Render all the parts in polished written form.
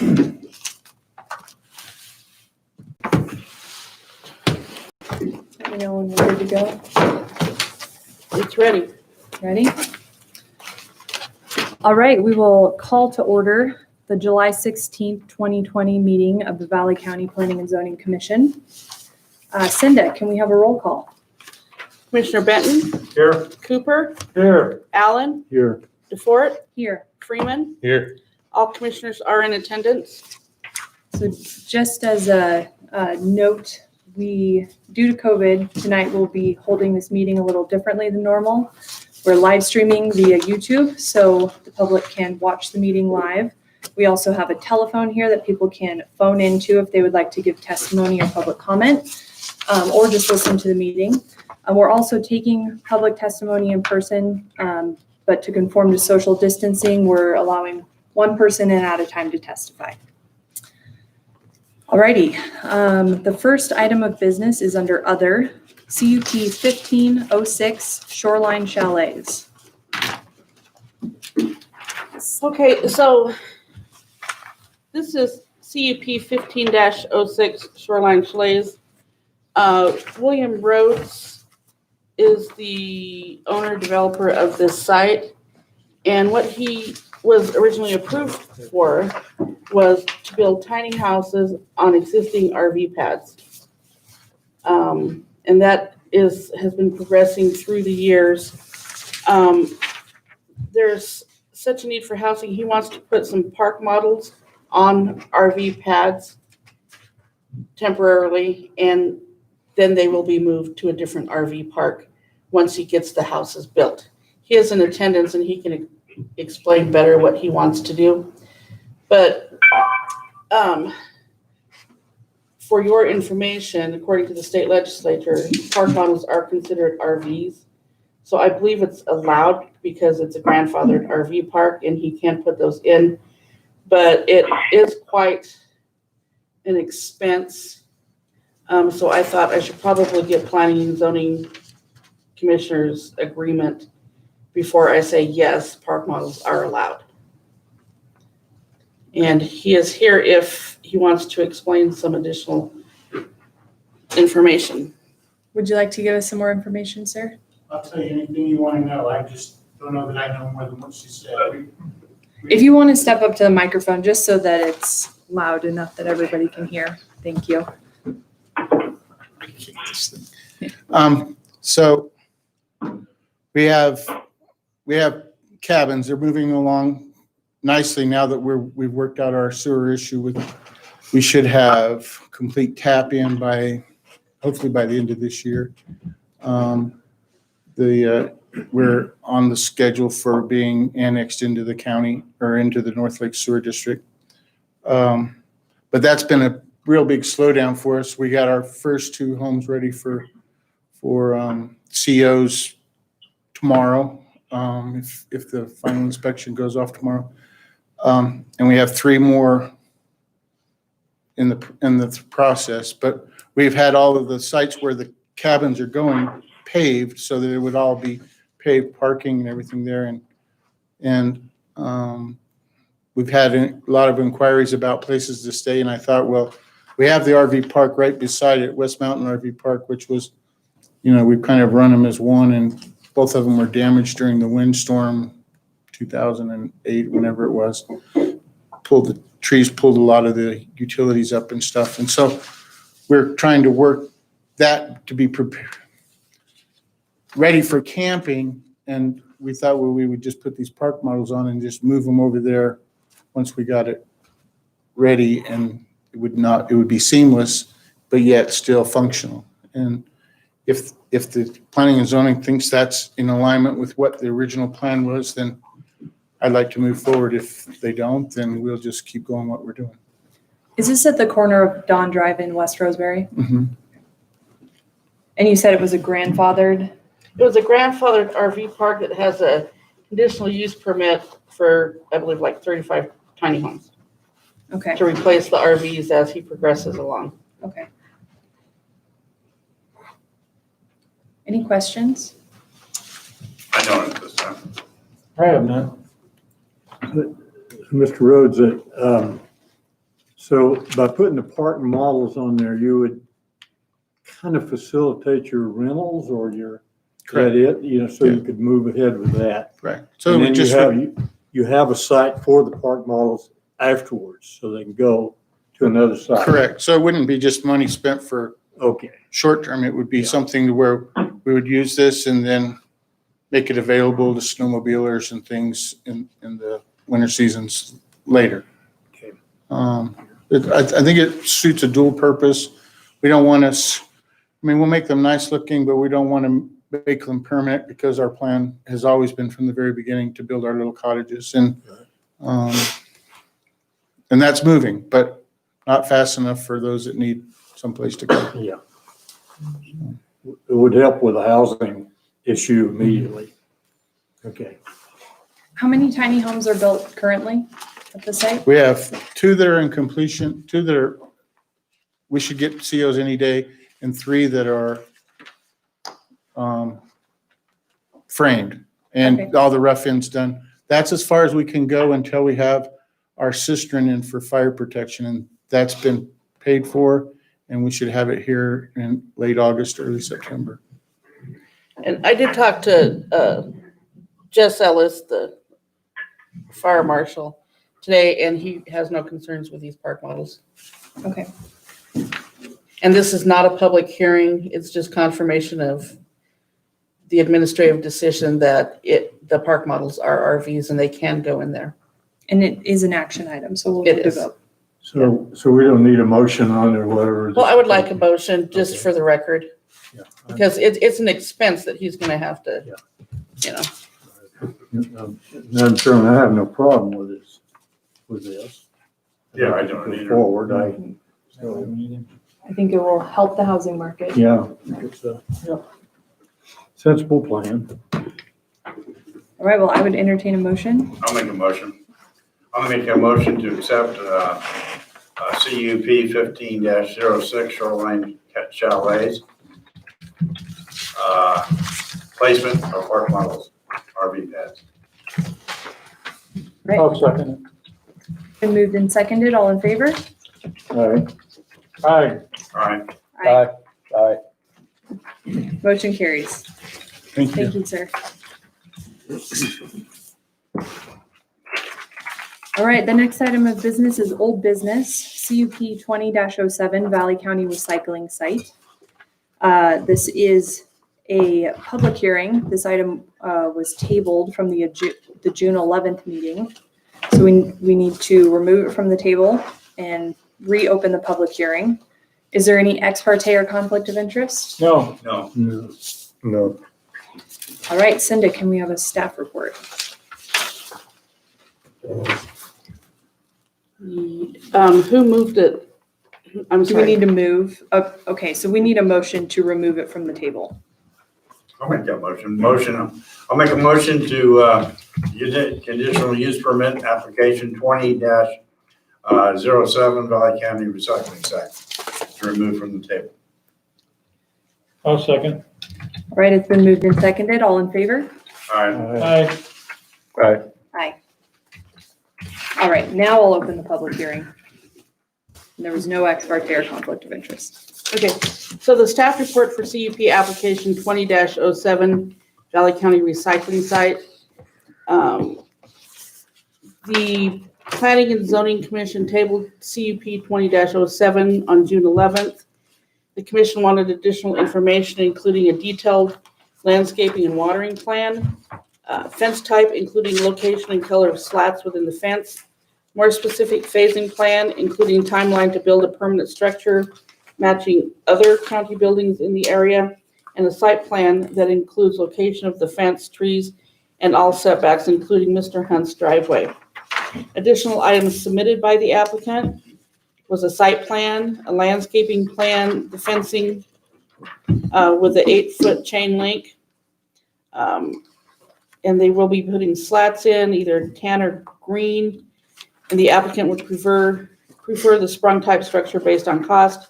Let me know when we're good to go. It's ready. Ready? All right, we will call to order the July 16th, 2020 meeting of the Valley County Planning and Zoning Commission. Cinda, can we have a roll call? Commissioner Benton, Here. Cooper, Here. Allen, Here. DeFort, Here. Freeman. Here. All commissioners are in attendance. So just as a note, due to COVID, tonight we'll be holding this meeting a little differently than normal. We're live streaming via YouTube, so the public can watch the meeting live. We also have a telephone here that people can phone into if they would like to give testimony or public comment, or just listen to the meeting. We're also taking public testimony in person, but to conform to social distancing, we're allowing one person in at a time to testify. Alrighty, the first item of business is under Other, CUP 1506 Shoreline Chalets. Okay, so this is CUP 15-06 Shoreline Chalets. William Rhodes is the owner developer of this site, and what he was originally approved for was to build tiny houses on existing RV pads. And that has been progressing through the years. There's such a need for housing. He wants to put some park models on RV pads temporarily, and then they will be moved to a different RV park once he gets the houses built. He is in attendance and he can explain better what he wants to do. But for your information, according to the state legislature, park models are considered RVs. So I believe it's allowed because it's a grandfathered RV park and he can put those in. But it is quite an expense. So I thought I should probably get planning and zoning commissioners' agreement before I say yes, park models are allowed. And he is here if he wants to explain some additional information. Would you like to give us some more information, sir? I'll tell you anything you want to know. I just don't know that I know more than what she said. If you want to step up to the microphone, just so that it's loud enough that everybody can hear. Thank you. So we have cabins. They're moving along nicely now that we've worked out our sewer issue. We should have complete tap in hopefully by the end of this year. We're on the schedule for being annexed into the county or into the North Lake Sewer District. But that's been a real big slowdown for us. We got our first two homes ready for COs tomorrow, if the final inspection goes off tomorrow. And we have three more in the process, but we've had all of the sites where the cabins are going paved so that it would all be paved parking and everything there. And we've had a lot of inquiries about places to stay. And I thought, well, we have the RV park right beside it, West Mountain RV Park, which was, we've kind of run them as one, and both of them were damaged during the windstorm 2008, whenever it was. The trees pulled a lot of the utilities up and stuff. And so we're trying to work that to be prepared, ready for camping. And we thought, well, we would just put these park models on and just move them over there once we got it ready, and it would be seamless, but yet still functional. And if the planning and zoning thinks that's in alignment with what the original plan was, then I'd like to move forward. If they don't, then we'll just keep going what we're doing. Is this at the corner of Dawn Drive in West Roseberry? Mm-hmm. And you said it was a grandfathered? It was a grandfathered RV park that has a conditional use permit for, I believe, like 35 tiny homes. Okay. To replace the RVs as he progresses along. Okay. Any questions? I don't at this time. I have none. Mr. Rhodes, So by putting the park models on there, you would kind of facilitate your rentals or your, is that it? You know, so you could move ahead with that. Right. So And we then just, you have a site for the park models afterwards, so they can go to another site. correct. So it wouldn't be just money spent for Okay. short term. It would be Yeah. something to where we would use this and then make it available to snowmobilers and things in the winter seasons later. Okay. I think it suits a dual purpose. We don't want we'll make them nice looking, but we don't want to make them permanent because our plan has always been from the very beginning to build our little cottages and that's moving, but not fast enough for those that need someplace to go. Yeah. It would help with the housing issue immediately. Okay. How many tiny homes are built currently at the site? We have 2 that are in completion, 2 that we should get COs any day, and 3 that are framed and Okay. all the rough ends done. That's as far as we can go until we have our cistern in for fire protection, and that's been paid for, and we should have it here in late August, early September. And I did talk to Jess Ellis, the fire marshal, today, and he has no concerns with these park models. Okay, And this is not a public hearing, it's just confirmation of the administrative decision that the park models are RVs and they can go in there. and it is an action item, so we'll It need to is. vote. So we don't need a motion on it or whatever. Well, I would like a motion just for the record, Yeah. because it's an expense that he's gonna have to, you know. Madam Chairman, I have no problem with this. Yeah, I don't Go either. forward, I think it will help the housing market. yeah, it's a sensible plan. All right, well, I would entertain a motion. I'll make a motion. I'll make a motion to accept CUP 15-06 Shoreline Chalets. Placement of park models, RV pads. Right, second been moved and seconded, all in favor? it. All right. Aye. All right. Aye. Motion carries. Thank you. Thank you, sir. All right, the next item of business is old business, CUP 20-07 Valley County Recycling Site. This is a public hearing. This item was tabled from the June 11th meeting. So we need to remove it from the table and reopen the public hearing. Is there any ex parte or conflict of interest? No. No. No. All right, Cinda, can we have a staff report? Who moved it? I'm Do we sorry. need to move? Okay, so we need a motion to remove it from the table. I'll make that motion. I'll make a motion to use it, conditional use permit application 20-07 Valley County Recycling Site to remove from the table. I'll second. All right, it's been moved and seconded. All in favor? All right. Aye. Aye. Aye. All right, now I'll open the public hearing. There was no ex parte or conflict of interest. Okay, so the staff report for CUP application 20-07 Valley County Recycling Site. The Planning and Zoning Commission tabled CUP 20-07 on June 11th. The commission wanted additional information, including a detailed landscaping and watering plan, fence type, including location and color of slats within the fence, more specific phasing plan, including timeline to build a permanent structure matching other county buildings in the area, and a site plan that includes location of the fence, trees, and all setbacks, including Mr. Hunt's driveway. Additional items submitted by the applicant was a site plan, a landscaping plan, the fencing with the 8-foot chain link. And they will be putting slats in, either tan or green, and the applicant would prefer the sprung type structure based on cost.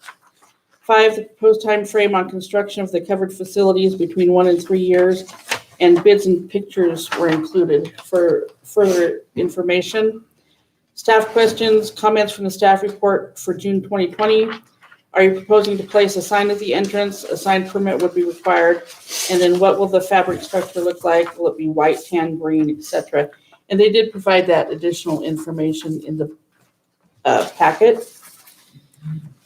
5, the proposed time frame on construction of the covered facilities between 1 and 3 years, and bids and pictures were included for further information. Staff questions, comments from the staff report for June 2020. Are you proposing to place a sign at the entrance? A sign permit would be required. And then what will the fabric structure look like? Will it be white, tan, green, etc.? And they did provide that additional information in the packet.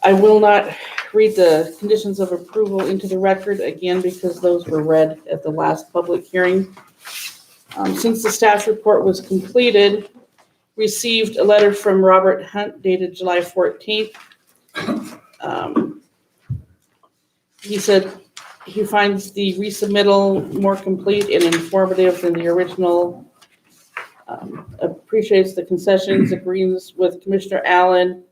I will not read the conditions of approval into the record again because those were read at the last public hearing. Since the staff report was completed, received a letter from Robert Hunt dated July 14th. He said he finds the resubmittal more complete and informative than the original. Appreciates the concessions, agrees with Commissioner Allen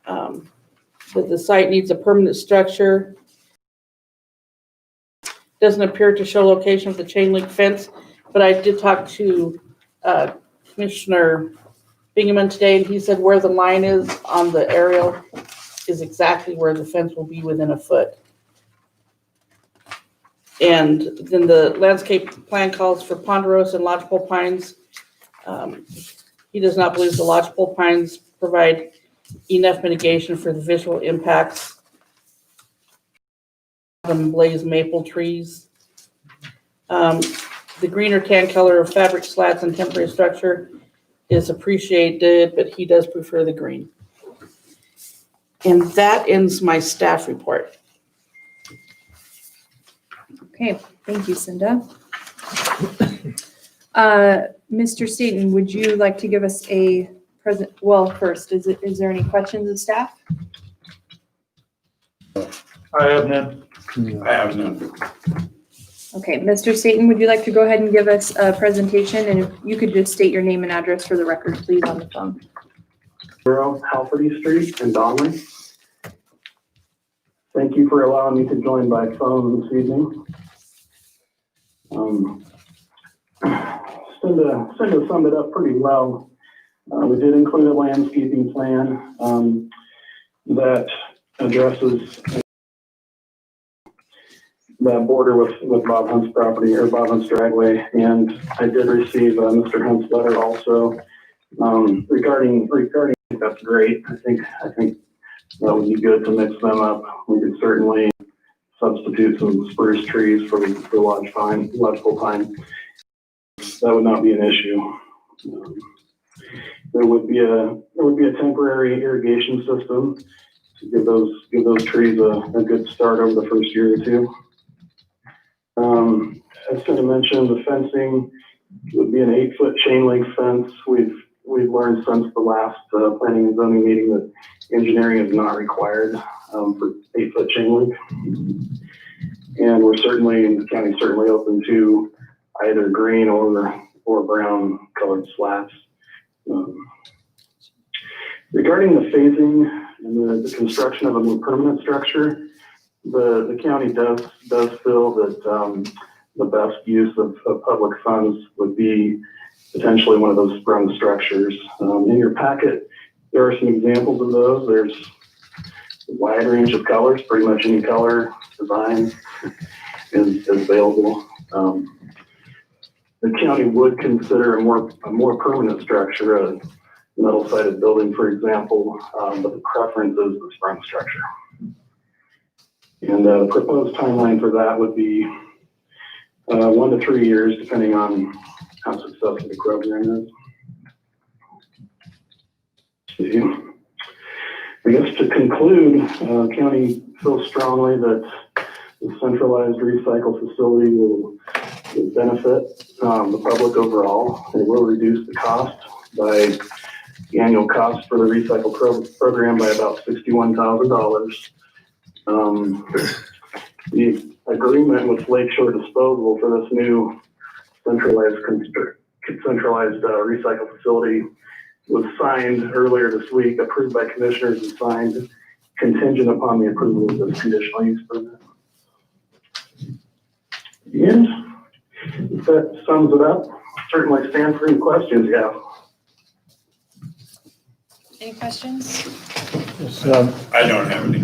that the site needs a permanent structure. Doesn't appear to show location of the chain link fence, but I did talk to Commissioner Bingaman today, and he said where the line is on the aerial is exactly where the fence will be within a foot. And then the landscape plan calls for ponderosa and lodgepole pines. He does not believe the lodgepole pines provide enough mitigation for the visual impacts. Blaze maple trees. The green or tan color of fabric slats and temporary structure is appreciated, but he does prefer the green. And that ends my staff report. Okay, thank you, Cinda. Mr. Staton, would you like to give us a present? Well, first, is there any questions of staff? I have none. I have none. Okay, Mr. Staton, would you like to go ahead and give us a presentation? And if you could just state your name and address for the record, please, on the phone. Halferty Street in Donley. Thank you for allowing me to join by phone this evening. Cinda summed it up pretty well. We did include a landscaping plan that addresses that border with Bob Hunt's property or Bob Hunt's driveway, and I did receive Mr. Hunt's letter also regarding. That's great. I think that would be good to mix them up. We could certainly substitute some spruce trees for the lodgepole pine. That would not be an issue. There would be a temporary irrigation system to give those trees a good start over the first year or two. As Cinda mentioned, the fencing would be an 8-foot chain link fence. We've learned since the last planning and zoning meeting that engineering is not required for 8-foot chain link. And the county's certainly open to either green or brown colored slats. Regarding the phasing and the construction of a more permanent structure, the county does feel that the best use of public funds would be potentially one of those sprung structures. In your packet, there are some examples of those. There's a wide range of colors, pretty much any color design is available. The county would consider a more permanent structure, a metal-sided building, for example, but the preference is the sprung structure. And the proposed timeline for that would be 1 to 3 years, depending on how successful the program is. I guess to conclude, county feels strongly that the centralized recycle facility will benefit the public overall. It will reduce the cost by the annual cost for the recycle program by about $61,000. The agreement with Lakeshore Disposal for this new centralized recycle facility was signed earlier this week, approved by commissioners and signed contingent upon the approval of this conditional use permit. And if that sums it up, certainly stand for any questions you have. Any questions? Yes, I don't have any.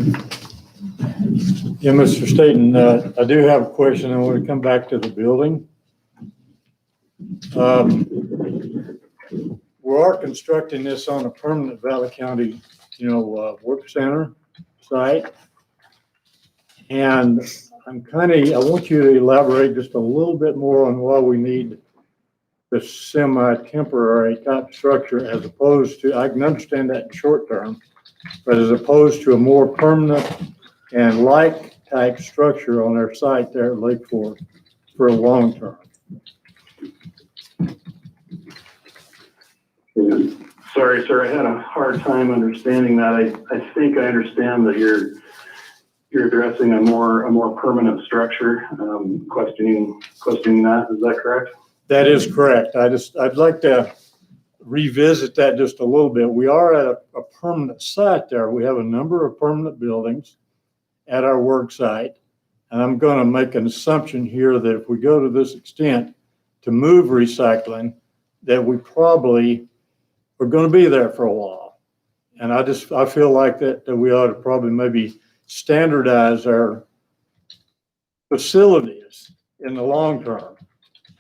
yeah, Mr. Staton, I do have a question. I want to come back to the building. we are constructing this on a permanent Valley County, work center site. And I want you to elaborate just a little bit more on why we need the semi-temporary type structure as opposed to, I can understand that in short term, but as opposed to a more permanent and like type structure on our site there at Lake Fork for a long term. Sorry, sir, I had a hard time understanding that. I think I understand that you're addressing a more permanent structure, questioning that. Is that correct? That is correct. I'd like to revisit that just a little bit. We are at a permanent site there. We have a number of permanent buildings at our work site. And I'm going to make an assumption here that if we go to this extent to move recycling, that we probably are going to be there for a while. And I feel like that we ought to probably maybe standardize our facilities in the long term,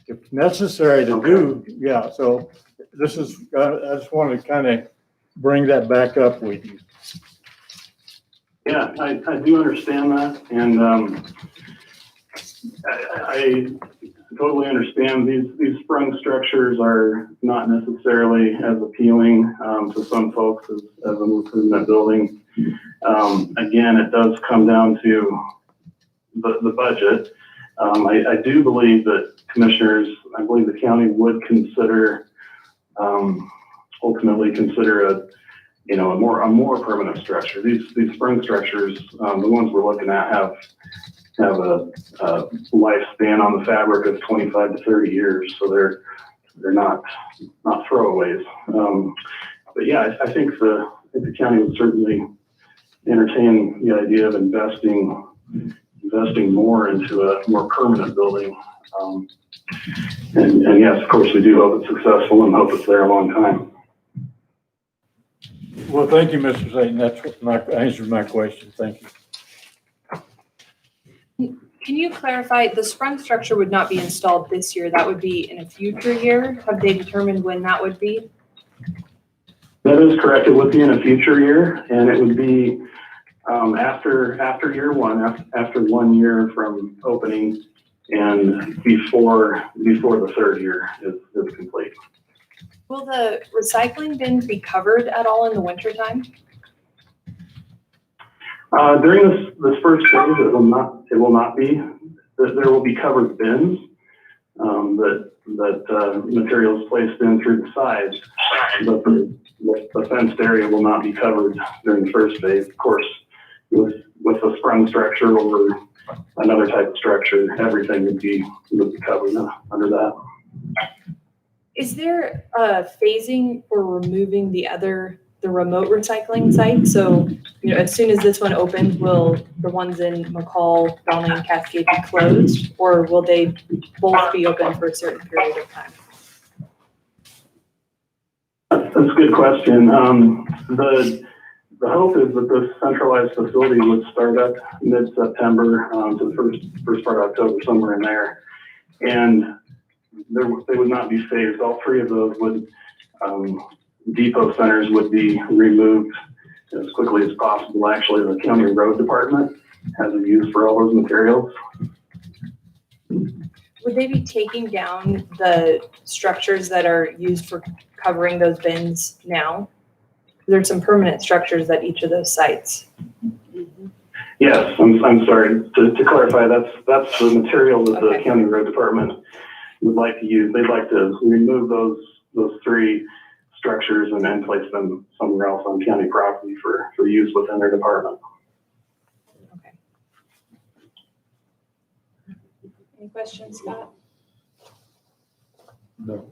if necessary to do. Yeah. So this is, I just wanted to kind of bring that back up with you. Yeah, I do understand that, and I totally understand these sprung structures are not necessarily as appealing to some folks as a more permanent building. Again, it does come down to the budget. I do believe that commissioners, I believe the county would consider, ultimately consider a more permanent structure. These sprung structures, the ones we're looking at, have a lifespan on the fabric of 25 to 30 years, so they're not throwaways. But yeah, I think the county would certainly entertain the idea of investing more into a more permanent building. And yes, of course, we do hope it's successful and hope it's there a long time. Well, thank you, Mr. Zayton. That's what answered my question. Thank you. Can you clarify, the sprung structure would not be installed this year, that would be in a future year? Have they determined when that would be? That is correct. It would be in a future year, and it would be after year one, after 1 year from opening, and before the third year is complete. Will the recycling bins be covered at all in the wintertime? During this first phase, it will not be. There will be covered bins that materials placed in through the sides, but the fenced area will not be covered during the first phase. Of course, with a sprung structure or another type of structure, everything would be covered under that. Is there a phasing for removing the remote recycling site? So, as soon as this one opens, will the ones in McCall, Downey, and Cascade be closed, or will they both be open for a certain period of time? That's a good question. The hope is that this centralized facility would start up mid-September to the first part of October, somewhere in there, and they would not be phased. All three of those depot centers would be removed as quickly as possible. Actually, the county road department has a use for all those materials. Would they be taking down the structures that are used for covering those bins now? There's some permanent structures at each of those sites. Yes, I'm sorry. To clarify, that's the material that the county road department would like to use. They'd like to remove those three structures and then place them somewhere else on county property for use within their department. Okay. Any questions, Scott? No.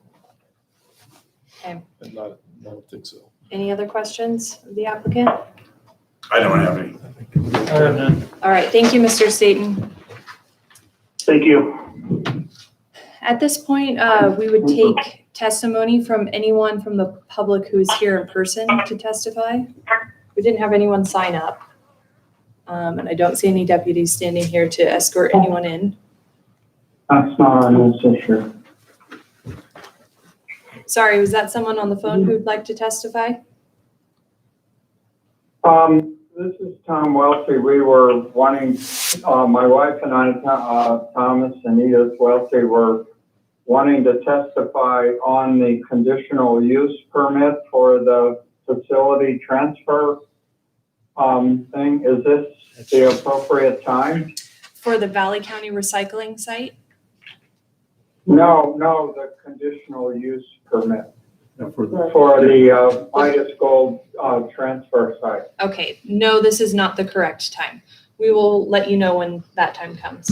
Okay. I don't think so. Any other questions of the applicant? I don't have any. All right, thank you, Mr. Staten. Thank you. At this point, we would take testimony from anyone from the public who is here in person to testify. We didn't have anyone sign up. And I don't see any deputies standing here to escort anyone in. That's not on this issue. sorry, was that someone on the phone who'd like to testify? This is Tom Welty. We were wanting, my wife and I, Thomas and Edith Welty, were wanting to testify on the conditional use permit for the facility transfer thing. Is this the appropriate time? For the Valley County recycling site? No, the conditional use permit For the, for the Midas Gold transfer site. Okay, no, this is not the correct time. We will let you know when that time comes.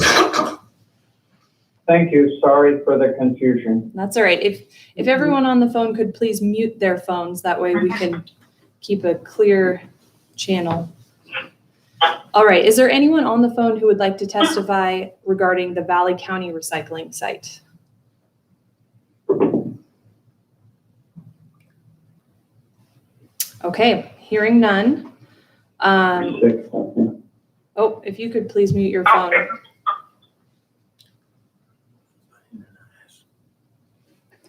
Thank you. Sorry for the confusion. That's all right. If everyone on the phone could please mute their phones, that way we can keep a clear channel. All right, is there anyone on the phone who would like to testify regarding the Valley County recycling site? Okay, hearing none. Oh, if you could please mute your phone.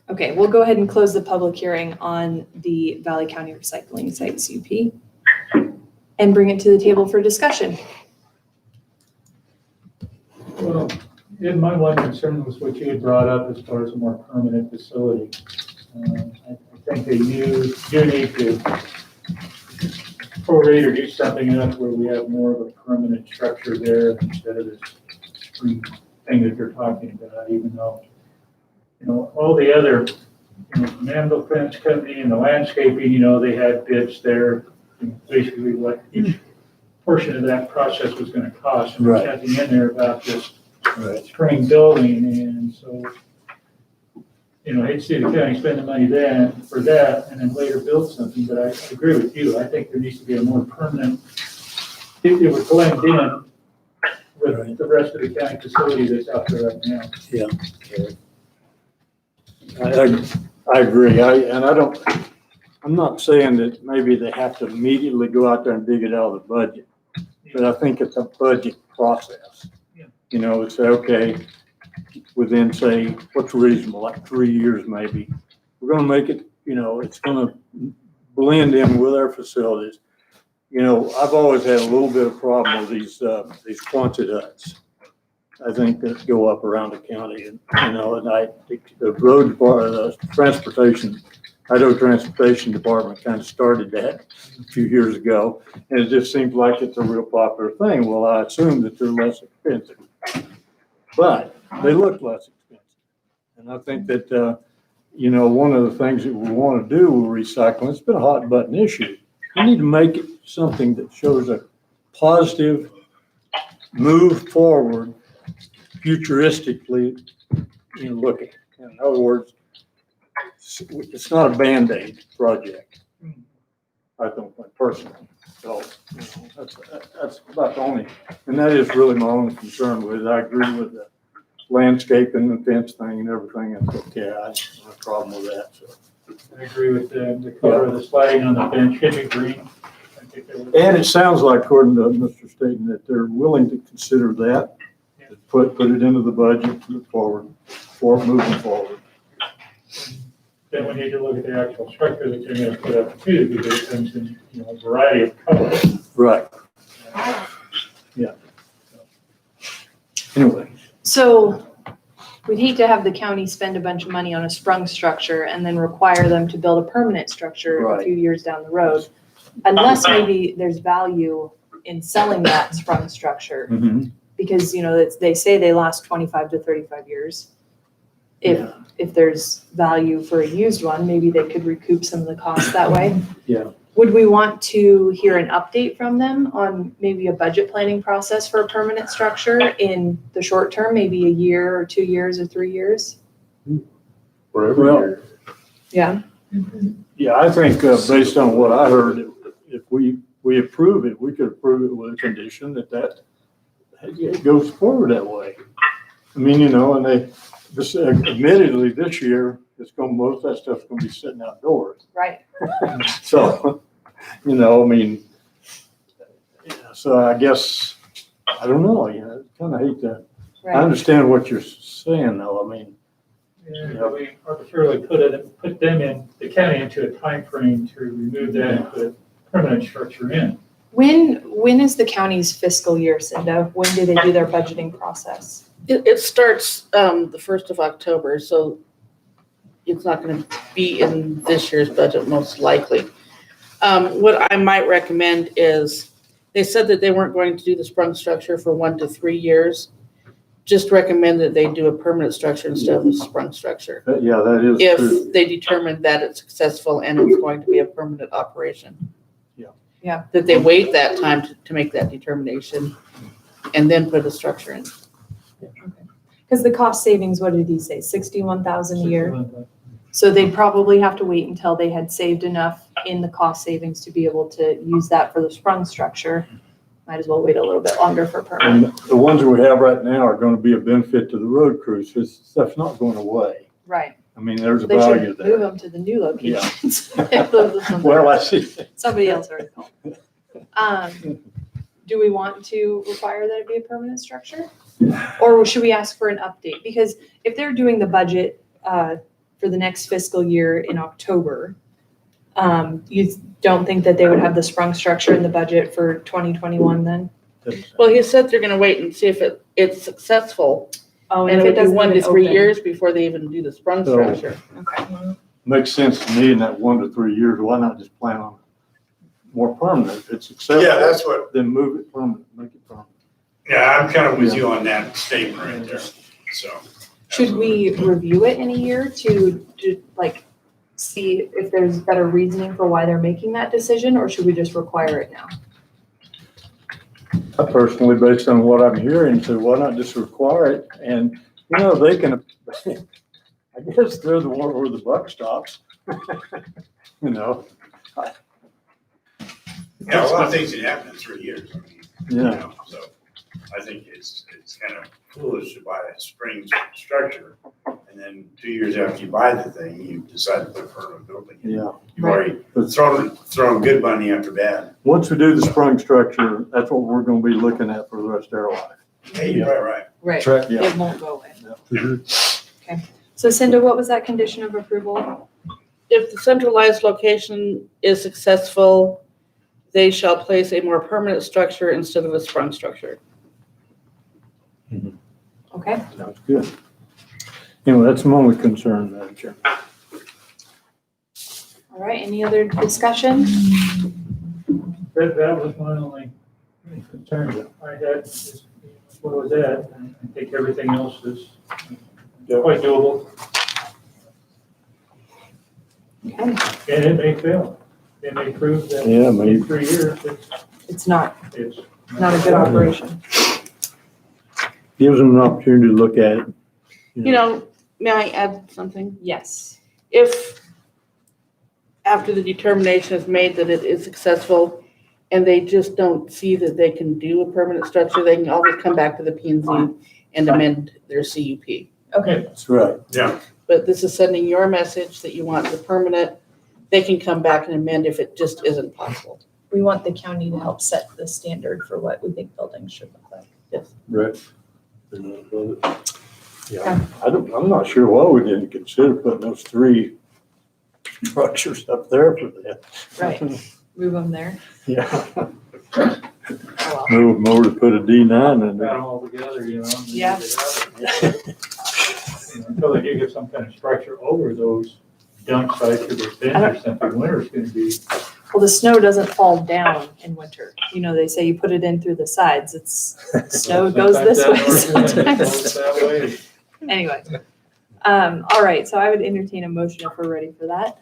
Okay, we'll go ahead and close the public hearing on the Valley County recycling site CUP and bring it to the table for discussion. Well, my one concern was what you had brought up as far as a more permanent facility. I think that you do need to prorate or do something enough where we have more of a permanent structure there instead of this free thing that you're talking about, even though, all the other, Mandel Fence Company and the landscaping, they had bids there, basically what each portion of that process was going to cost. And there's nothing in there about this spring building, and so, I hate to see the county spend the money then for that and then later build something, but I agree with you. I think there needs to be a more permanent, it would blend in with the rest of the county facility that's out there right now. yeah. I agree. I'm not saying that maybe they have to immediately go out there and dig it out of the budget, but I think it's a budget process. Say, okay, within, say, what's reasonable, like 3 years maybe, we're gonna make it, it's gonna blend in with our facilities. I've always had a little bit of problem with these Quonset huts. I think that go up around the county, and the road department, the transportation, Idaho Transportation Department kind of started that a few years ago, and it just seems like it's a real popular thing. Well, I assume that they're less expensive, but they look less expensive, and I think that one of the things that we want to do with recycling, it's been a hot button issue. We need to make it something that shows a positive move forward, futuristically, looking. In other words, it's not a Band-Aid project, I don't think personally. So that's about the only, and that is really my only concern with it. I agree with the landscape and the fence thing and everything. It's okay. I don't have a problem with that. So I agree with the color of the sliding on the bench, should be green. and it sounds like, according to Mr. Staten, that they're willing to consider that, put it into the budget, move forward, moving forward. Then we need to look at the actual structure that you're going to put up too, because it comes in, a variety of colors. Right. Yeah. Anyway. So we'd hate to have the county spend a bunch of money on a sprung structure and then require them to build a permanent structure a Right. few years down the road, unless maybe there's value in selling that sprung structure. Mm-hmm. Because, they say they last 25 to 35 years. If there's value for a used one, maybe they could recoup some of the costs that way. Yeah. Would we want to hear an update from them on maybe a budget planning process for a permanent structure in the short term, maybe a year or 2 years or 3 years? For every Well, year. Yeah. Yeah, I think based on what I heard, if we approve it, we could approve it with a condition that it goes forward that way. I mean, and admittedly this year, most of that stuff's gonna be sitting outdoors. Right. So, so I guess, I don't know, kind of hate that. I Right. understand what you're saying though. And we arbitrarily put them in, the county into a time frame to remove that and put a permanent structure in. When is the county's fiscal year, Cinda? When do they do their budgeting process? It starts the 1st of October, so it's not going to be in this year's budget most likely. What I might recommend is, they said that they weren't going to do the sprung structure for 1 to 3 years. Just recommend that they do a permanent structure instead of a sprung structure. Yeah, that is true. If they determine that it's successful and it's going to be a permanent operation. Yeah. Yeah. That they wait that time to make that determination and then put a structure in. Because the cost savings, what did he say, 61,000 a year? So they'd probably have to wait until they had saved enough in the cost savings to be able to use that for the sprung structure. Might as well wait a little bit longer for permanent. And the ones that we have right now are gonna be a benefit to the road crews. This stuff's not going away. Right. I mean, there's a They value should move there. them to the new locations. Well, I see. Somebody else already called. Do we want to require that it be a permanent structure? Or should we ask for an update? Because if they're doing the budget for the next fiscal year in October, you don't think that they would have the sprung structure in the budget for 2021 then? Well, he said they're gonna wait and see if it's successful. Oh, And if it would be doesn't 1 to even 3 open. years before they even do the sprung So- structure. Okay. Makes sense to me in that 1 to 3 years. Why not just plan on more permanent? If it's successful. Yeah, that's what, Then move it permanent, make it permanent. yeah, I'm kind of with you on that statement right there, so. Should we review it in a year to like see if there's better reasoning for why they're making that decision, or should we just require it now? I personally, based on what I'm hearing, so why not just require it? And, you know, they can, I guess they're the one where the buck stops. You know? Yeah, a lot of things can happen in 3 years. I mean, you Yeah. know, so I think it's kind of foolish to buy a spring structure, and then 2 years after you buy the thing, you decide to put a permanent building in. Yeah. You've already thrown good money after bad. Once we do the sprung structure, that's what we're gonna be looking at for the rest of our life. Hey, you're right. Right. Right. Yeah. It won't go away. Okay. So Cinda, what was that condition of approval? If the centralized location is successful, they shall place a more permanent structure instead of a sprung structure. Okay. Sounds good. Anyway, that's my only concern, Madam Chair. All right. Any other discussion? That was my only concern that I had, is what was that? And I think everything else is quite doable, Okay. and it may fail. It may prove that Yeah, maybe. in 3 years, It's not it's a good operation. Gives them an opportunity to look at it. You know, may I add something? Yes. If after the determination is made that it is successful and they just don't see that they can do a permanent structure, they can always come back to the P&Z and amend their CUP. Okay. That's right. Yeah, But this is sending your message that you want the permanent. They can come back and amend if it just isn't possible. We want the county to help set the standard for what we think buildings should look like. Yes. Right. Yeah, I'm not sure why we didn't consider putting those 3 structures up there for that. Right. Move them there. Yeah. Oh, well. Move them over to put a D9 in got there. them all together, you know. and Yeah. get it out of there. You know, until they do get some kind of structure over those dump sites or those bins or something, winter's gonna be. Well, the snow doesn't fall down in winter. You know, they say you put it in through the sides. It's, snow goes Sometimes this that way, north wind sometimes. goes that way. Anyway. All right, so I would entertain a motion if we're ready for that.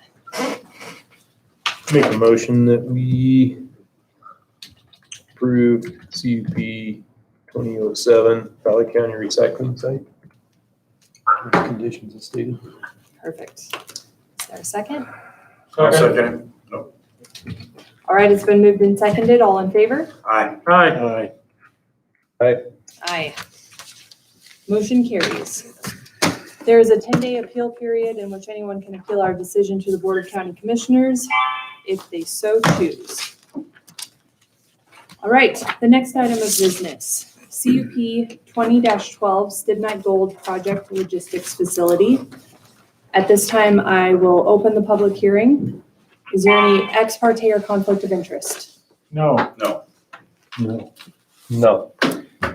Make a motion that we approve CUP 2007 Valley County Recycling Site. With the conditions as stated. Perfect. Is there a second? I'll second it. Nope. All right, it's been moved and seconded. All in favor? Aye. Aye. Aye. Motion carries. There is a 10-day appeal period in which anyone can appeal our decision to the Board of County Commissioners if they so choose. All right, the next item of business, CUP 20-12 Stidmak Gold Project Logistics Facility. At this time, I will open the public hearing. Is there any ex parte or conflict of interest? No. No. No. No.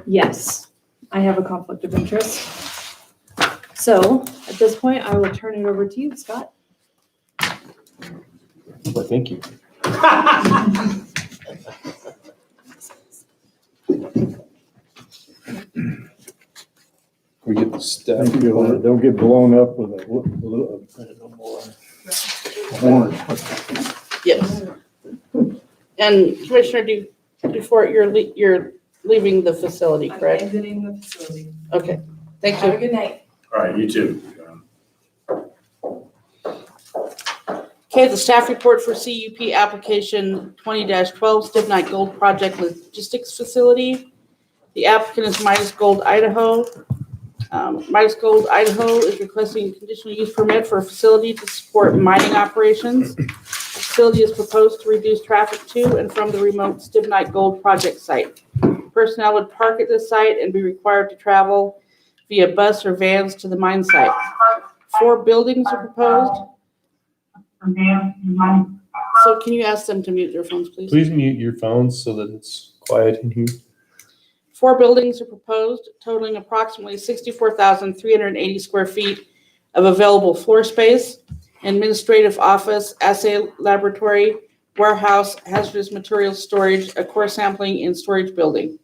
Yes, I have a conflict of interest. So at this point, I will turn it over to you, Scott. Well, thank you. We get the staff. Thank you. Don't get blown up with a horn. Yes. And Commissioner Dufort, you're leaving the facility, correct? Exiting the facility. Okay, thank Have a you. good night. All right, you too. Okay, the staff report for CUP application 20-12 Stidmak Gold Project Logistics Facility. The applicant is Midas Gold, Idaho. Midas Gold, Idaho is requesting a conditional use permit for a facility to support mining operations. The facility is proposed to reduce traffic to and from the remote Stidmak Gold project site. Personnel would park at this site and be required to travel via bus or vans to the mine site. 4 buildings are proposed. So can you ask them to mute their phones, please? Please mute your phones so that it's quiet in here. 4 buildings are proposed, totaling approximately 64,380 square feet of available floor space, administrative office, assay laboratory, warehouse, hazardous materials storage, a core sampling and storage building.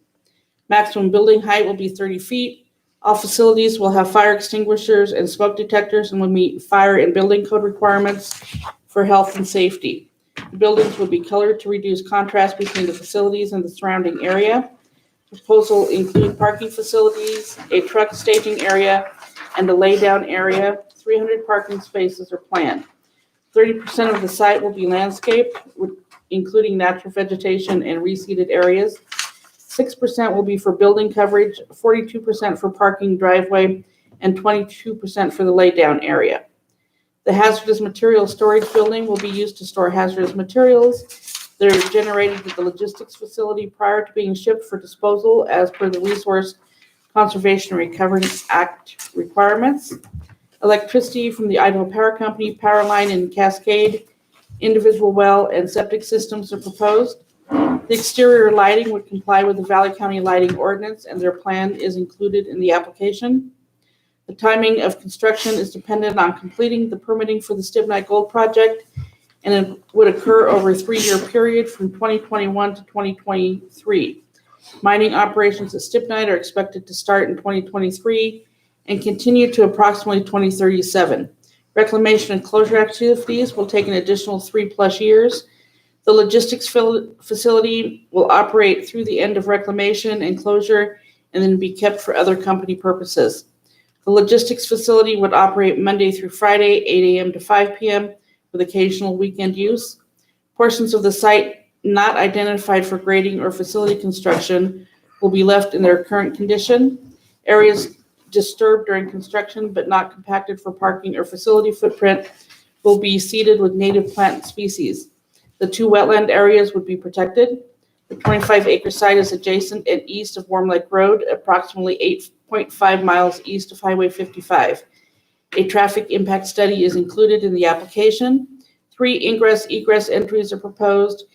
Maximum building height will be 30 feet. All facilities will have fire extinguishers and smoke detectors and will meet fire and building code requirements for health and safety. The buildings will be colored to reduce contrast between the facilities and the surrounding area. Proposal include parking facilities, a truck staging area, and a laydown area. 300 parking spaces are planned. 30% of the site will be landscaped, including natural vegetation and reseeded areas. 6% will be for building coverage, 42% for parking driveway, and 22% for the laydown area. The hazardous materials storage building will be used to store hazardous materials. They're generated at the logistics facility prior to being shipped for disposal as per the Resource Conservation and Recovery Act requirements. Electricity from the Idaho Power Company, power line and cascade, individual well and septic systems are proposed. The exterior lighting would comply with the Valley County Lighting Ordinance, and their plan is included in the application. The timing of construction is dependent on completing the permitting for the Stidmak Gold Project, and it would occur over a 3-year period from 2021 to 2023. Mining operations at Stidmak are expected to start in 2023 and continue to approximately 2037. Reclamation and closure activities will take an additional 3+ years. The logistics facility will operate through the end of reclamation and closure and then be kept for other company purposes. The logistics facility would operate Monday through Friday, 8 a.m. to 5 p.m. with occasional weekend use. Portions of the site not identified for grading or facility construction will be left in their current condition. Areas disturbed during construction but not compacted for parking or facility footprint will be seeded with native plant species. The 2 wetland areas would be protected. The 25-acre site is adjacent and east of Warm Lake Road, approximately 8.5 miles east of Highway 55. A traffic impact study is included in the application. 3 ingress-egress entries are proposed,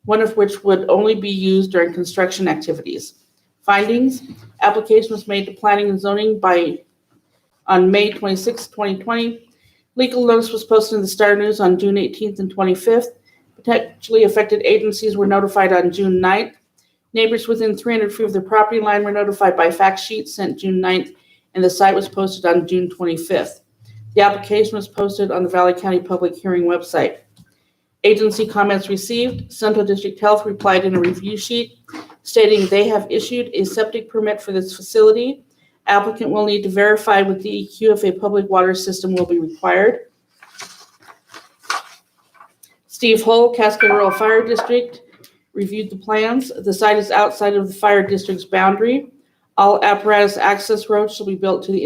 one of which would only be used during construction activities. Findings: application was made to Planning and Zoning on May 26, 2020. Legal notice was posted in the Star News on June 18th and 25th. Potentially affected agencies were notified on June 9th. Neighbors within 300 feet of their property line were notified by fax sheet sent June 9th, and the site was posted on June 25th. The application was posted on the Valley County Public Hearing website. Agency comments received. Central District Health replied in a review sheet stating they have issued a septic permit for this facility. Applicant will need to verify with DEQ if a public water system will be required. Steve Hull, Cascade Rural Fire District, reviewed the plans. The site is outside of the fire district's boundary. All apparatus access roads shall be built to the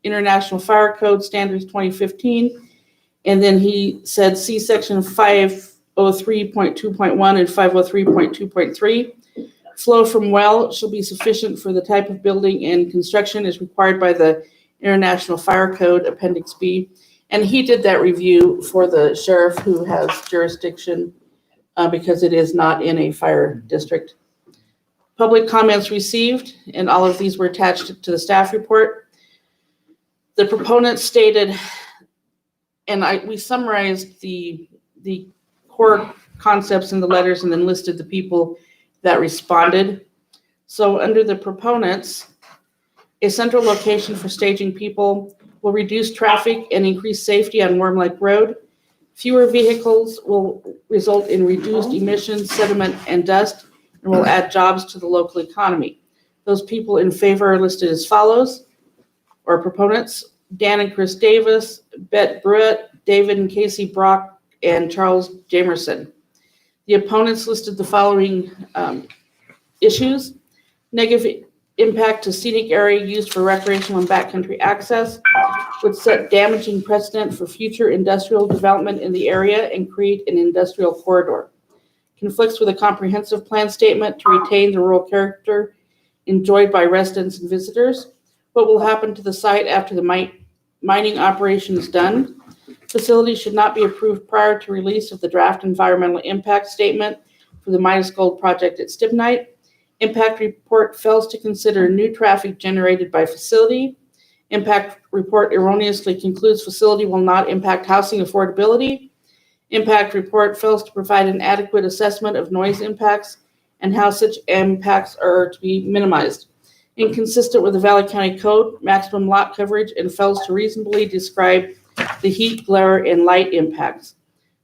International Fire Code Standards 2015. And then he said, see section 503.2.1 and 503.2.3. Flow from well shall be sufficient for the type of building and construction as required by the International Fire Code Appendix B. And he did that review for the sheriff who has jurisdiction because it is not in a fire district. Public comments received, and all of these were attached to the staff report. The proponents stated, and we summarized the core concepts in the letters and then listed the people that responded. So under the proponents, a central location for staging people will reduce traffic and increase safety on Worm Lake Road. Fewer vehicles will result in reduced emissions, sediment, and dust, and will add jobs to the local economy. Those people in favor are listed as follows, or proponents: Dan and Chris Davis, Bet Bruett, David and Casey Brock, and Charles Jamerson. The opponents listed the following issues: negative impact to scenic area used for recreational and backcountry access, would set damaging precedent for future industrial development in the area and create an industrial corridor. Conflicts with a comprehensive plan statement to retain the rural character enjoyed by residents and visitors. What will happen to the site after the mining operation is done? Facility should not be approved prior to release of the draft environmental impact statement for the Midas Gold project at Stibnite. Impact report fails to consider new traffic generated by facility. Impact report erroneously concludes facility will not impact housing affordability. Impact report fails to provide an adequate assessment of noise impacts and how such impacts are to be minimized. Inconsistent with the Valley County Code, maximum lot coverage, and fails to reasonably describe the heat, glare, and light impacts.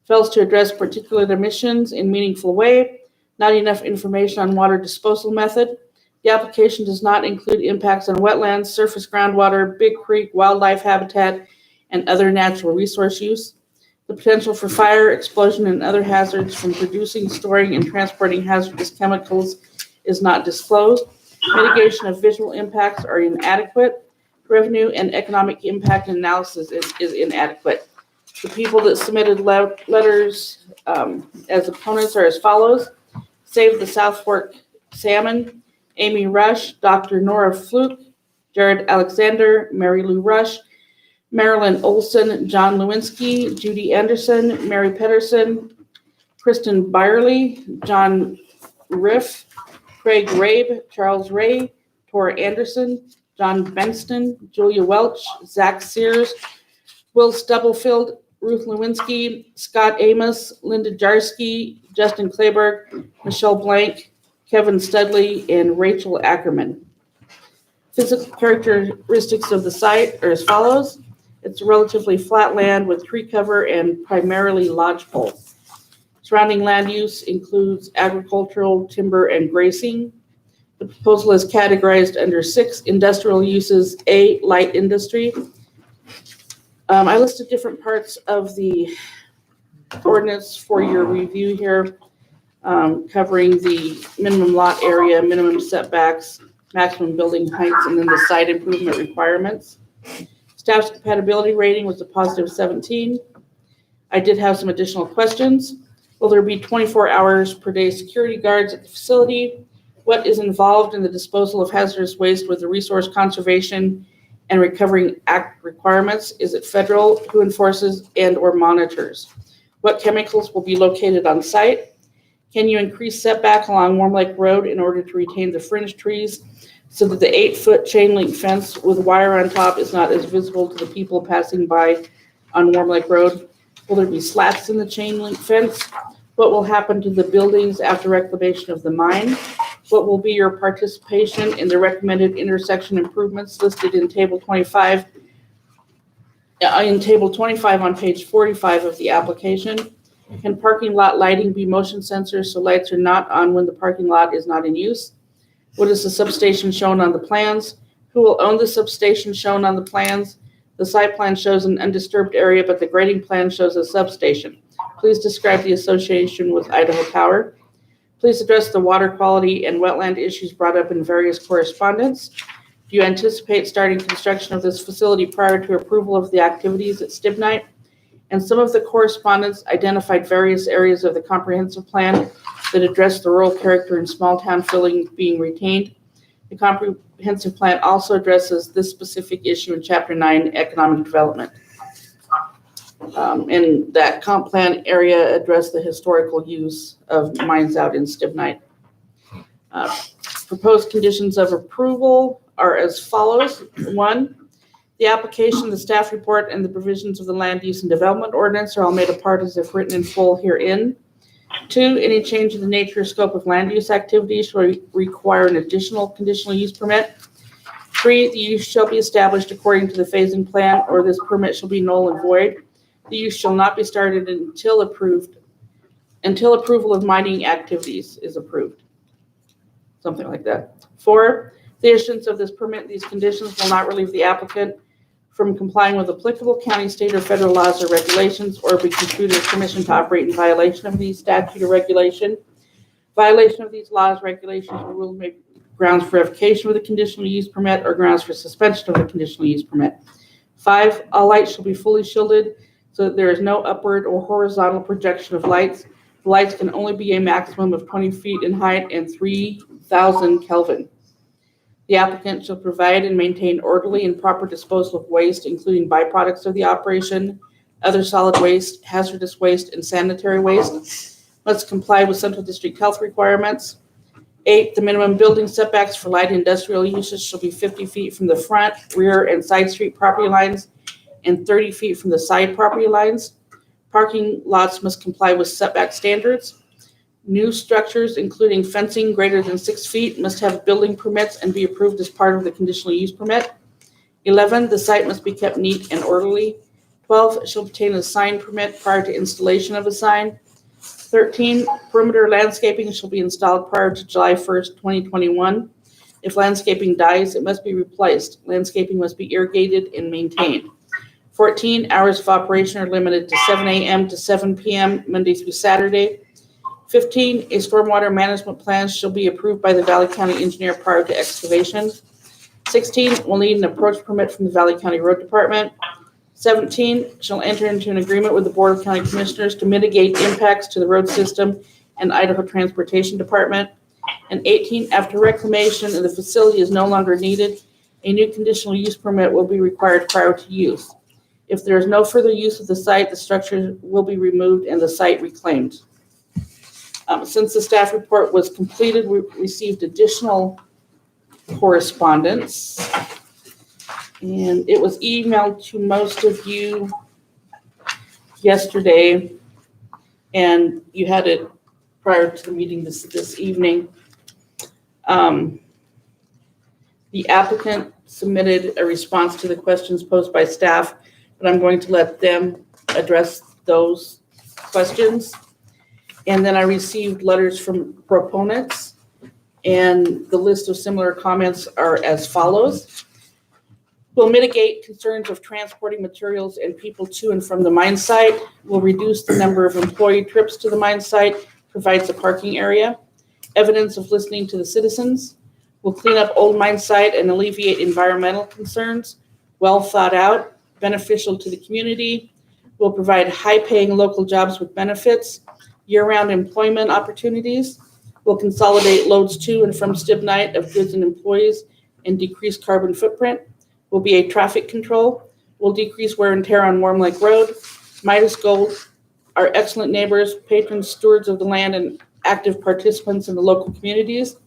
Fails to address particulate emissions in a meaningful way. Not enough information on water disposal method. The application does not include impacts on wetlands, surface groundwater, big creek, wildlife habitat, and other natural resource use. The potential for fire, explosion, and other hazards from producing, storing, and transporting hazardous chemicals is not disclosed. Mitigation of visual impacts are inadequate. Revenue and economic impact analysis is inadequate. The people that submitted letters as opponents are as follows: Save the South Fork Salmon, Amy Rush, Dr. Nora Fluke, Jared Alexander, Mary Lou Rush, Marilyn Olson, John Lewinsky, Judy Anderson, Mary Pedersen, Kristen Byerly, John Riff, Craig Rabe, Charles Ray, Tora Anderson, John Benston, Julia Welch, Zach Sears, Will Stubblefield, Ruth Lewinsky, Scott Amos, Linda Jarsky, Justin Kleberg, Michelle Blank, Kevin Studley, and Rachel Ackerman. Physical characteristics of the site are as follows. It's relatively flat land with tree cover and primarily lodgepole. Surrounding land use includes agricultural, timber, and grazing. The proposal is categorized under 6 industrial uses: A, light industry. I listed different parts of the ordinance for your review here, covering the minimum lot area, minimum setbacks, maximum building heights, and then the site improvement requirements. Staff's compatibility rating was a positive 17. I did have some additional questions. Will there be 24 hours per day security guards at the facility? What is involved in the disposal of hazardous waste with the Resource Conservation and Recovering Act requirements? Is it federal? Who enforces and or monitors? What chemicals will be located on site? Can you increase setback along Warm Lake Road in order to retain the fringe trees so that the 8-foot chain link fence with wire on top is not as visible to the people passing by on Warm Lake Road? Will there be slats in the chain link fence? What will happen to the buildings after reclamation of the mine? What will be your participation in the recommended intersection improvements listed in Table 25? In Table 25 on page 45 of the application. Can parking lot lighting be motion sensors so lights are not on when the parking lot is not in use? What is the substation shown on the plans? Who will own the substation shown on the plans? The site plan shows an undisturbed area, but the grading plan shows a substation. Please describe the association with Idaho Power. Please address the water quality and wetland issues brought up in various correspondence. Do you anticipate starting construction of this facility prior to approval of the activities at Stibnite? And some of the correspondence identified various areas of the comprehensive plan that address the rural character and small town feeling being retained. The comprehensive plan also addresses this specific issue in Chapter 9, Economic Development. And that comp plan area addressed the historical use of mines out in Stibnite. Proposed conditions of approval are as follows. 1, the application, the staff report, and the provisions of the land use and development ordinance are all made a part as if written in full herein. 2, any change in the nature or scope of land use activities shall require an additional conditional use permit. 3, the use shall be established according to the phasing plan, or this permit shall be null and void. The use shall not be started until approval of mining activities is approved. Something like that. 4, the issuance of this permit, these conditions will not relieve the applicant from complying with applicable county, state, or federal laws or regulations, or be construed as permission to operate in violation of these statute or regulation. Violation of these laws, regulations, or rules may be grounds for revocation of the conditional use permit or grounds for suspension of the conditional use permit. 5, all lights shall be fully shielded so that there is no upward or horizontal projection of lights. The lights can only be a maximum of 20 feet in height and 3,000 Kelvin. The applicant shall provide and maintain orderly and proper disposal of waste, including byproducts of the operation, other solid waste, hazardous waste, and sanitary waste. Must comply with Central District health requirements. 8, the minimum building setbacks for light industrial uses shall be 50 feet from the front, rear, and side street property lines and 30 feet from the side property lines. Parking lots must comply with setback standards. New structures, including fencing greater than 6 feet, must have building permits and be approved as part of the conditional use permit. 11, the site must be kept neat and orderly. 12, shall obtain a sign permit prior to installation of a sign. 13, perimeter landscaping shall be installed prior to July 1st, 2021. If landscaping dies, it must be replaced. Landscaping must be irrigated and maintained. 14, hours of operation are limited to 7 a.m. to 7 p.m. Monday through Saturday. 15, a stormwater management plan shall be approved by the Valley County engineer prior to excavation. 16, will need an approach permit from the Valley County Road Department. 17, shall enter into an agreement with the Board of County Commissioners to mitigate impacts to the road system and Idaho Transportation Department. And 18, after reclamation and the facility is no longer needed, a new conditional use permit will be required prior to use. If there is no further use of the site, the structure will be removed and the site reclaimed. Since the staff report was completed, we received additional correspondence. And it was emailed to most of you yesterday, and you had it prior to the meeting this evening. The applicant submitted a response to the questions posed by staff, but I'm going to let them address those questions. And then I received letters from proponents, and the list of similar comments are as follows. Will mitigate concerns of transporting materials and people to and from the mine site. Will reduce the number of employee trips to the mine site. Provides a parking area. Evidence of listening to the citizens. Will clean up old mine site and alleviate environmental concerns. Well thought out. Beneficial to the community. Will provide high-paying local jobs with benefits. Year-round employment opportunities. Will consolidate loads to and from Stibnite of goods and employees and decrease carbon footprint. Will be a traffic control. Will decrease wear and tear on Warm Lake Road. Midas Gold are excellent neighbors, patrons, stewards of the land, and active participants in the local communities.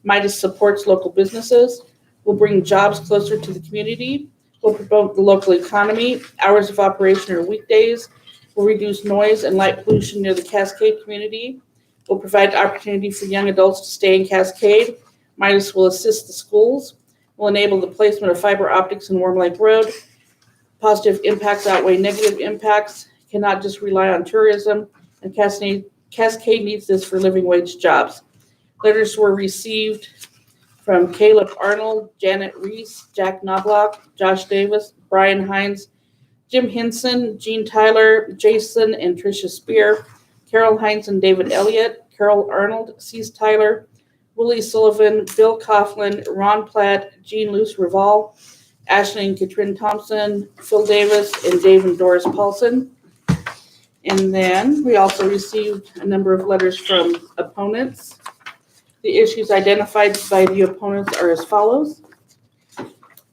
Midas supports local businesses. Will bring jobs closer to the community. Will promote the local economy. Hours of operation are weekdays. Will reduce noise and light pollution near the Cascade community. Will provide opportunity for young adults to stay in Cascade. Midas will assist the schools. Will enable the placement of fiber optics in Warm Lake Road. Positive impacts outweigh negative impacts. Cannot just rely on tourism. And Cascade needs this for living wage jobs. Letters were received from Caleb Arnold, Janet Reese, Jack Knobloch, Josh Davis, Brian Hines, Jim Hinson, Gene Tyler, Jason and Tricia Spear, Carol Hines and David Elliott, Carol Arnold, Cease Tyler, Willie Sullivan, Bill Coughlin, Ron Platt, Jean Luce Reval, Ashley and Katrin Thompson, Phil Davis, and Dave and Doris Paulson. And then we also received a number of letters from opponents. The issues identified by the opponents are as follows.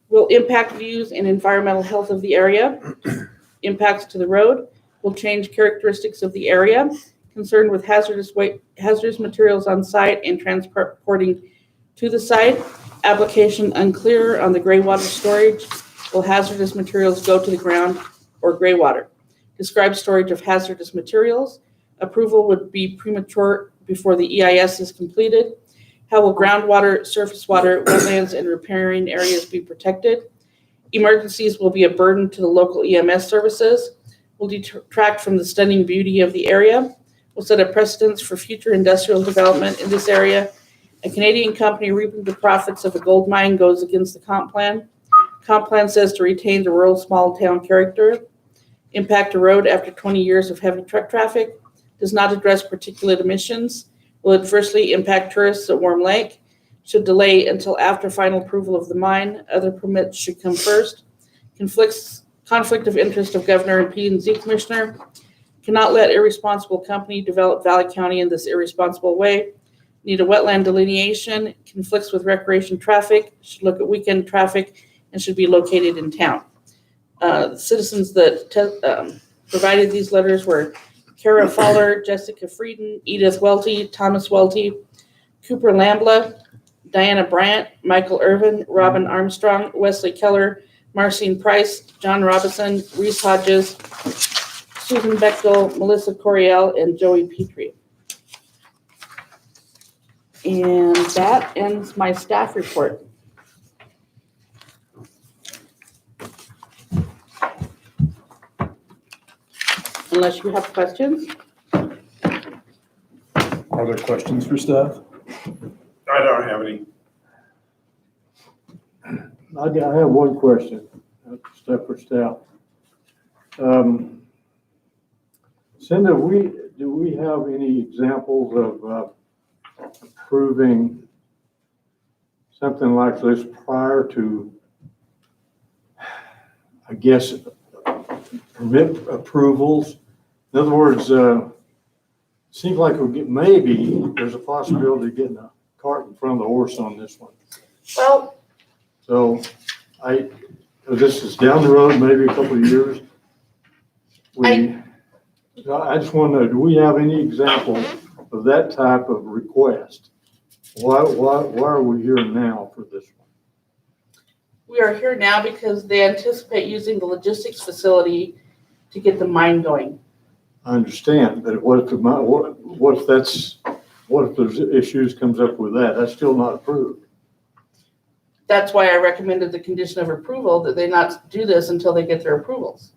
Will impact views and environmental health of the area. impacts to the road, will change characteristics of the area, concerned with hazardous materials on site and transporting to the site, application unclear on the gray water storage, will hazardous materials go to the ground or gray water? Describe storage of hazardous materials. Approval would be premature before the EIS is completed. How will groundwater, surface water, wetlands, and riparian areas be protected? Emergencies will be a burden to the local EMS services, will detract from the stunning beauty of the area, will set a precedence for future industrial development in this area. A Canadian company reaping the profits of a gold mine goes against the comp plan. Comp plan says to retain the rural small town character. Impact a road after 20 years of heavy truck traffic. Does not address particulate emissions. Will adversely impact tourists at Warm Lake. Should delay until after final approval of the mine. Other permits should come first. Conflict of interest of governor and P&Z commissioner. Cannot let irresponsible company develop Valley County in this irresponsible way. Need a wetland delineation. Conflicts with recreation traffic. Should look at weekend traffic and should be located in town. The citizens that provided these letters were Kara Fowler, Jessica Frieden, Edith Welty, Thomas Welty, Cooper Lambla, Diana Brandt, Michael Irvin, Robin Armstrong, Wesley Keller, Marcine Price, John Robinson, Reese Hodges, Susan Bechtel, Melissa Coriel, and Joey Petrie. And that ends my staff report. Unless you have questions. Are there questions for staff? I don't have any. I have one question, step for staff. Cinda, do we have any examples of approving something like this prior to, I guess, permit approvals? In other words, seems like maybe there's a possibility of getting a cart in front of the horse on this one. Well, So this is down the road, maybe a couple of years. I just want to know, do we have any example of that type of request? Why are we here now for this one? we are here now because they anticipate using the logistics facility to get the mine going. I understand, but what if there's issues comes up with that? That's still not approved. That's why I recommended the condition of approval, that they not do this until they get their approvals.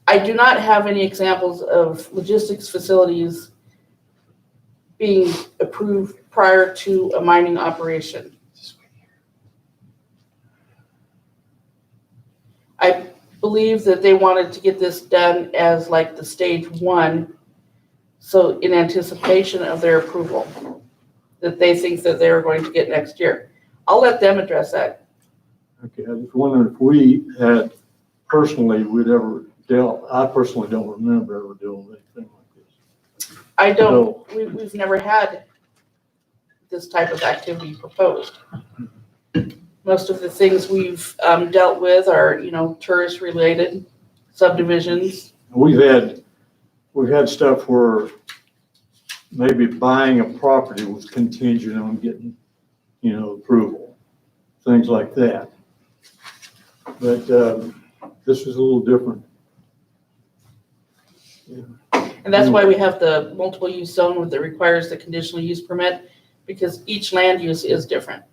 I do not have any examples of logistics facilities being approved prior to a mining operation. I believe that they wanted to get this done as like the stage one, so in anticipation of their approval, that they think that they're going to get next year. I'll let them address that. Okay, I just wondering if we had personally, I personally don't remember ever doing anything like this. I don't, we've never had this type of activity proposed. Most of the things we've dealt with are, tourist related subdivisions. We've had stuff where maybe buying a property was contingent on getting, approval, things like that. But this is a little different. Yeah. And that's why we have the multiple use zone that requires the conditional use permit, because each land use is different.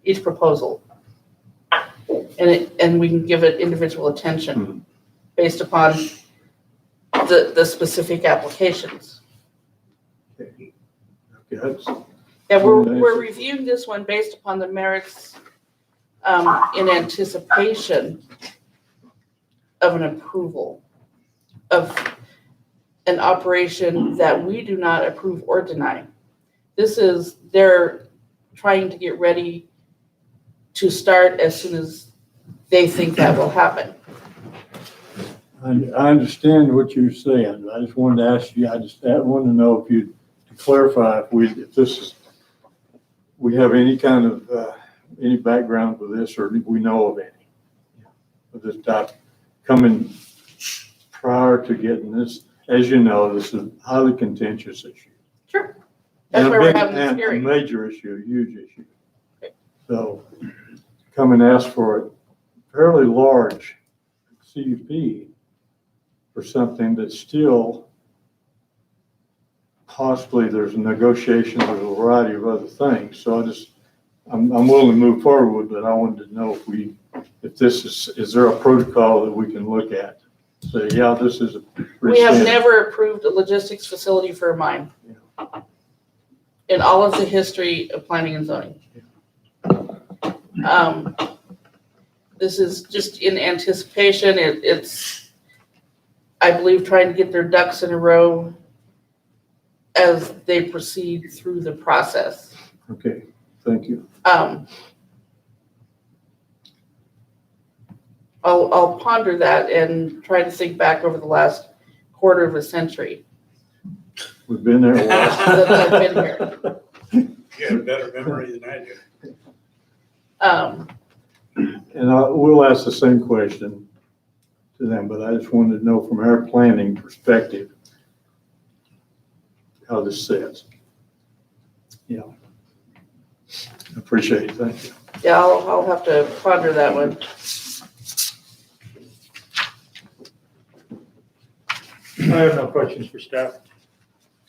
Each proposal. And we can give it individual attention based upon the specific applications. Okay. Yeah, we're reviewing this one based upon the merits in anticipation of an approval of an operation that we do not approve or deny. They're trying to get ready to start as soon as they think that will happen. I understand what you're saying. I just wanted to ask you, I wanted to know if you'd clarify if we have any kind of, any background with this, or we know of any of this type coming prior to getting this? As you know, this is a highly contentious issue. Sure. That's And a why we're big- having this and hearing. a major issue, a huge issue. So come and ask for a fairly large CUP for something that's still possibly there's a negotiation, there's a variety of other things. So I'm willing to move forward, but I wanted to know if this is there a protocol that we can look at? Say, yeah, this is a. We have never approved a logistics facility for a mine in all of the history of planning and zoning. This is just in anticipation. It's, I believe, trying to get their ducks in a row as they proceed through the process. Okay, thank you. I'll ponder that and try to think back over the last quarter of a century We've been there a while. that I've been here. You have a better memory than I do. And we'll ask the same question to them, but I just wanted to know from our planning perspective how this sits. Yeah. I appreciate it. Thank you. Yeah, I'll have to ponder that one. I have no questions for staff.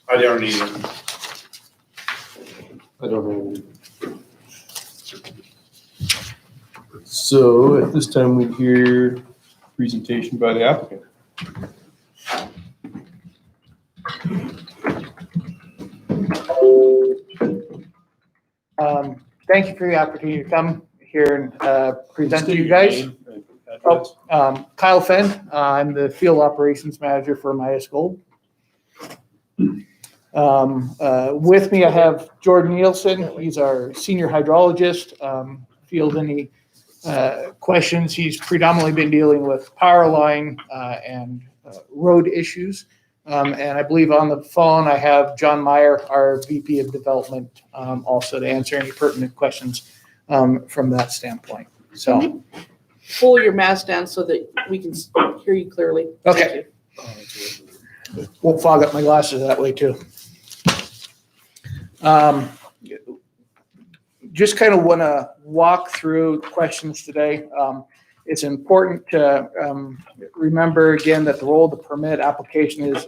I don't need it. I don't know. So at this time, we hear presentation by the applicant. Thank you for the opportunity to come here and present to you guys. Kyle Fenn, I'm the field operations manager for Midas Gold. With me, I have Jordan Nielsen. He's our senior hydrologist. Field any questions. He's predominantly been dealing with power line and road issues. And I believe on the phone, I have John Meyer, our VP of development, also to answer any pertinent questions from that standpoint. So, Pull your mask down so that we can hear you clearly. okay. Won't fog up my glasses that way too. Just kind of want to walk through questions today. It's important to remember again that the role of the permit application is,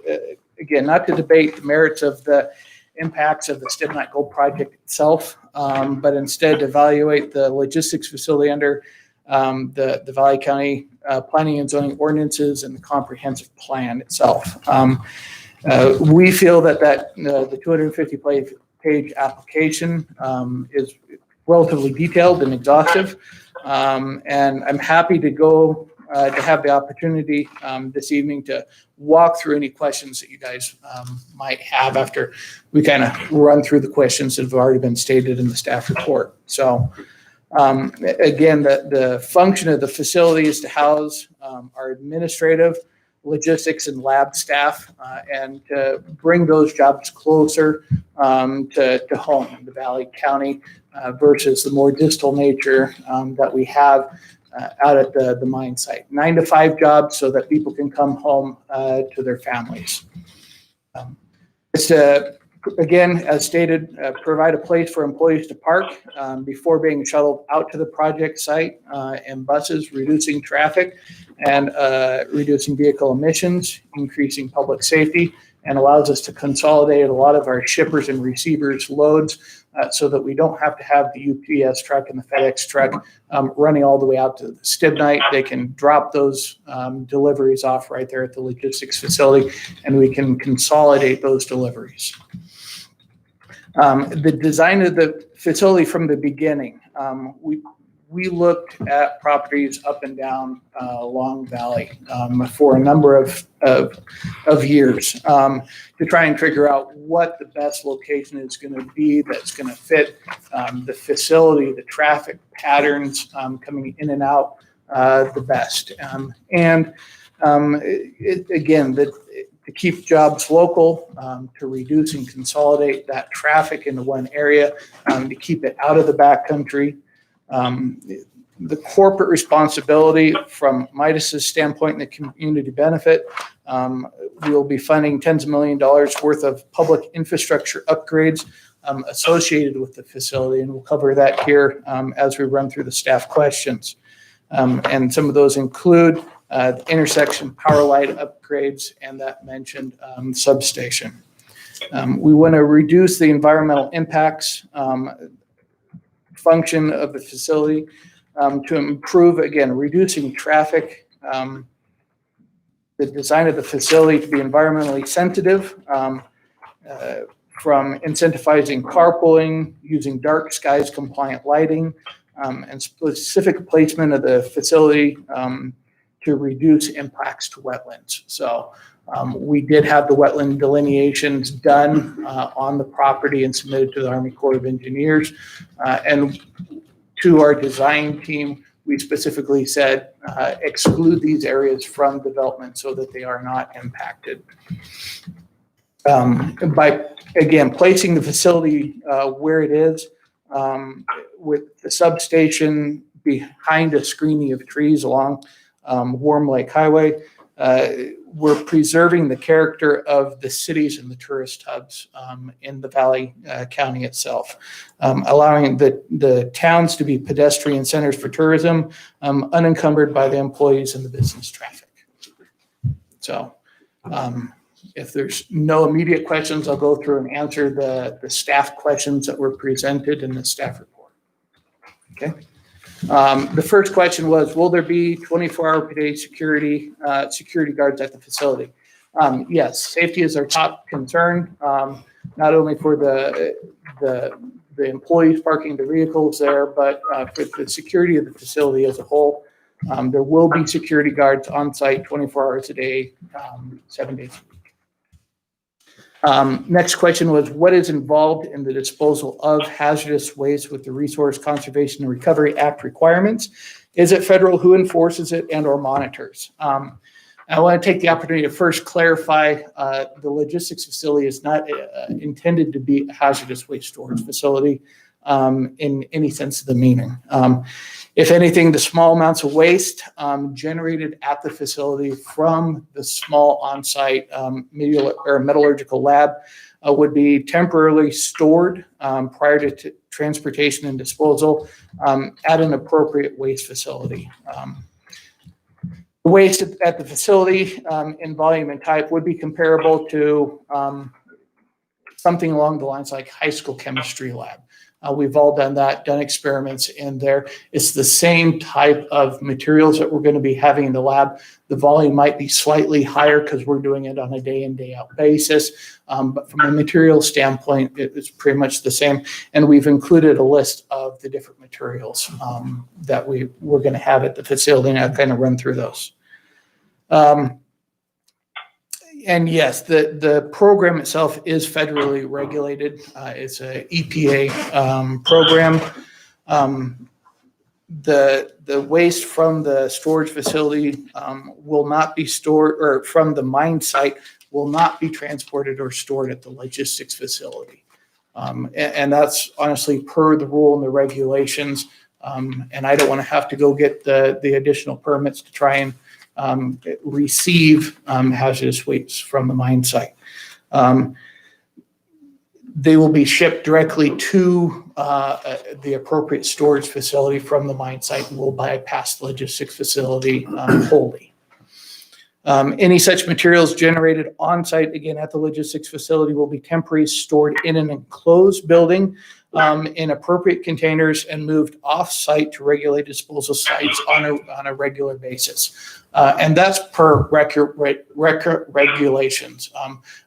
again, not to debate the merits of the impacts of the Stidmak Gold project itself, but instead to evaluate the logistics facility under the Valley County planning and zoning ordinances and the comprehensive plan itself. We feel that the 250-page application is relatively detailed and exhaustive. And I'm happy to go to have the opportunity this evening to walk through any questions that you guys might have after we kind of run through the questions that have already been stated in the staff report. So again, the function of the facility is to house our administrative, logistics, and lab staff and to bring those jobs closer to home in the Valley County versus the more distal nature that we have out at the mine site. 9 to 5 jobs so that people can come home to their families. It's again, as stated, provide a place for employees to park before being shuttled out to the project site and buses, reducing traffic and reducing vehicle emissions, increasing public safety, and allows us to consolidate a lot of our shippers and receivers loads so that we don't have to have the UPS truck and the FedEx truck running all the way out to the Stidmak. They can drop those deliveries off right there at the logistics facility, and we can consolidate those deliveries. The design of the facility from the beginning, we looked at properties up and down Long Valley for a number of years to try and figure out what the best location is going to be that's going to fit the facility, the traffic patterns coming in and out the best. To keep jobs local, to reduce and consolidate that traffic into one area, to keep it out of the backcountry, The corporate responsibility from Midas's standpoint and the community benefit, we'll be funding tens of $millions worth of public infrastructure upgrades associated with the facility, and we'll cover that here as we run through the staff questions. And some of those include the intersection power light upgrades and that mentioned substation. We want to reduce the environmental impacts function of the facility to improve, again, reducing traffic, the design of the facility to be environmentally sensitive, from incentivizing carpooling, using dark skies compliant lighting, and specific placement of the facility to reduce impacts to wetlands. So we did have the wetland delineations done on the property and submitted to the Army Corps of Engineers. And to our design team, we specifically said exclude these areas from development so that they are not impacted. By, again, placing the facility where it is, with the substation behind a screening of trees along Warm Lake Highway, we're preserving the character of the cities and the tourist hubs in the Valley County itself, allowing the towns to be pedestrian centers for tourism, unencumbered by the employees and the business traffic. So if there's no immediate questions, I'll go through and answer the staff questions that were presented in the staff report. Okay. The first question was, will there be 24-hour per day security guards at the facility? Yes, safety is our top concern, not only for the employees parking the vehicles there, but for the security of the facility as a whole. There will be security guards on site 24 hours a day, 7 days a week. Next question was, what is involved in the disposal of hazardous waste with the Resource Conservation and Recovery Act requirements? Is it federal? Who enforces it and or monitors? I want to take the opportunity to first clarify the logistics facility is not intended to be a hazardous waste storage facility in any sense of the meaning. If anything, the small amounts of waste generated at the facility from the small on-site metallurgical lab would be temporarily stored prior to transportation and disposal at an appropriate waste facility. The waste at the facility in volume and type would be comparable to something along the lines like high school chemistry lab. We've all done that, done experiments in there. It's the same type of materials that we're going to be having in the lab. The volume might be slightly higher because we're doing it on a day in, day out basis. But from a material standpoint, it's pretty much the same. And we've included a list of the different materials that we're going to have at the facility, and I'll kind of run through those. And yes, the program itself is federally regulated. It's a EPA program. The waste from the storage facility will not be stored, or from the mine site will not be transported or stored at the logistics facility. And that's honestly per the rule and the regulations. And I don't want to have to go get the additional permits to try and receive hazardous waste from the mine site. They will be shipped directly to the appropriate storage facility from the mine site, and will bypass the logistics facility wholly. Any such materials generated on site, again at the logistics facility, will be temporarily stored in an enclosed building in appropriate containers and moved off site to regulated disposal sites on a regular basis. And that's per record regulations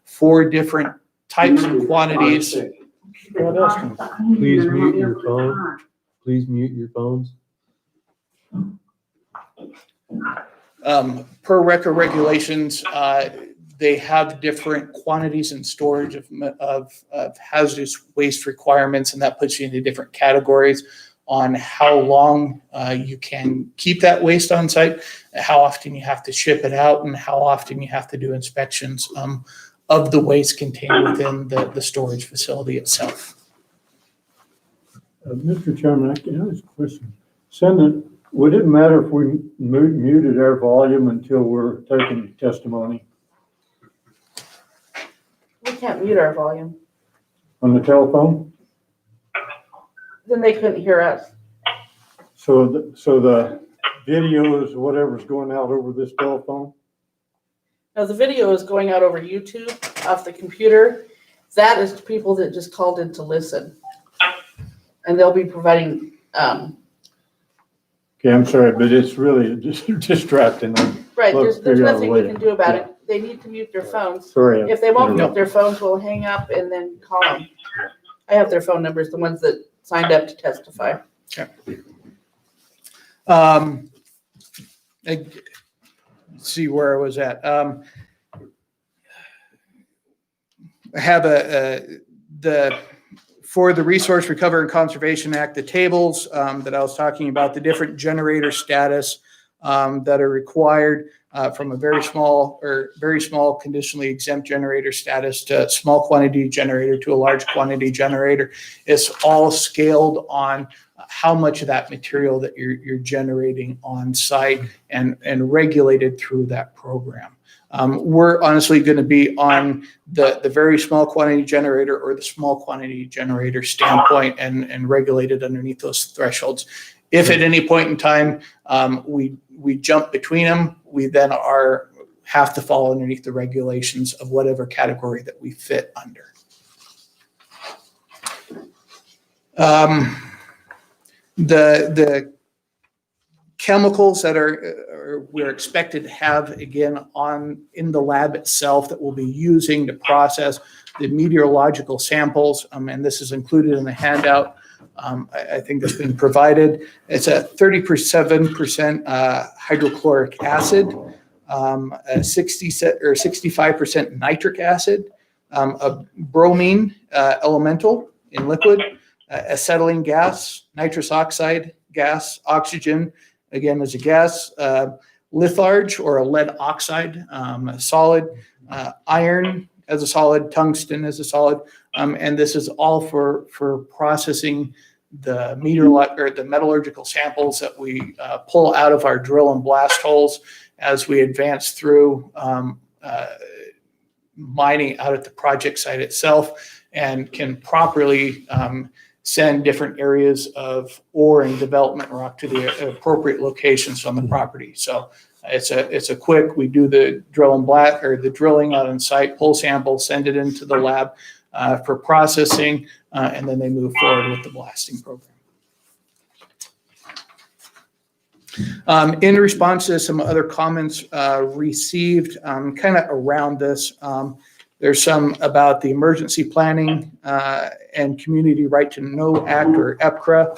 for different types and quantities. Please mute your phone. Please mute your phones. Per record regulations, they have different quantities and storage of hazardous waste requirements, and that puts you into different categories on how long you can keep that waste on site, how often you have to ship it out, and how often you have to do inspections of the waste contained within the storage facility itself. Mr. Chairman, I can ask a question. Would it matter if we muted our volume until we're taking testimony We can't mute our volume. on the telephone? Then they couldn't hear us. So the videos, whatever's going out over this telephone? Now, the video is going out over YouTube off the computer. That is to people that just called in to listen. And they'll be providing, Okay, I'm sorry, but it's really distracting. right, Let's there's figure out a nothing we way. can do about it. They need to mute their phones. Sorry. If they won't mute their phones, we'll hang up and then call them. I have their phone numbers, the ones that signed up to testify. Let's see where I was at. I have for the Resource Recovery and Conservation Act, the tables that I was talking about, the different generator status that are required from a very small conditionally exempt generator status to small quantity generator to a large quantity generator. It's all scaled on how much of that material that you're generating on site and regulated through that program. We're honestly going to be on the very small quantity generator or the small quantity generator standpoint and regulated underneath those thresholds. If at any point in time we jump between them, we then have to fall underneath the regulations of whatever category that we fit under. The chemicals that we're expected to have again in the lab itself that we'll be using to process the meteorological samples, and this is included in the handout. I think that's been provided. It's a 37% hydrochloric acid, a 65% nitric acid, a bromine elemental in liquid, acetylene gas, nitrous oxide gas, oxygen, again as a gas, litharge or a lead oxide, solid, iron as a solid, tungsten as a solid, and this is all for processing the metallurgical samples that we pull out of our drill and blast holes as we advance through mining out at the project site itself, and can properly send different areas of ore and development rock to the appropriate locations on the property. So it's a quick, we do the drill and blast or the drilling out on site, pull samples, send it into the lab for processing, and then they move forward with the blasting program. In response to some other comments received kind of around this, there's some about the Emergency Planning and Community Right to Know Act, or EPCRA.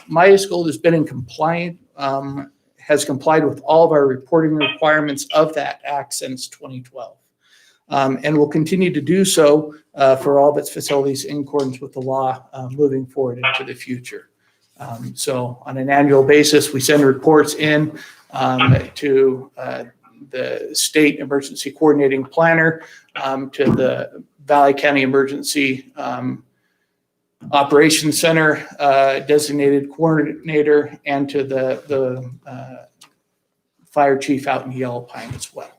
MySchool has been in compliant, has complied with all of our reporting requirements of that act since 2012. And will continue to do so for all of its facilities in accordance with the law moving forward into the future. So on an annual basis, we send reports in to the State Emergency Coordinating Planner, to the Valley County Emergency Operations Center designated coordinator, and to the fire chief out in Yellow Pine as well.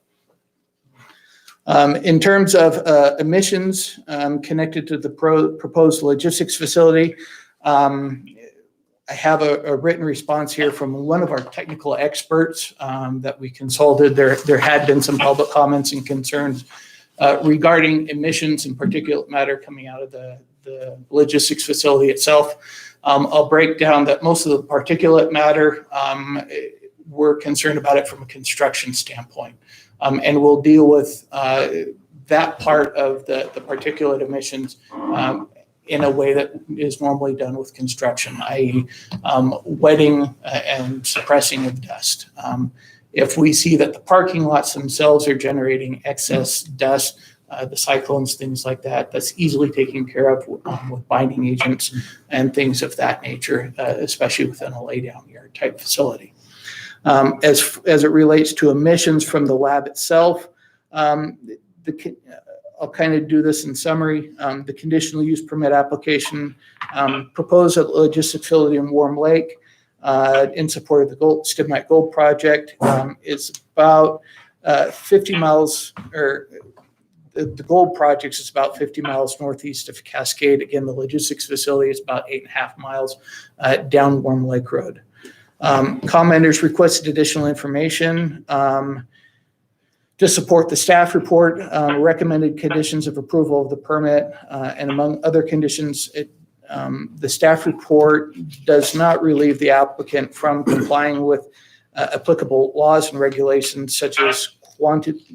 In terms of emissions connected to the proposed logistics facility, I have a written response here from one of our technical experts that we consulted. There had been some public comments and concerns regarding emissions and particulate matter coming out of the logistics facility itself. I'll break down that most of the particulate matter, we're concerned about it from a construction standpoint. And we'll deal with that part of the particulate emissions in a way that is normally done with construction, i.e. Wetting and suppressing of dust. If we see that the parking lots themselves are generating excess dust, the cyclones, things like that, that's easily taken care of with binding agents and things of that nature, especially within a laydown yard type facility. As it relates to emissions from the lab itself, I'll kind of do this in summary. The conditional use permit application proposed at logistics facility in Warm Lake in support of the Stidmak Gold Project is about 50 miles, or the Gold Project is about 50 miles northeast of Cascade. Again, the logistics facility is about 8.5 miles down Warm Lake Road. Commenters requested additional information to support the staff report, recommended conditions of approval of the permit, and among other conditions, the staff report does not relieve the applicant from complying with applicable laws and regulations such as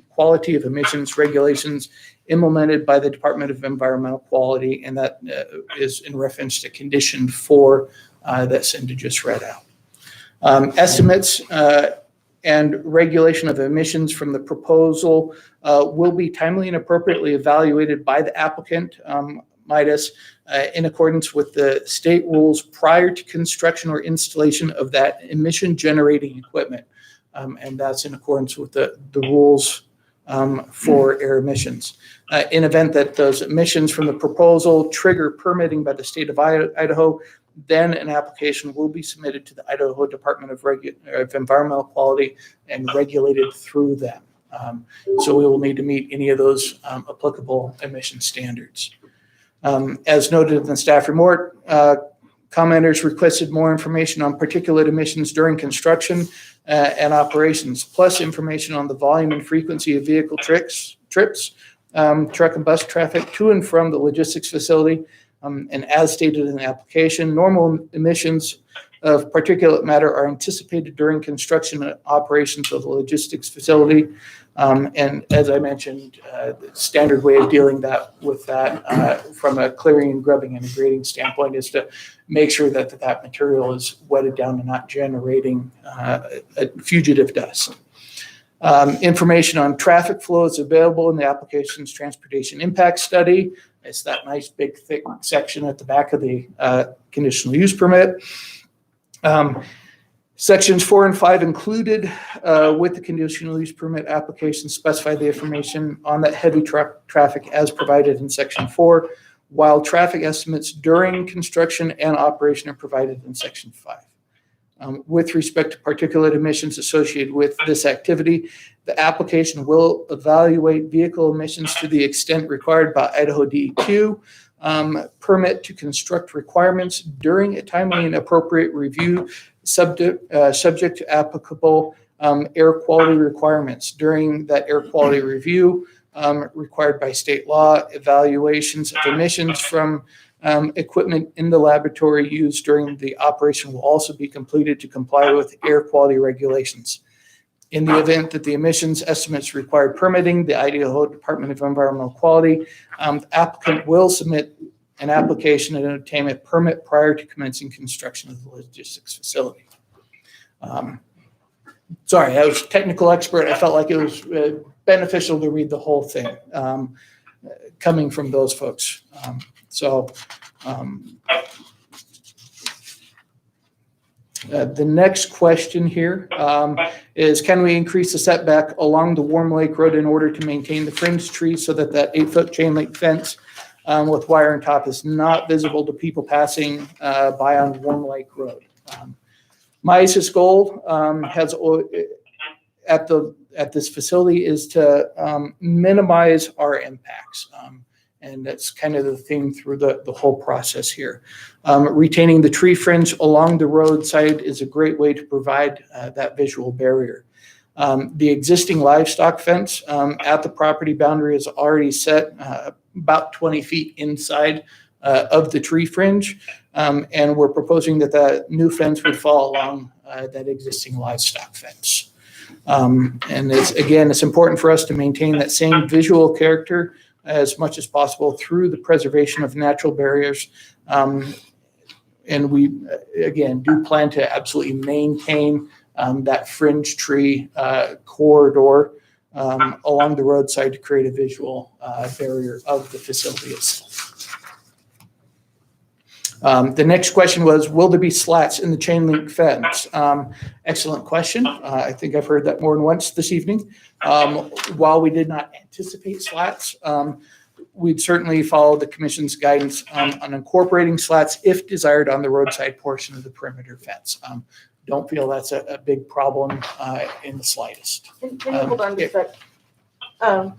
quality of emissions regulations implemented by the Department of Environmental Quality, and that is in reference to condition 4 that Cindy just read out. Estimates and regulation of emissions from the proposal will be timely and appropriately evaluated by the applicant, Midas, in accordance with the state rules prior to construction or installation of that emission generating equipment. And that's in accordance with the rules for air emissions. In event that those emissions from the proposal trigger permitting by the state of Idaho, then an application will be submitted to the Idaho Department of Environmental Quality and regulated through them. So we will need to meet any of those applicable emission standards. As noted in the staff report, commenters requested more information on particulate emissions during construction and operations, plus information on the volume and frequency of vehicle trips, truck and bus traffic to and from the logistics facility. And as stated in the application, normal emissions of particulate matter are anticipated during construction and operations of the logistics facility. And as I mentioned, the standard way of dealing with that from a clearing and grubbing and grading standpoint is to make sure that that material is wetted down and not generating a fugitive dust. Information on traffic flow is available in the application's transportation impact study. It's that nice big thick section at the back of the conditional use permit. Sections 4 and 5 included with the conditional use permit application specify the information on that heavy truck traffic as provided in section 4, while traffic estimates during construction and operation are provided in section 5. With respect to particulate emissions associated with this activity, the application will evaluate vehicle emissions to the extent required by Idaho DEQ, permit to construct requirements during a timely and appropriate review subject to applicable air quality requirements. During that air quality review required by state law, evaluations of emissions from equipment in the laboratory used during the operation will also be completed to comply with air quality regulations. In the event that the emissions estimates require permitting, the Idaho Department of Environmental Quality, the applicant will submit an application and obtain a permit prior to commencing construction of the logistics facility. Sorry, I was a technical expert. I felt like it was beneficial to read the whole thing coming from those folks. The next question here is, can we increase the setback along the Warm Lake Road in order to maintain the fringe trees so that that 8-foot chain link fence with wire on top is not visible to people passing by on Warm Lake Road? MISA's goal at this facility is to minimize our impacts. And that's kind of the theme through the whole process here. Retaining the tree fringe along the roadside is a great way to provide that visual barrier. The existing livestock fence at the property boundary is already set about 20 feet inside of the tree fringe. And we're proposing that the new fence would fall along that existing livestock fence. And it's important for us to maintain that same visual character as much as possible through the preservation of natural barriers. And we, again, do plan to absolutely maintain that fringe tree corridor along the roadside to create a visual barrier of the facility itself. The next question was, will there be slats in the chain link fence? Excellent question. I think I've heard that more than once this evening. While we did not anticipate slats, we'd certainly follow the commission's guidance on incorporating slats if desired on the roadside portion of the perimeter fence. Don't feel that's a big problem in the slightest. Can you hold on just a sec?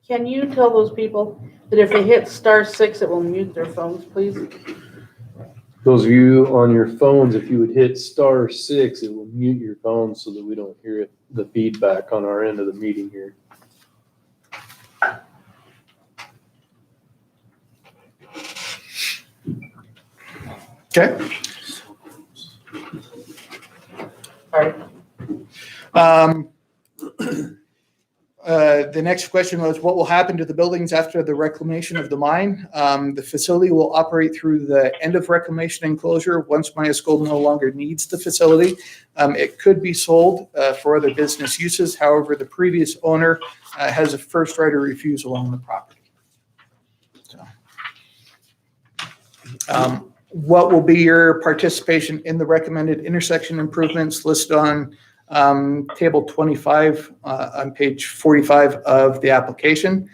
Can you tell those people that if they hit *6, it will mute their phones, please? Those of you on your phones, if you would hit *6, it will mute your phone so that we don't hear the feedback on our end of the meeting here. Okay. All right. The next question was, what will happen to the buildings after the reclamation of the mine? The facility will operate through the end of reclamation and closure once Myers Gold no longer needs the facility. It could be sold for other business uses. However, the previous owner has a first right of refusal on the property. So, what will be your participation in the recommended intersection improvements listed on table 25 on page 45 of the application?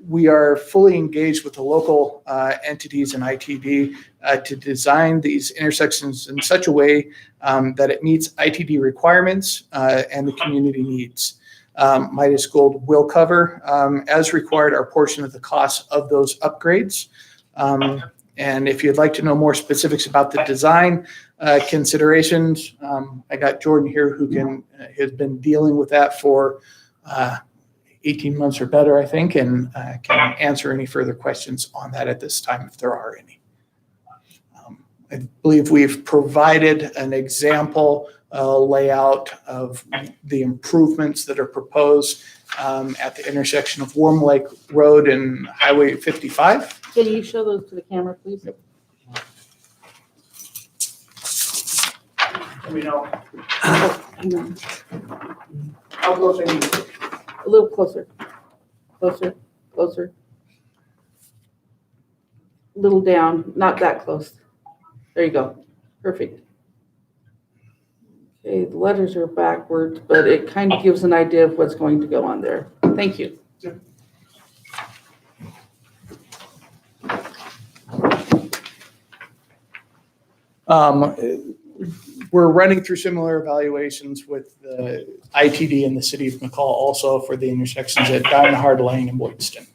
We are fully engaged with the local entities and ITD to design these intersections in such a way that it meets ITD requirements and the community needs. Midas Gold will cover, as required, our portion of the cost of those upgrades. And if you'd like to know more specifics about the design considerations, I got Jordan here who has been dealing with that for 18 months or better, I think, and can answer any further questions on that at this time if there are any. I believe we've provided an example layout of the improvements that are proposed at the intersection of Warm Lake Road and Highway 55. Can you show those to the camera, please? Yep. Let me know. Hang on. How close are you? A little closer. Closer, closer. A little down, not that close. There you go. Perfect. Okay, the letters are backwards, but it kind of gives an idea of what's going to go on there. Thank you. We're running through similar evaluations with the ITD and the city of McCall also for the intersections at Diamond Hard Lane and Boydston.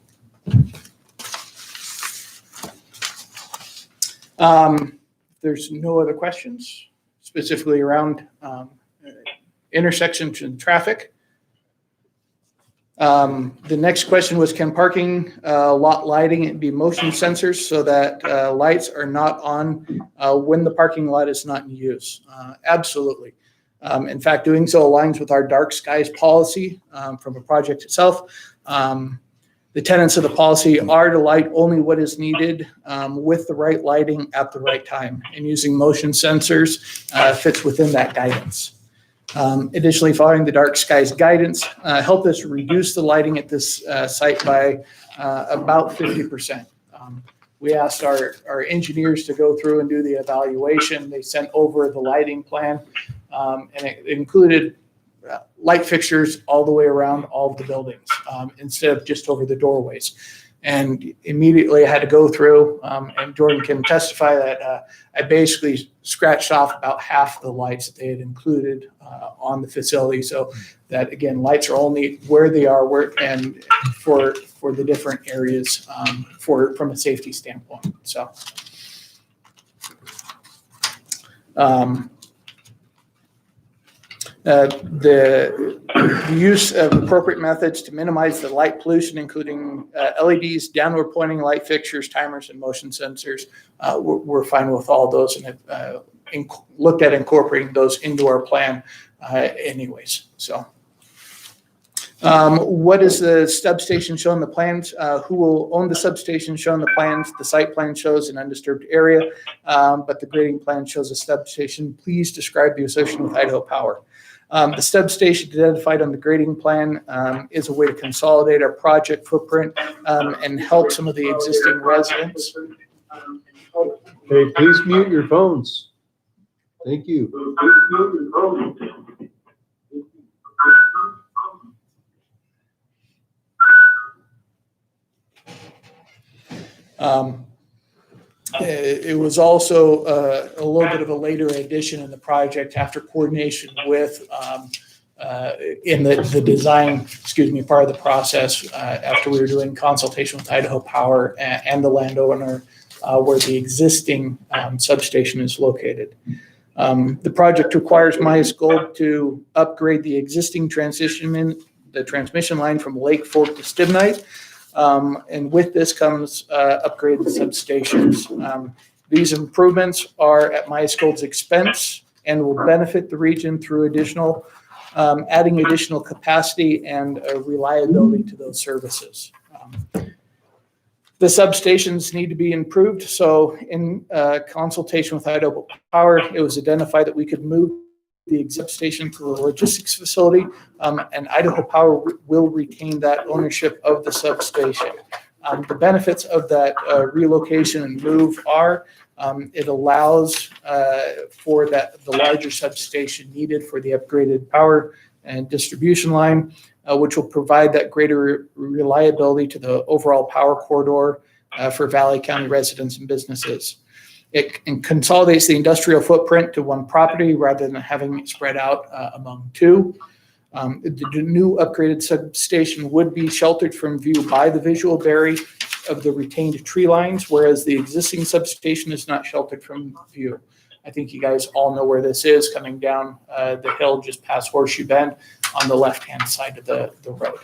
There's no other questions specifically around intersections and traffic. The next question was, can parking lot lighting be motion sensors so that lights are not on when the parking lot is not in use? Absolutely. In fact, doing so aligns with our dark skies policy from a project itself. The tenets of the policy are to light only what is needed with the right lighting at the right time, and using motion sensors fits within that guidance. Additionally, following the dark skies guidance helped us reduce the lighting at this site by about 50%. We asked our engineers to go through and do the evaluation. They sent over the lighting plan, and it included light fixtures all the way around all of the buildings instead of just over the doorways. And immediately I had to go through, and Jordan can testify that I basically scratched off about half the lights that they had included on the facility, so that again, lights are only where they are, and for the different areas from a safety standpoint. So. The use of appropriate methods to minimize the light pollution, including LEDs, downward pointing light fixtures, timers, and motion sensors. We're fine with all those and have looked at incorporating those into our plan anyways. So what is the substation shown in the plans? Who will own the substation shown in the plans? The site plan shows an undisturbed area, but the grading plan shows a substation. Please describe the association with Idaho Power. The substation identified on the grading plan is a way to consolidate our project footprint and help some of the existing residents. Okay, please mute your phones. Thank you. It was also a little bit of a later addition in the project after coordination with in the design, part of the process after we were doing consultation with Idaho Power and the landowner where the existing substation is located. The project requires Myers Gold to upgrade the existing transmission line from Lake Fork to Stidmak. And with this comes upgraded substations. These improvements are at Myers Gold's expense and will benefit the region through adding additional capacity and reliability to those services. The substations need to be improved. So in consultation with Idaho Power, it was identified that we could move the substation to the logistics facility, and Idaho Power will retain that ownership of the substation. The benefits of that relocation and move are it allows for the larger substation needed for the upgraded power and distribution line, which will provide that greater reliability to the overall power corridor for Valley County residents and businesses. It consolidates the industrial footprint to one property rather than having it spread out among two. The new upgraded substation would be sheltered from view by the visual barrier of the retained tree lines, whereas the existing substation is not sheltered from view. I think you guys all know where this is, coming down the hill just past Horseshoe Bend on the left-hand side of the road.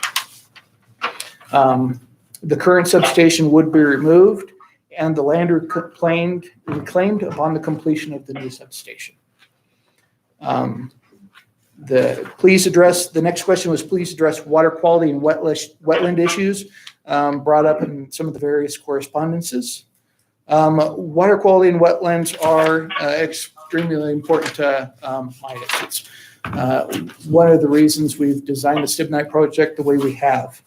The current substation would be removed and the land reclaimed upon the completion of the new substation. The next question was please address water quality and wetland issues brought up in some of the various correspondences. Water quality and wetlands are extremely important to Midas. It's one of the reasons we've designed the Stidmak project the way we have.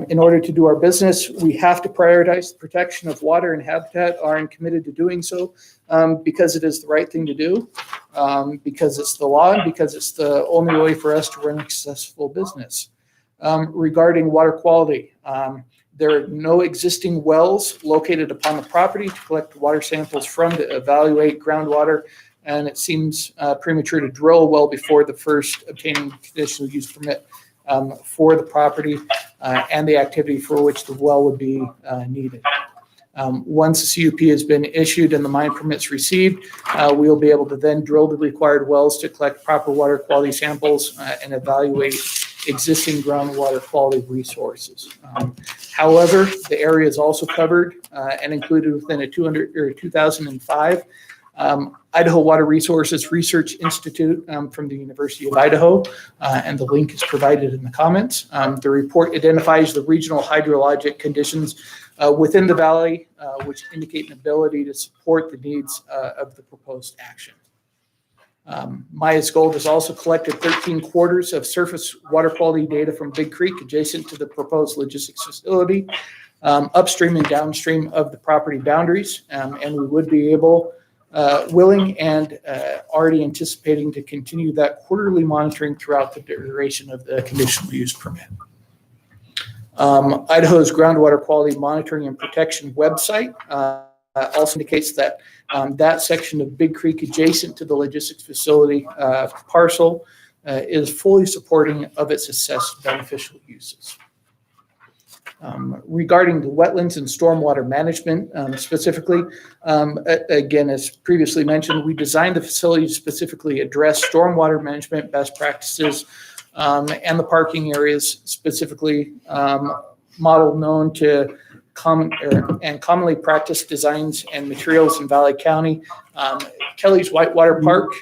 In order to do our business, we have to prioritize the protection of water and habitat, are committed to doing so because it is the right thing to do, because it's the law, and because it's the only way for us to run a successful business. Regarding water quality, there are no existing wells located upon the property to collect water samples from to evaluate groundwater, and it seems premature to drill a well before the first obtaining conditional use permit for the property and the activity for which the well would be needed. Once the CUP has been issued and the mine permits received, we'll be able to then drill the required wells to collect proper water quality samples and evaluate existing groundwater quality resources. However, the area is also covered and included within a 2005 Idaho Water Resources Research Institute from the University of Idaho, and the link is provided in the comments. The report identifies the regional hydrologic conditions within the valley, which indicate an ability to support the needs of the proposed action. Myers Gold has also collected 13 quarters of surface water quality data from Big Creek adjacent to the proposed logistics facility, upstream and downstream of the property boundaries, and we would be willing and already anticipating to continue that quarterly monitoring throughout the duration of the conditional use permit. Idaho's groundwater quality monitoring and protection website also indicates that that section of Big Creek adjacent to the logistics facility parcel is fully supporting of its assessed beneficial uses. Regarding the wetlands and stormwater management specifically, again, as previously mentioned, we designed the facility to specifically address stormwater management best practices and the parking areas, specifically model known to commonly practiced designs and materials in Valley County. Kelly's Whitewater Park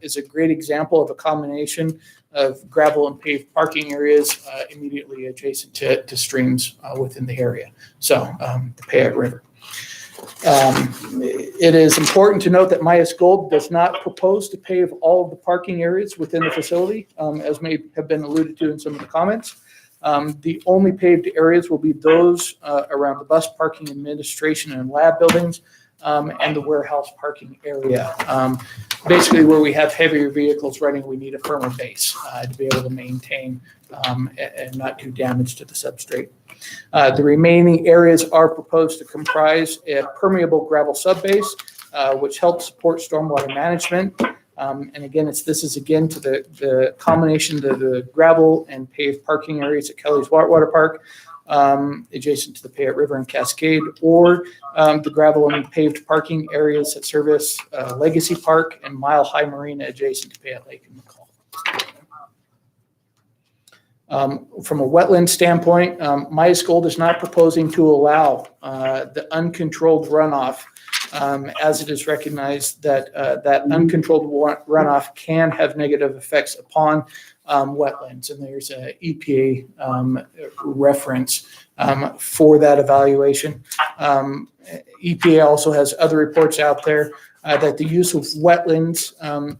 is a great example of a combination of gravel and paved parking areas immediately adjacent to streams within the area. So the Payette River. It is important to note that Myas Gold does not propose to pave all of the parking areas within the facility, as may have been alluded to in some of the comments. The only paved areas will be those around the bus parking, administration, and lab buildings, and the warehouse parking area. Basically, where we have heavier vehicles running, we need a firmer base to be able to maintain and not do damage to the substrate. The remaining areas are proposed to comprise a permeable gravel subbase, which helps support stormwater management. And again, this is again to the combination of the gravel and paved parking areas at Kelly's Water Park, adjacent to the Payette River and Cascade, or the gravel and paved parking areas that service Legacy Park and Mile High Marina adjacent to Payette Lake and McCall. From a wetland standpoint, Myas Gold is not proposing to allow the uncontrolled runoff, as it is recognized that that uncontrolled runoff can have negative effects upon wetlands, and there's an EPA reference for that evaluation. EPA also has other reports out there that the use of wetlands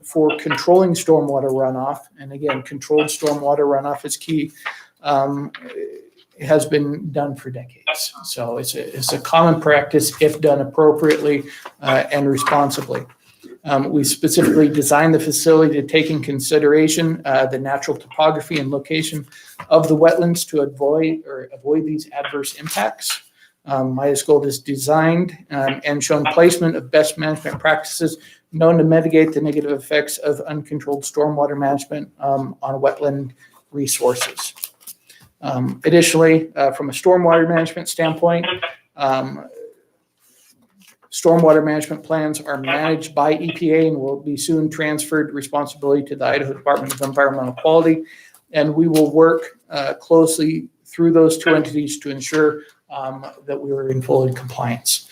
for controlling stormwater runoff, and again, controlled stormwater runoff is key, has been done for decades. So it's a common practice if done appropriately and responsibly. We specifically designed the facility to take in consideration the natural topography and location of the wetlands to avoid these adverse impacts. Myas Gold is designed and shown placement of best management practices known to mitigate the negative effects of uncontrolled stormwater management on wetland resources. Additionally, from a stormwater management standpoint, stormwater management plans are managed by EPA and will be soon transferred responsibility to the Idaho Department of Environmental Quality. And we will work closely through those two entities to ensure that we are in full compliance.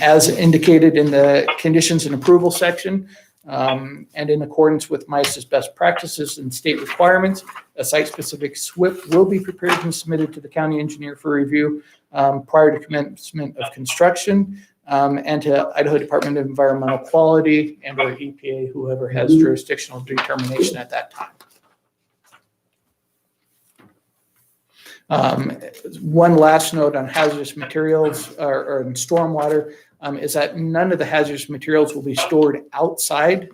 As indicated in the conditions and approval section, and in accordance with MISA's best practices and state requirements, a site-specific SWIP will be prepared and submitted to the county engineer for review prior to commencement of construction, and to Idaho Department of Environmental Quality and or EPA, whoever has jurisdictional determination at that time. One last note on hazardous materials or stormwater is that none of the hazardous materials will be stored outside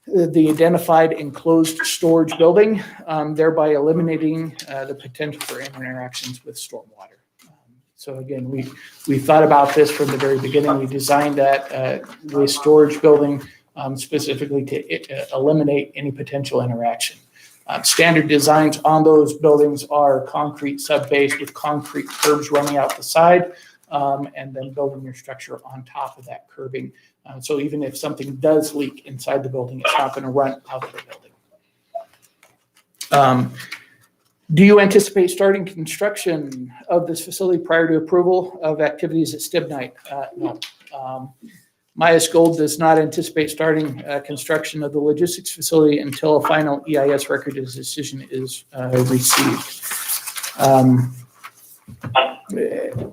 the identified enclosed storage building, thereby eliminating the potential for interactions with stormwater. So again, we thought about this from the very beginning. We designed that waste storage building specifically to eliminate any potential interaction. Standard designs on those buildings are concrete subbase with concrete curbs running out the side, and then building your structure on top of that curbing. So even if something does leak inside the building, it's not going to run out of the building. Do you anticipate starting construction of this facility prior to approval of activities at Stidmak? No. Myas Gold does not anticipate starting construction of the logistics facility until a final EIS record of decision is received.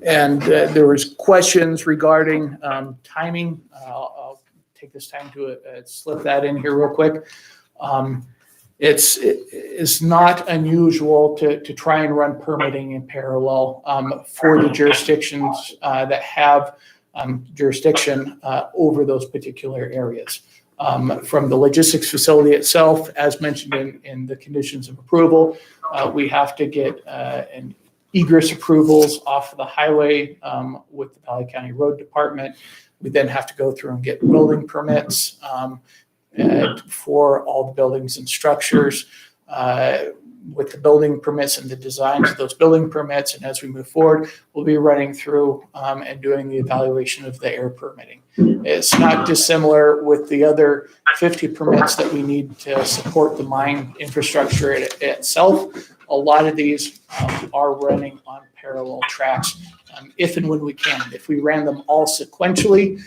And there was questions regarding timing. I'll take this time to slip that in here real quick. It's not unusual to try and run permitting in parallel for the jurisdictions that have jurisdiction over those particular areas. From the logistics facility itself, as mentioned in the conditions of approval, we have to get an egress approvals off of the highway with the Valley County Road Department. We then have to go through and get building permits for all the buildings and structures with the building permits and the designs of those building permits. And as we move forward, we'll be running through and doing the evaluation of the air permitting. It's not dissimilar with the other 50 permits that we need to support the mine infrastructure itself. A lot of these are running on parallel tracks if and when we can. If we ran them all sequentially,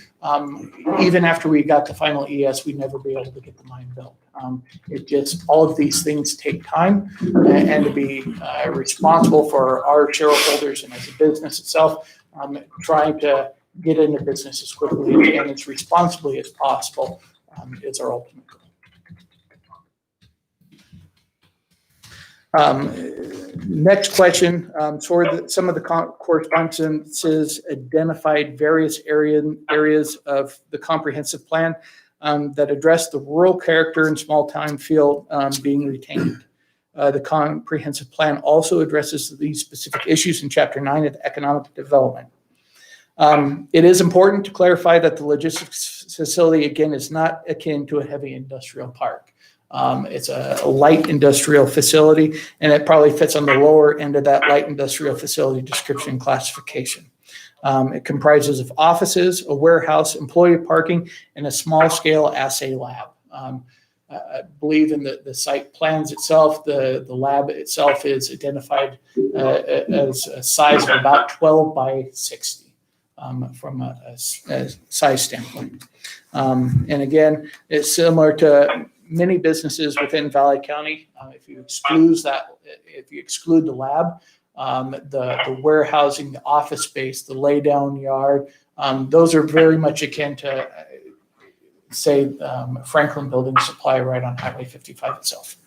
even after we got the final ES, we'd never be able to get the mine built. It just, all of these things take time, and to be responsible for our shareholders and as a business itself, trying to get into business as quickly and as responsibly as possible is our ultimate goal. Next question, some of the correspondences identified various areas of the comprehensive plan that address the rural character and small town feel being retained. The comprehensive plan also addresses these specific issues in Chapter 9 of the Economic Development. It is important to clarify that the logistics facility, again, is not akin to a heavy industrial park. It's a light industrial facility, and it probably fits on the lower end of that light industrial facility description classification. It comprises of offices, a warehouse, employee parking, and a small-scale assay lab. I believe in the site plans itself, the lab itself is identified as a size of about 12 by 60 from a size standpoint. And again, it's similar to many businesses within Valley County. If you exclude the lab, the warehousing, the office space, the laydown yard, those are very much akin to, say, Franklin Building Supply right on Highway 55 itself.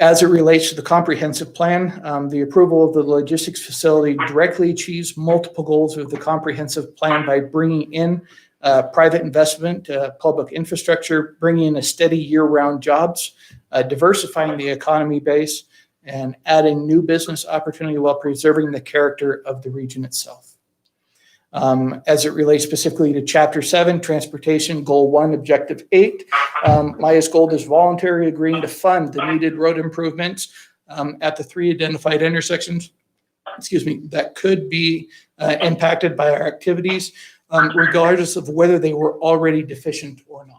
As it relates to the comprehensive plan, the approval of the logistics facility directly achieves multiple goals of the comprehensive plan by bringing in private investment, public infrastructure, bringing in a steady year-round jobs, diversifying the economy base, and adding new business opportunity while preserving the character of the region itself. As it relates specifically to Chapter 7, Transportation, Goal 1, Objective 8, Maya's Gold is voluntarily agreeing to fund the needed road improvements at the 3 identified intersections, that could be impacted by our activities, regardless of whether they were already deficient or not.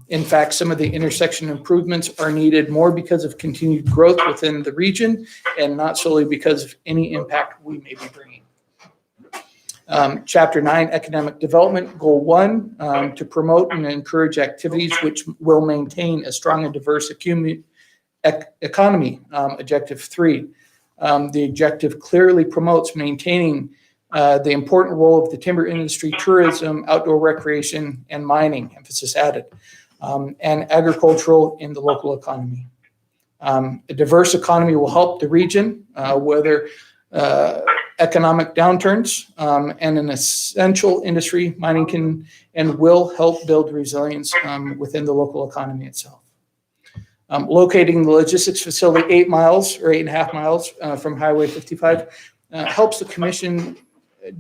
In fact, some of the intersection improvements are needed more because of continued growth within the region and not solely because of any impact we may be bringing. Chapter 9, Economic Development, Goal 1, to promote and encourage activities which will maintain a strong and diverse economy, Objective 3. The objective clearly promotes maintaining the important role of the timber industry, tourism, outdoor recreation, and mining, emphasis added, and agricultural in the local economy. A diverse economy will help the region, whether economic downturns, and an essential industry, mining can and will help build resilience within the local economy itself. Locating the logistics facility 8 miles or 8.5 miles from Highway 55 helps the commission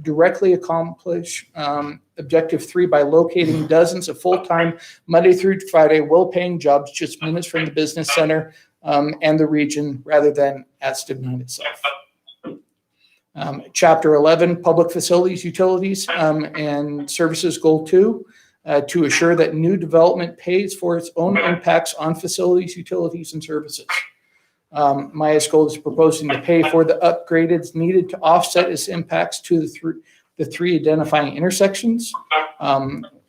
directly accomplish Objective 3 by locating dozens of full-time Monday through Friday well-paying jobs just minutes from the business center and the region rather than at Stidmak itself. Chapter 11, Public Facilities, Utilities, and Services, Goal 2, to assure that new development pays for its own impacts on facilities, utilities, and services. Maya's Gold is proposing to pay for the upgrades needed to offset its impacts to the 3 identifying intersections.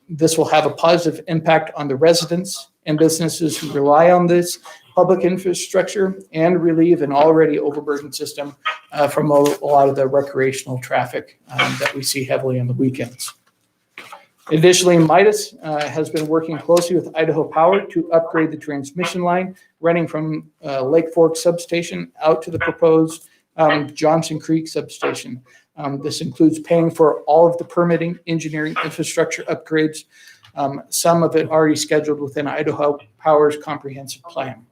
This will have a positive impact on the residents and businesses who rely on this public infrastructure and relieve an already overburdened system from a lot of the recreational traffic that we see heavily on the weekends. Additionally, Midas has been working closely with Idaho Power to upgrade the transmission line running from Lake Fork Substation out to the proposed Johnson Creek Substation. This includes paying for all of the permitting, engineering, infrastructure upgrades, some of it already scheduled within Idaho Power's comprehensive plan,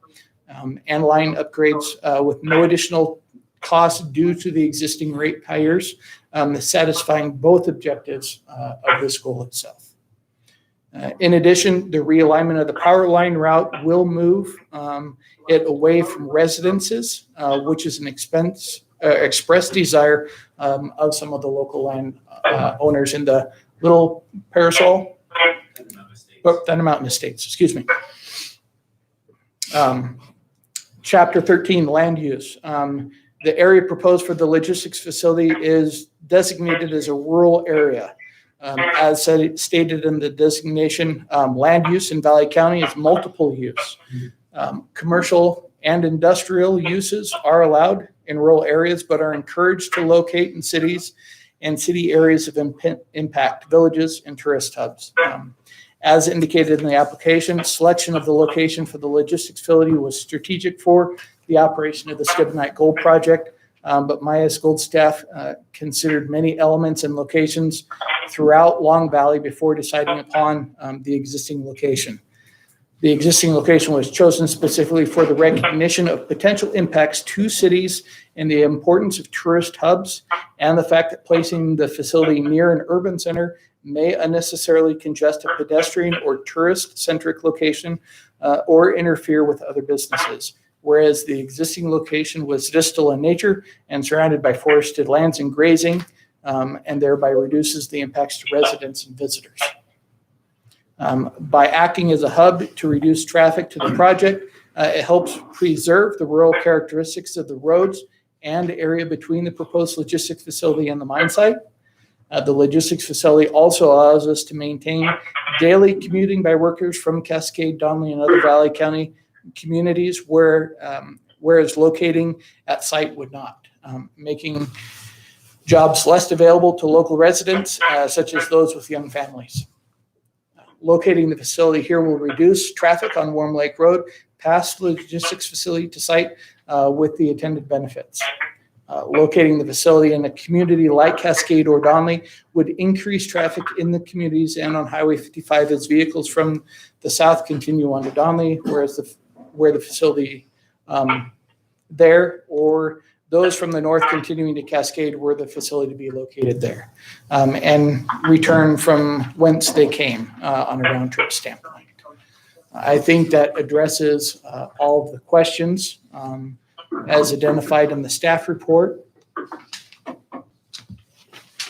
and line upgrades with no additional costs due to the existing rate payers, satisfying both objectives of this goal itself. In addition, the realignment of the power line route will move it away from residences, which is an express desire of some of the local land owners in the Little Parasol, Thunder Mountain Estates, excuse me. Chapter 13, Land Use. The area proposed for the logistics facility is designated as a rural area. As stated in the designation, land use in Valley County is multiple use. Commercial and industrial uses are allowed in rural areas, but are encouraged to locate in cities and city areas of impact, villages, and tourist hubs. As indicated in the application, selection of the location for the logistics facility was strategic for the operation of the Stidmak Gold Project, but Maya's Gold staff considered many elements and locations throughout Long Valley before deciding upon the existing location. The existing location was chosen specifically for the recognition of potential impacts to cities and the importance of tourist hubs, and the fact that placing the facility near an urban center may unnecessarily congest a pedestrian or tourist-centric location or interfere with other businesses. Whereas the existing location was distal in nature and surrounded by forested lands and grazing, and thereby reduces the impacts to residents and visitors. By acting as a hub to reduce traffic to the project, it helps preserve the rural characteristics of the roads and area between the proposed logistics facility and the mine site. The logistics facility also allows us to maintain daily commuting by workers from Cascade, Donley, and other Valley County communities, whereas locating at site would not, making jobs less available to local residents, such as those with young families. Locating the facility here will reduce traffic on Warm Lake Road past the logistics facility to site with the attendant benefits. Locating the facility in a community like Cascade or Donley would increase traffic in the communities and on Highway 55 as vehicles from the south continue on to Donley, where the facility there, or those from the north continuing to Cascade were the facility to be located there, and return from whence they came on a round trip standpoint. I think that addresses all of the questions as identified in the staff report.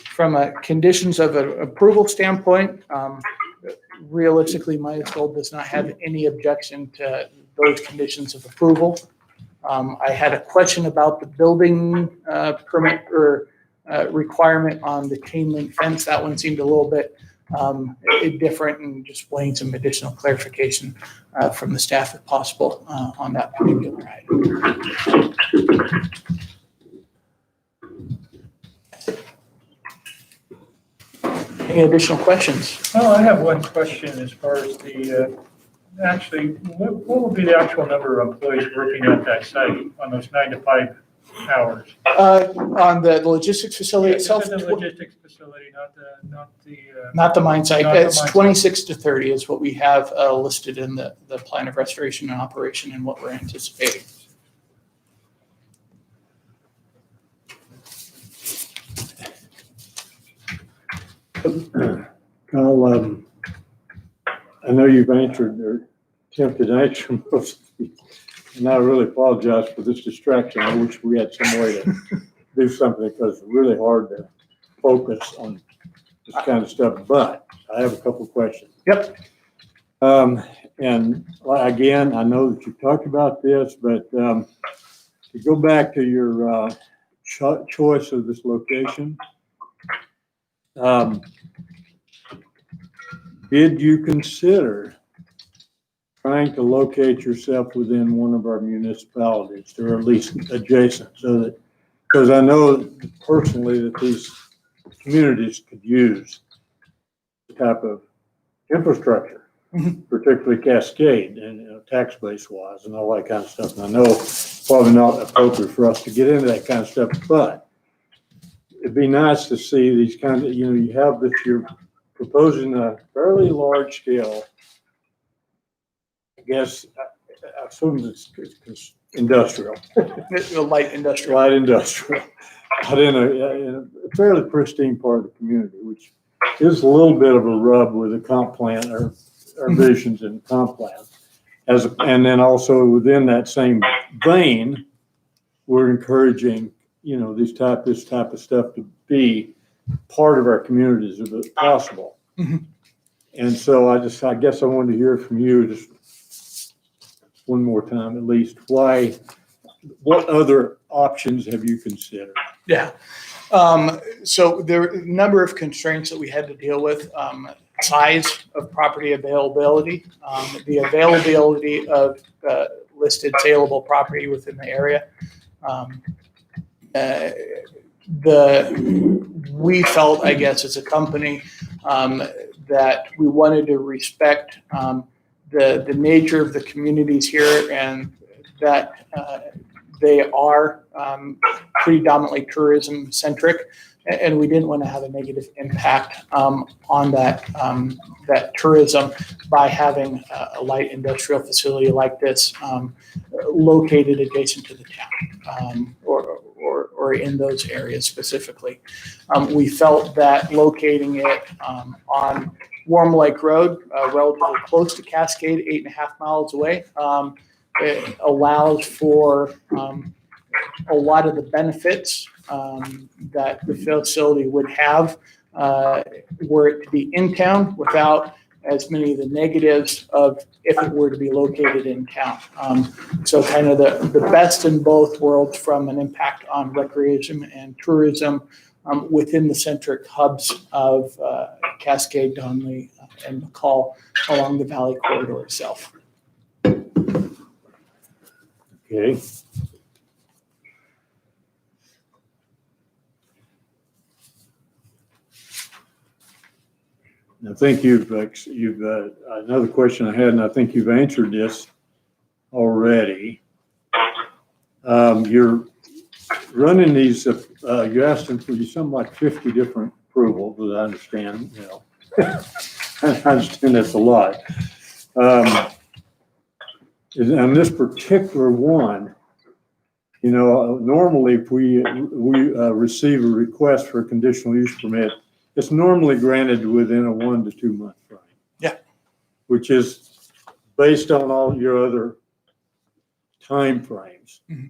From a conditions of approval standpoint, realistically, Maya's Gold does not have any objection to those conditions of approval. I had a question about the building permit or requirement on the chain link fence. That one seemed a little bit different, and just wanting some additional clarification from the staff if possible on that particular item. Any additional questions? Well, I have one question as far as the, actually, what will be the actual number of employees working at that site on those 9 to 5 hours? On the logistics facility itself? The logistics facility, Not the mine site. Not the It's mine site. 26 to 30 is what we have listed in the plan of restoration and operation and what we're anticipating. Kyle, I know you've answered or attempted to answer most of these, and I really apologize for this distraction. I wish we had some way to do something, because it's really hard to focus on this kind of stuff, but I have a couple of questions. Yep. And again, I know that you've talked about this, but to go back to your choice of this location, did you consider trying to locate yourself within one of our municipalities, or at least adjacent, so that, because I know personally that these communities could use the type of infrastructure, particularly Cascade, and tax base wise and all that kind of stuff. And I know it's probably not appropriate for us to get into that kind of stuff, but it'd be nice to see these kind of, you have this, you're proposing a fairly large scale, I guess, I assume it's industrial. Light industrial. Light industrial, but in a fairly pristine part of the community, which is a little bit of a rub with the comp plan or visions in the comp plan. And then also within that same vein, we're encouraging, this type of stuff to be part of our communities if it's possible. And so I guess I wanted to hear from you just one more time at least, what other options have you considered? Yeah. So there are a number of constraints that we had to deal with. Size of property availability, the availability of listed saleable property within the area. We felt, I guess, as a company, that we wanted to respect the nature of the communities here, and that they are predominantly tourism centric, and we didn't want to have a negative impact on that tourism by having a light industrial facility like this located adjacent to the town, or in those areas specifically. We felt that locating it on Warm Lake Road, relatively close to Cascade, 8.5 miles away, it allows for a lot of the benefits that the facility would have were it to be in town, without as many of the negatives of if it were to be located in town. So kind of the best in both worlds from an impact on recreation and tourism within the centric hubs of Cascade, Donley, and McCall along the Valley Corridor itself. Okay. I think you've another question I had, and I think you've answered this already. You're running these, you asked them for something like 50 different approvals, as I understand, you know. I understand that's a lot. On this particular one, you know, normally if we receive a request for a conditional use permit, it's normally granted within a 1 to 2 month frame. Yeah. Which is based on all your other time frames. Mm-hmm.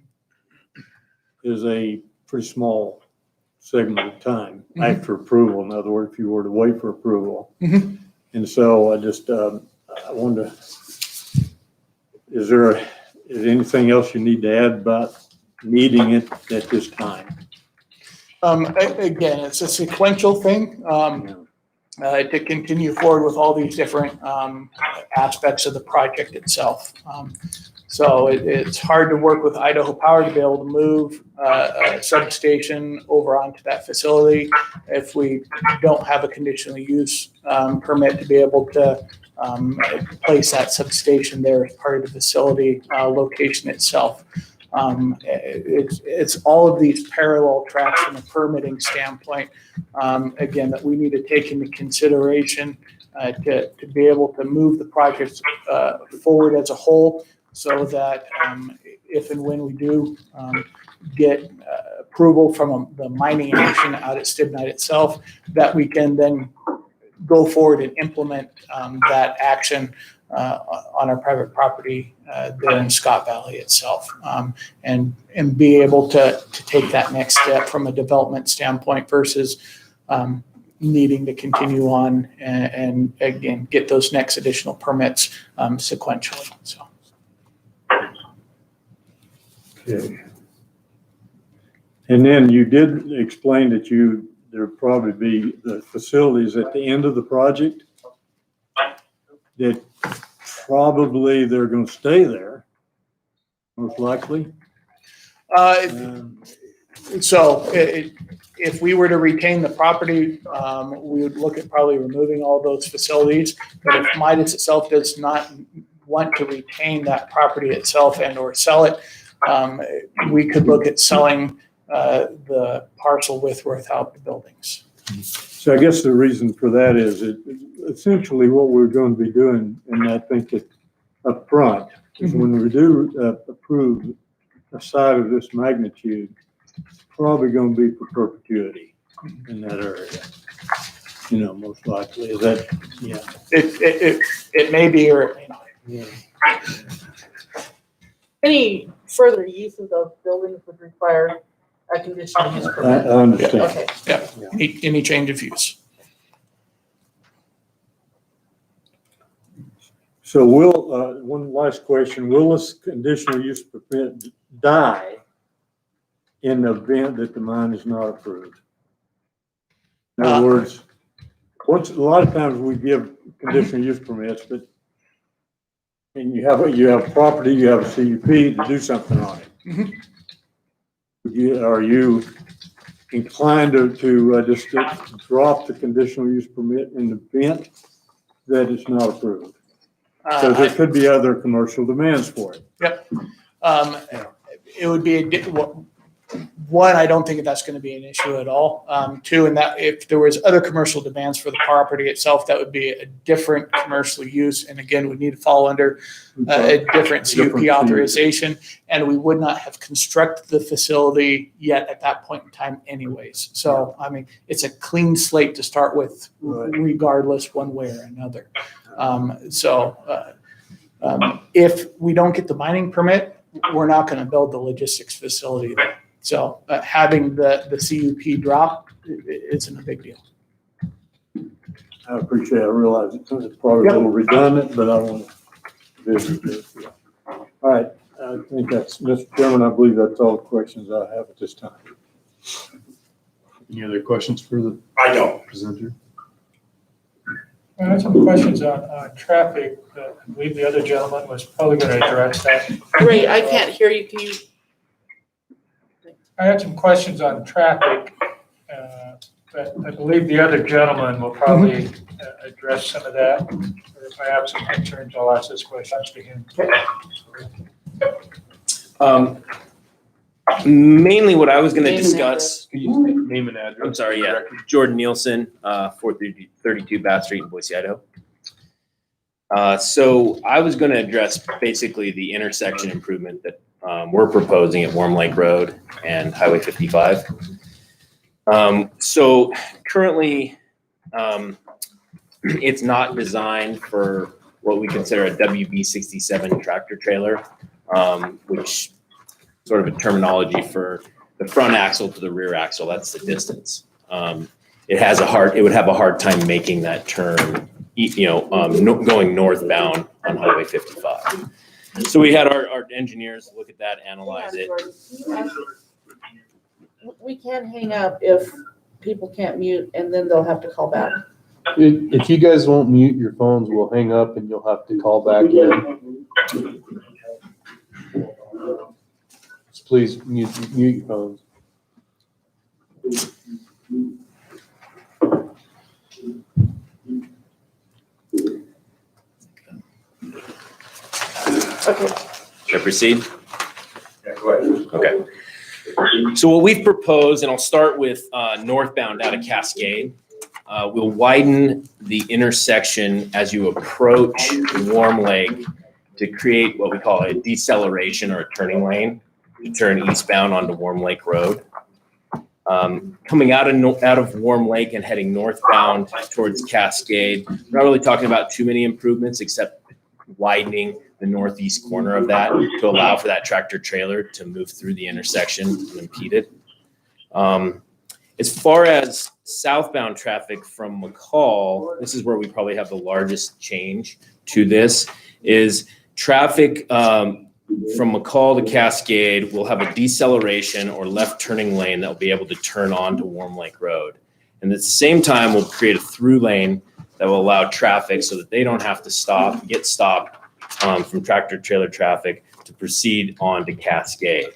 Is a pretty small segment of time Mm-hmm. after approval. In other words, if you were to wait for approval. Mm-hmm. And so I just, I wonder, is there anything else you need to add about needing it at this time? Again, it's a sequential thing to continue forward with all these different aspects of the project itself. So it's hard to work with Idaho Power to be able to move a substation over onto that facility if we don't have a conditional use permit to be able to place that substation there as part of the facility location itself. It's all of these parallel tracks from a permitting standpoint, again, that we need to take into consideration to be able to move the project forward as a whole, so that if and when we do get approval from the mining action out at Stidmak itself, that we can then go forward and implement that action on our private property there in Scott Valley itself, and be able to take that next step from a development standpoint versus needing to continue on and again, get those next additional permits sequentially, so. Okay. And then you did explain that there'd probably be the facilities at the end of the project that probably they're going to stay there, most likely. So if we were to retain the property, we would look at probably removing all those facilities. But if Midas itself does not want to retain that property itself and or sell it, we could look at selling the parcel with or without the buildings. So I guess the reason for that is essentially what we're going to be doing, and I think it up front, is when we do approve a site of this magnitude, it's probably going to be for perpetuity in that area. You know, most likely. Is that, yeah. It may be, or it may not. Yeah. Any further uses of buildings would require a conditional use I permit? understand. Okay. Yeah, any change of use. So one last question, will this conditional use permit die in the event that the mine is not approved? In other words, a lot of times we give conditional use permits, but and you have property, you have a CUP to do something on it. Are you inclined to just drop the conditional use permit in the event that it's not approved? Because there could be other commercial demands for it. It would be one, I don't think that's going to be an issue at all. Two, and that if there was other commercial demands for the property itself, that would be a different commercial use. And again, we need to fall under a different CUP authorization. And we would not have constructed the facility yet at that point in time anyways. So, I mean, it's a clean slate to start with, regardless one way or another. If we don't get the mining permit, we're not going to build the logistics facility there. So having the CUP drop, isn't a big deal. I appreciate it. I realize it's probably a little redundant, but I want to visit this. Yeah. All right. I think that's, Mr. Chairman, I believe that's all the questions I have at this time. Any other questions for the I don't. presenter? I have some questions on traffic. I believe the other gentleman was probably going to address that. Ray, I can't hear you. Can you? I had some questions on traffic, but I believe the other gentleman will probably address some of that. Or if I have some concerns, I'll ask those questions to him. Mainly what I was going to discuss. Could you name and address? I'm sorry, yeah. Jordan Nielsen, 432 Bath Street in Boise, Idaho. So I was going to address basically the intersection improvement that we're proposing at Warm Lake Road and Highway 55. So currently, it's not designed for what we consider a WB67 tractor trailer, which sort of a terminology for the front axle to the rear axle. That's the distance. It would have a hard time making that turn, going northbound on Highway 55. So we had our engineers look at that, analyze it. We can't hang up if people can't mute, and then they'll have to call back. If you guys won't mute your phones, we'll hang up and you'll have to call back in. So please mute your phones. Okay. Should I proceed? Yeah, go ahead. Okay. So what we've proposed, and I'll start with northbound out of Cascade. We'll widen the intersection as you approach Warm Lake to create what we call a deceleration or a turning lane to turn eastbound onto Warm Lake Road. Coming out of Warm Lake and heading northbound towards Cascade, we're not really talking about too many improvements except widening the northeast corner of that to allow for that tractor trailer to move through the intersection unimpeded. As far as southbound traffic from McCall, this is where we probably have the largest change to this, is traffic from McCall to Cascade will have a deceleration or left turning lane that will be able to turn onto Warm Lake Road. And at the same time, we'll create a through lane that will allow traffic so that they don't have to get stopped from tractor trailer traffic to proceed on to Cascade.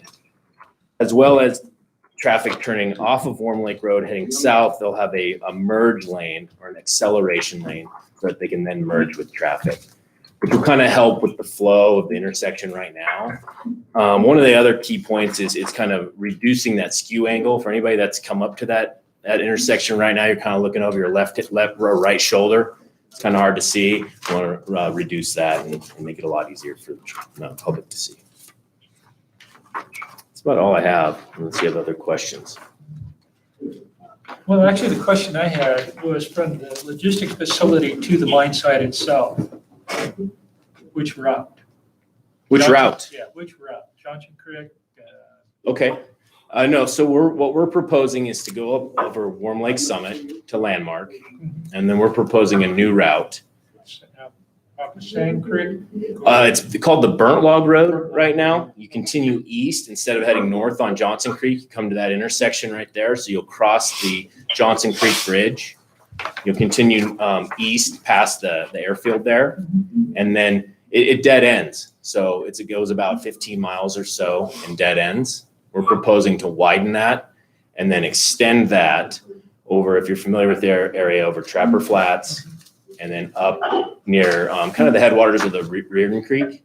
As well as traffic turning off of Warm Lake Road heading south, they'll have a merge lane or an acceleration lane so that they can then merge with traffic, which will kind of help with the flow of the intersection right now. One of the other key points is kind of reducing that skew angle. For anybody that's come up to that intersection right now, you're kind of looking over your left or right shoulder. It's kind of hard to see. You want to reduce that and make it a lot easier for the public to see. That's about all I have, unless you have other questions. Well, actually, the question I had was from the logistics facility to the mine site itself. Which route? Which route? Yeah, which route? Johnson Creek? Okay. No, so what we're proposing is to go up over Warm Lake Summit to Landmark, and then we're proposing a new route. Off of Sand Creek? It's called the Burnt Log Road right now. You continue east instead of heading north on Johnson Creek. You come to that intersection right there, so you'll cross the Johnson Creek Bridge. You'll continue east past the airfield there, and then it dead ends. So it goes about 15 miles or so in dead ends. We're proposing to widen that and then extend that over, if you're familiar with the area, over Trapper Flats and then up near kind of the headwaters of the Reardon Creek,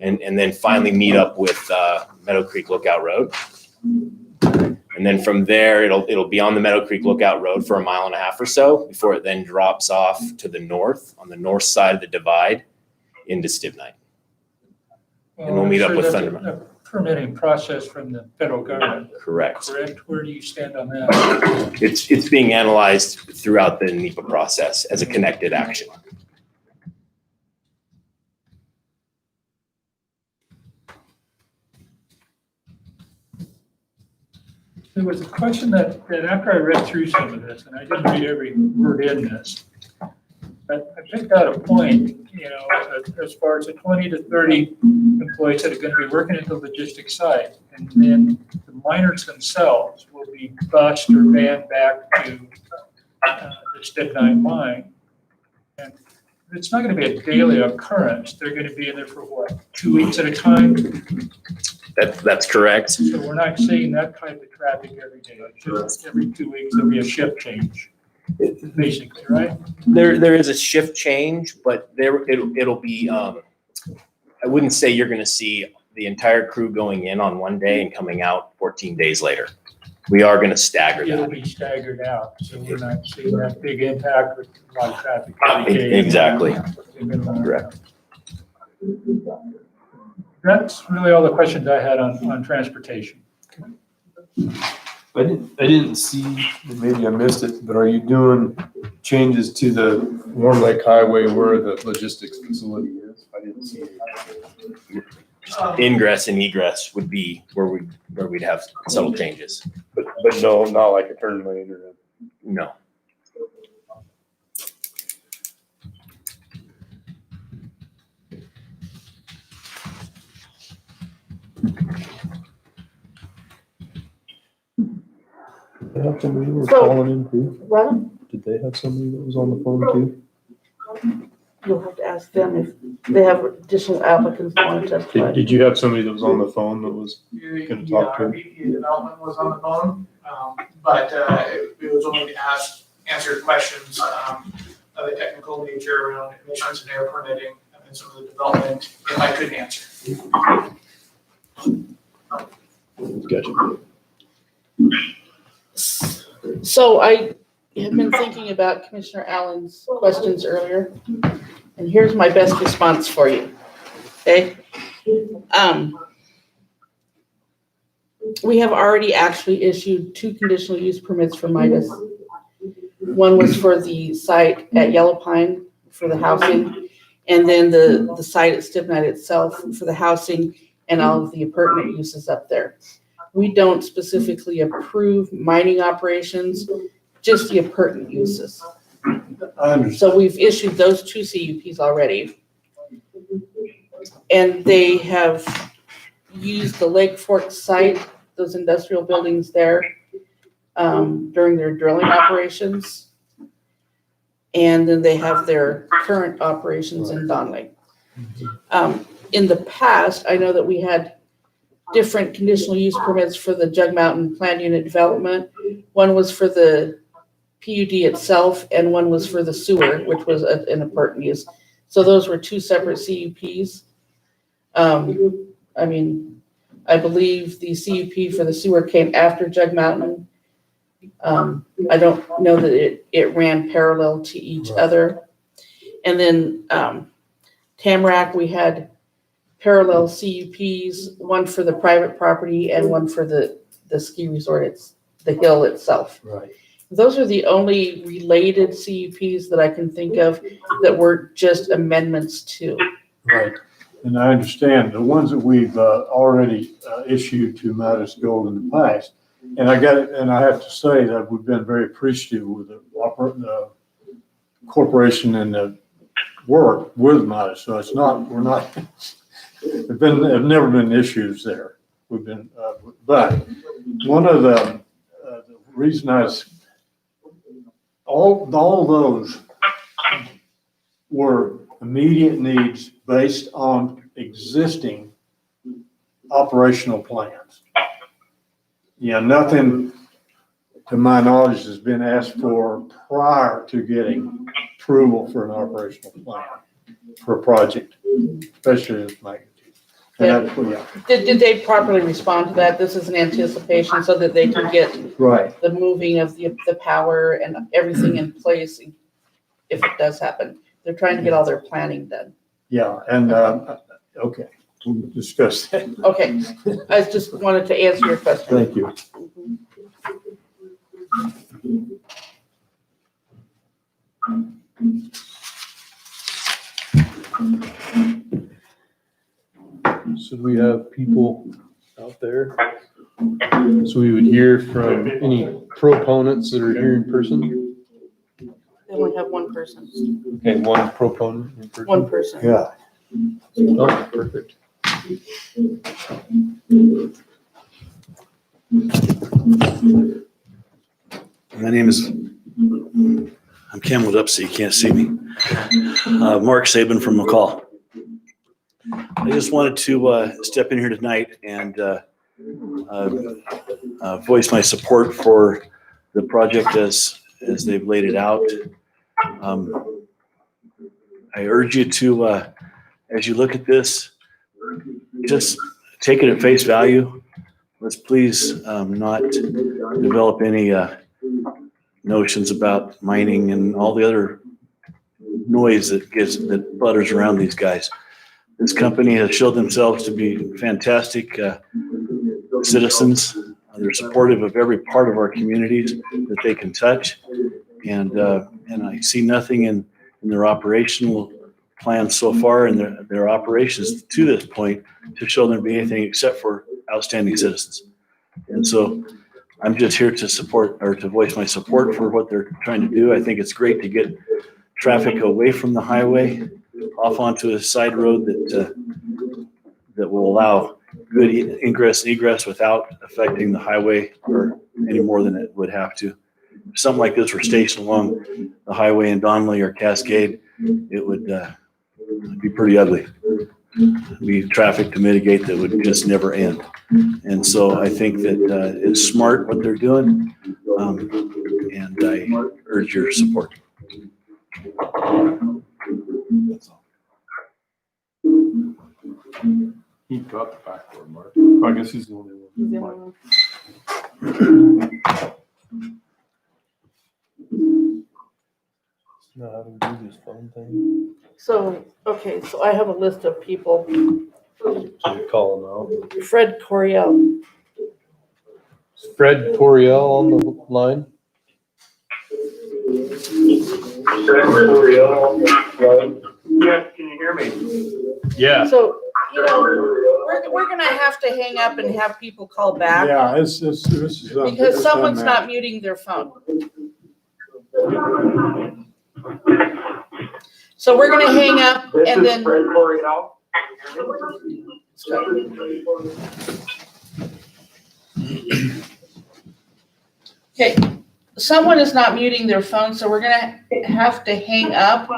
and then finally meet up with Meadow Creek Lookout Road. And then from there, it'll be on the Meadow Creek Lookout Road for 1.5 miles or so before it then drops off to the north, on the north side of the divide into Stidmak. And we'll meet up with Thunder Mountain. A permitting process from the federal government, Correct. correct? Where do you stand on that? It's being analyzed throughout the NEPA process as a connected action. There was a question that after I read through some of this, and I didn't read every word in this, but I picked out a point, as far as the 20 to 30 employees that are going to be working at the logistics site, and then the miners themselves will be bused or banned back to the Stidmak mine. And it's not going to be a daily occurrence. They're going to be in there for what, 2 weeks at a time? That's correct. So we're not seeing that type of traffic every day. Just every 2 weeks, there'll be a shift change, basically, right? There is a shift change, but it'll be, I wouldn't say you're gonna see the entire crew going in on one day and coming out 14 days later. We are gonna stagger It'll that. be staggered out, so we're not seeing that big impact with a lot of traffic every day. Exactly. Correct. That's really all the questions I had on transportation. I didn't see, maybe I missed it, but are you doing changes to the Warm Lake Highway where the logistics facility is? I didn't see it. Ingress and egress would be where we'd have subtle changes. But no, not like a turn lane or. No. Did they have somebody who was So- calling in too? Well, Did they have somebody that was on the phone too? you'll have to ask them if they have additional applicants that want to testify. Did you have somebody that was on the phone that was gonna talk to Our him? VP of development was on the phone, but it was only to answer questions of a technical nature around emissions and air permitting and some of the development, if I could answer. Gotcha. So I have been thinking about Commissioner Allen's questions earlier, and here's my best response for you, okay? We have already actually issued 2 conditional use permits for Midas. One was for the site at Yellow Pine for the housing, and then the site at Stibnite itself for the housing and all of the appurtenant uses up there. We don't specifically approve mining operations, just the appurtenant uses. I understand. So we've issued those 2 CUPs already. And they have used the Lake Fork site, those industrial buildings there, during their drilling operations. And then they have their current operations in Dawn Lake. In the past, I know that we had different conditional use permits for the Jug Mountain Plan Unit development. One was for the PUD itself, and one was for the sewer, which was an appurtenant use. So those were 2 separate CUPs. I mean, I believe the CUP for the sewer came after Jug Mountain. I don't know that it ran parallel to each other. And then Tamarack, we had parallel CUPs, one for the private property and one for the ski resort, the hill itself. Right. Those are the only related CUPs that I can think of that were just amendments to. Right. And I understand the ones that we've already issued to Midas Gold in the past. And I have to say that we've been very appreciative with the corporation and the work with Midas. So it's not, there've never been issues there. We've been, but one of the reason all those were immediate needs, based on existing operational plans. Yeah, nothing, to my knowledge, has been asked for prior to getting approval for an operational plan for a project, especially this magnitude. And that's, yeah, Did they properly respond to that? This is an anticipation so that they can get right, the moving of the power and everything in place if it does happen. They're trying to get all their planning done. yeah, and, okay, we'll discuss that. Okay, I just wanted to answer your question. Thank you. So do we have people out there? So we would hear from any proponents that are here in person? They only have one person. Okay, one proponent in person? One person. Yeah. Oh, perfect. My name is, I'm cameled up so you can't see me. Mark Saban from McCall. I just wanted to step in here tonight and voice my support for the project as they've laid it out. I urge you to, as you look at this, just take it at face value. Let's please not develop any notions about mining and all the other noise that butters around these guys. This company has showed themselves to be fantastic citizens. They're supportive of every part of our communities that they can touch. And I see nothing in their operational plans so far and their operations to this point to show them to be anything except for outstanding citizens. And so I'm just here to support or to voice my support for what they're trying to do. I think it's great to get traffic away from the highway off onto a side road that will allow good ingress and egress without affecting the highway or any more than it would have to. If something like this were stationed along the highway in Donnelly or Cascade, it would be pretty ugly. It'd be traffic to mitigate that would just never end. And so I think that it's smart what they're doing, and I urge your support. That's all. He dropped the backboard, Mark. Oh, I guess he's the only one. Know how to do this phone thing? So, okay, so I have a list of people. So you call him out. Fred Coriel. Is Fred Coriel on the line? Yes, can you hear me? Yeah. So, we're gonna have to hang up and have people call back. Yeah, this is. Because someone's not muting their phone. So we're gonna hang up and then. Fred Coriel. Okay, someone is not muting their phone, so we're gonna have to hang up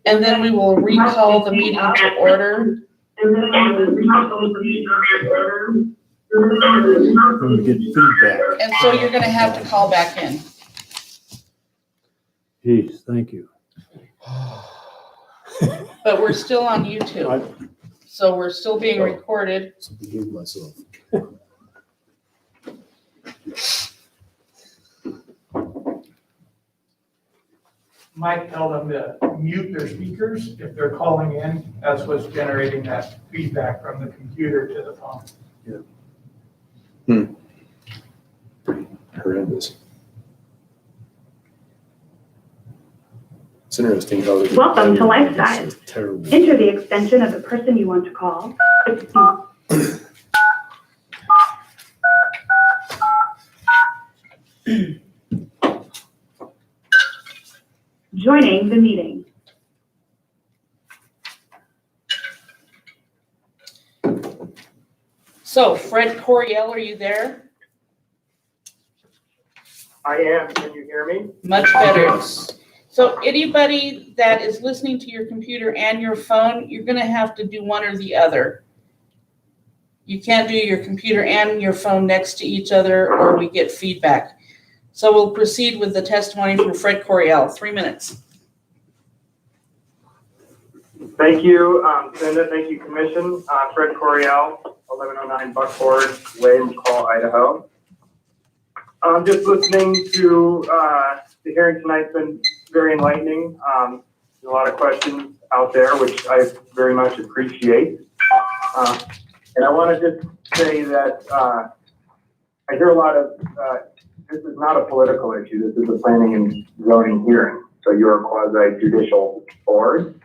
and then we will recall the meeting to order. We get feedback. And so you're gonna have to call back in. Geez, thank you. But we're still on YouTube. So we're still being recorded. Behave myself. Mike tell them to mute their speakers if they're calling in. That's what's generating that feedback from the computer to the phone. Horrendous. It's interesting how they. Welcome to Lifestyle. It's terrible. Enter the extension of the person you want to call. Joining the meeting. So Fred Coriel, are you there? I am, can you hear me? Much better. So anybody that is listening to your computer and your phone, you're gonna have to do one or the other. You can't do your computer and your phone next to each other or we get feedback. So we'll proceed with the testimony from Fred Coriel, 3 minutes. Thank you, Cinda. Thank you, Commission. Fred Coriel, 1109 Buckboard Way, McCall, Idaho. Just listening to the hearing tonight's been very enlightening. A lot of questions out there, which I very much appreciate. And I want to just say that I hear a lot of, this is not a political issue. This is a planning and zoning hearing. So you're a quasi-judicial board.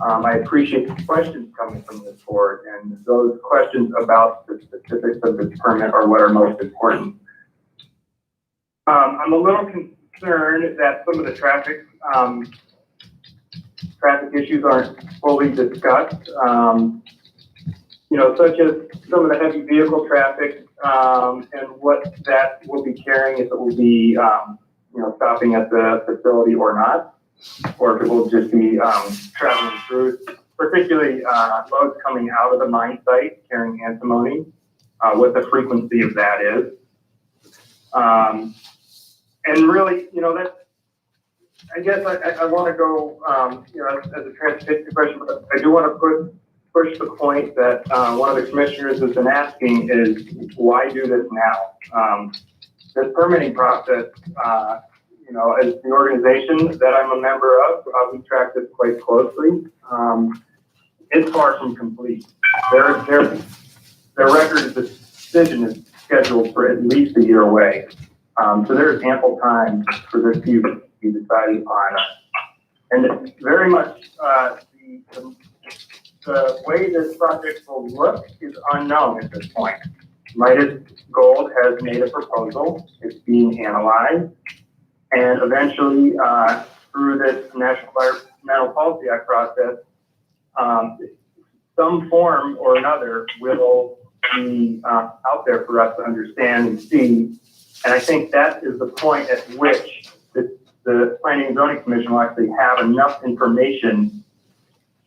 I appreciate the questions coming from this board, and those questions about the specifics of this permit are what are most important. I'm a little concerned that some of the traffic issues aren't fully discussed. Such as some of the heavy vehicle traffic and what that will be carrying, if it will be, stopping at the facility or not, or if it will just be traveling through, particularly loads coming out of the mine site carrying antimony, what the frequency of that is. And really, that's, I guess I want to go, as a transportation question, but I do want to push the point that one of the commissioners has been asking is, why do this now? This permitting process, as the organization that I'm a member of, we track this quite closely. It's far from complete. Their record of decision is scheduled for at least a year away. So there's ample time for this to be decided upon. And very much the way this project will look is unknown at this point. Midas Gold has made a proposal. It's being analyzed. And eventually, through this National Environmental Policy Act process, some form or another will be out there for us to understand and see. And I think that is the point at which the Planning and Zoning Commission will actually have enough information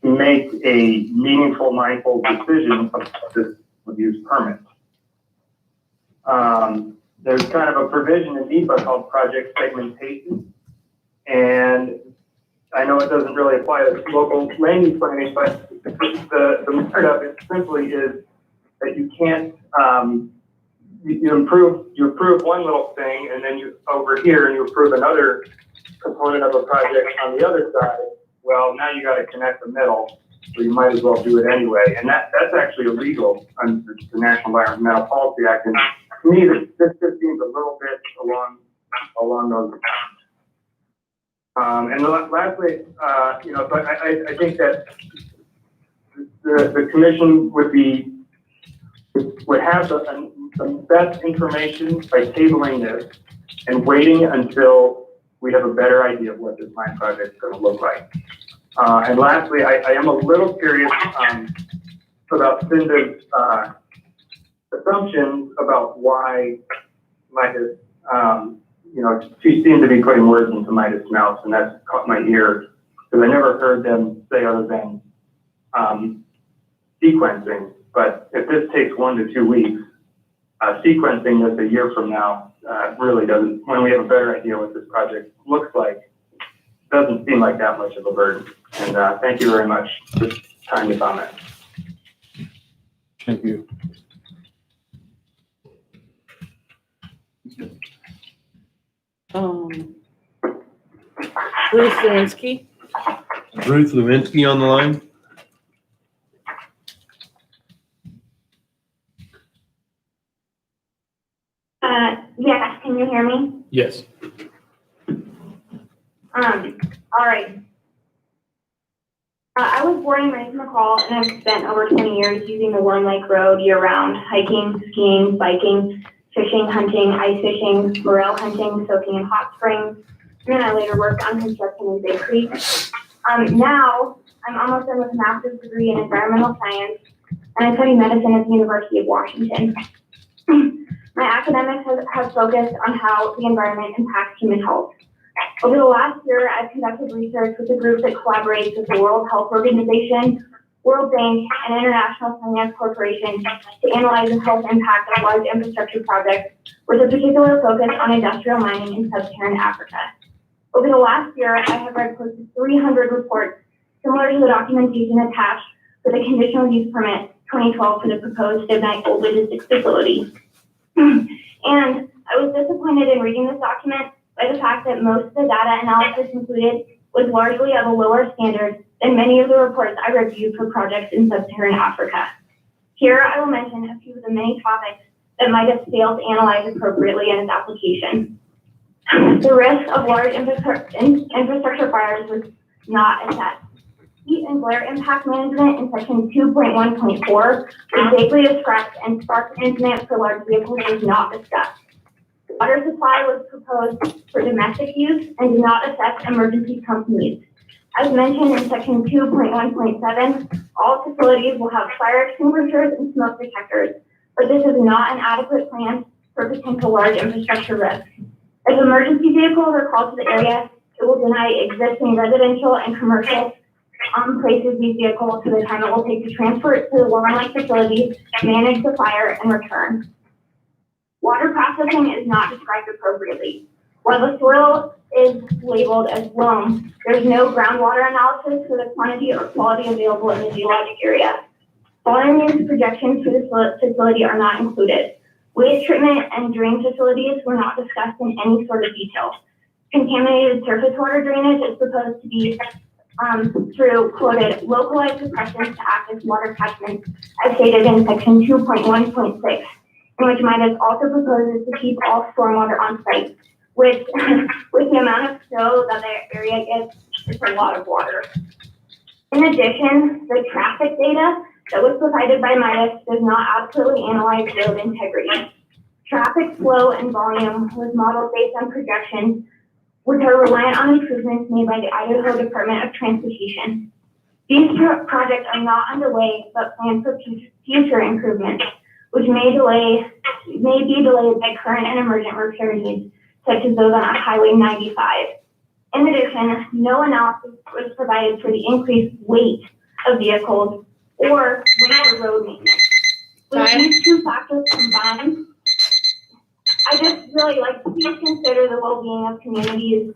to make a meaningful, mindful decision of this use permit. There's kind of a provision in NEPA called project segmentation. And I know it doesn't really apply to local land use planning, but the merit of it simply is that you can't, you approve one little thing, and then you over here and you approve another component of a project on the other side. Well, now you got to connect the middle, so you might as well do it anyway. And that's actually illegal under the National Environmental Policy Act. And to me, this just seems a little bit along those lines. And lastly, so I think that the commission would have the best information by tabling this and waiting until we have a better idea of what this mine project is going to look like. And lastly, I am a little curious about Cinda's assumptions about why Midas, she seemed to be putting words into Midas' mouth, and that's caught my ear, because I never heard them say other than sequencing. But if this takes 1 to 2 weeks, sequencing this a year from now really doesn't, when we have a better idea what this project looks like, doesn't seem like that much of a burden. And thank you very much for time to comment. Thank you. Bruce Zirinsky. Ruth Lewinsky on the line. Yes, can you hear me? Yes. All right. I was born and raised in McCall, and I've spent over 20 years using the Warm Lake Road year-round, hiking, skiing, biking, fishing, hunting, ice fishing, morel hunting, soaking in hot springs, and then I later worked on construction in Bay Creek. Now, I'm almost done with a master's degree in environmental science, and I study medicine at the University of Washington. My academics have focused on how the environment impacts human health. Over the last year, I've conducted research with a group that collaborates with the World Health Organization, World Bank, and International Finance Corporation to analyze the health impact of large infrastructure projects with a particular focus on industrial mining in sub-Saharan Africa. Over the last year, I have read close to 300 reports similar to the documentation attached for the Conditional Use Permit 2012 for the proposed Stidmak Gold Logistics Facility. And I was disappointed in reading this document by the fact that most of the data analysis included was largely of a lower standard than many of the reports I reviewed for projects in sub-Saharan Africa. Here, I will mention a few of the many topics that might have failed to analyze appropriately in its application. The risk of large infrastructure fires was not assessed. Heat and glare impact management in section 2.1.4 was vaguely described, and spark incident for large vehicles was not discussed. Water supply was proposed for domestic use and did not affect emergency pump needs. As mentioned in section 2.1.7, all facilities will have fire extinguishers and smoke detectors, but this is not an adequate plan for potential large infrastructure risk. If emergency vehicles are called to the area, it will deny existing residential and commercial places these vehicles for the time it will take to transfer it to the Warren Lake facility, manage the fire, and return. Water processing is not described appropriately. While the soil is labeled as loam, there's no groundwater analysis for the quantity or quality available in the geologic area. Volume use projections for the facility are not included. Waste treatment and drain facilities were not discussed in any sort of detail. Contaminated surface water drainage is proposed to be through quoted localized suppressions to act as water catchments, as stated in section 2.1.6, in which Midas also proposes to keep all stormwater on site, which with the amount of snow that the area gets, it's a lot of water. In addition, the traffic data that was provided by Midas does not adequately analyze road integrity. Traffic flow and volume was modeled based on projections, which are reliant on improvements made by the Idaho Department of Transportation. These projects are not underway, but planned for future improvements, which may be delayed by current and emergent repair needs, such as those on Highway 95. In addition, no analysis was provided for the increased weight of vehicles or winter road maintenance. With these two factors combined, I just really like to please consider the well-being of communities,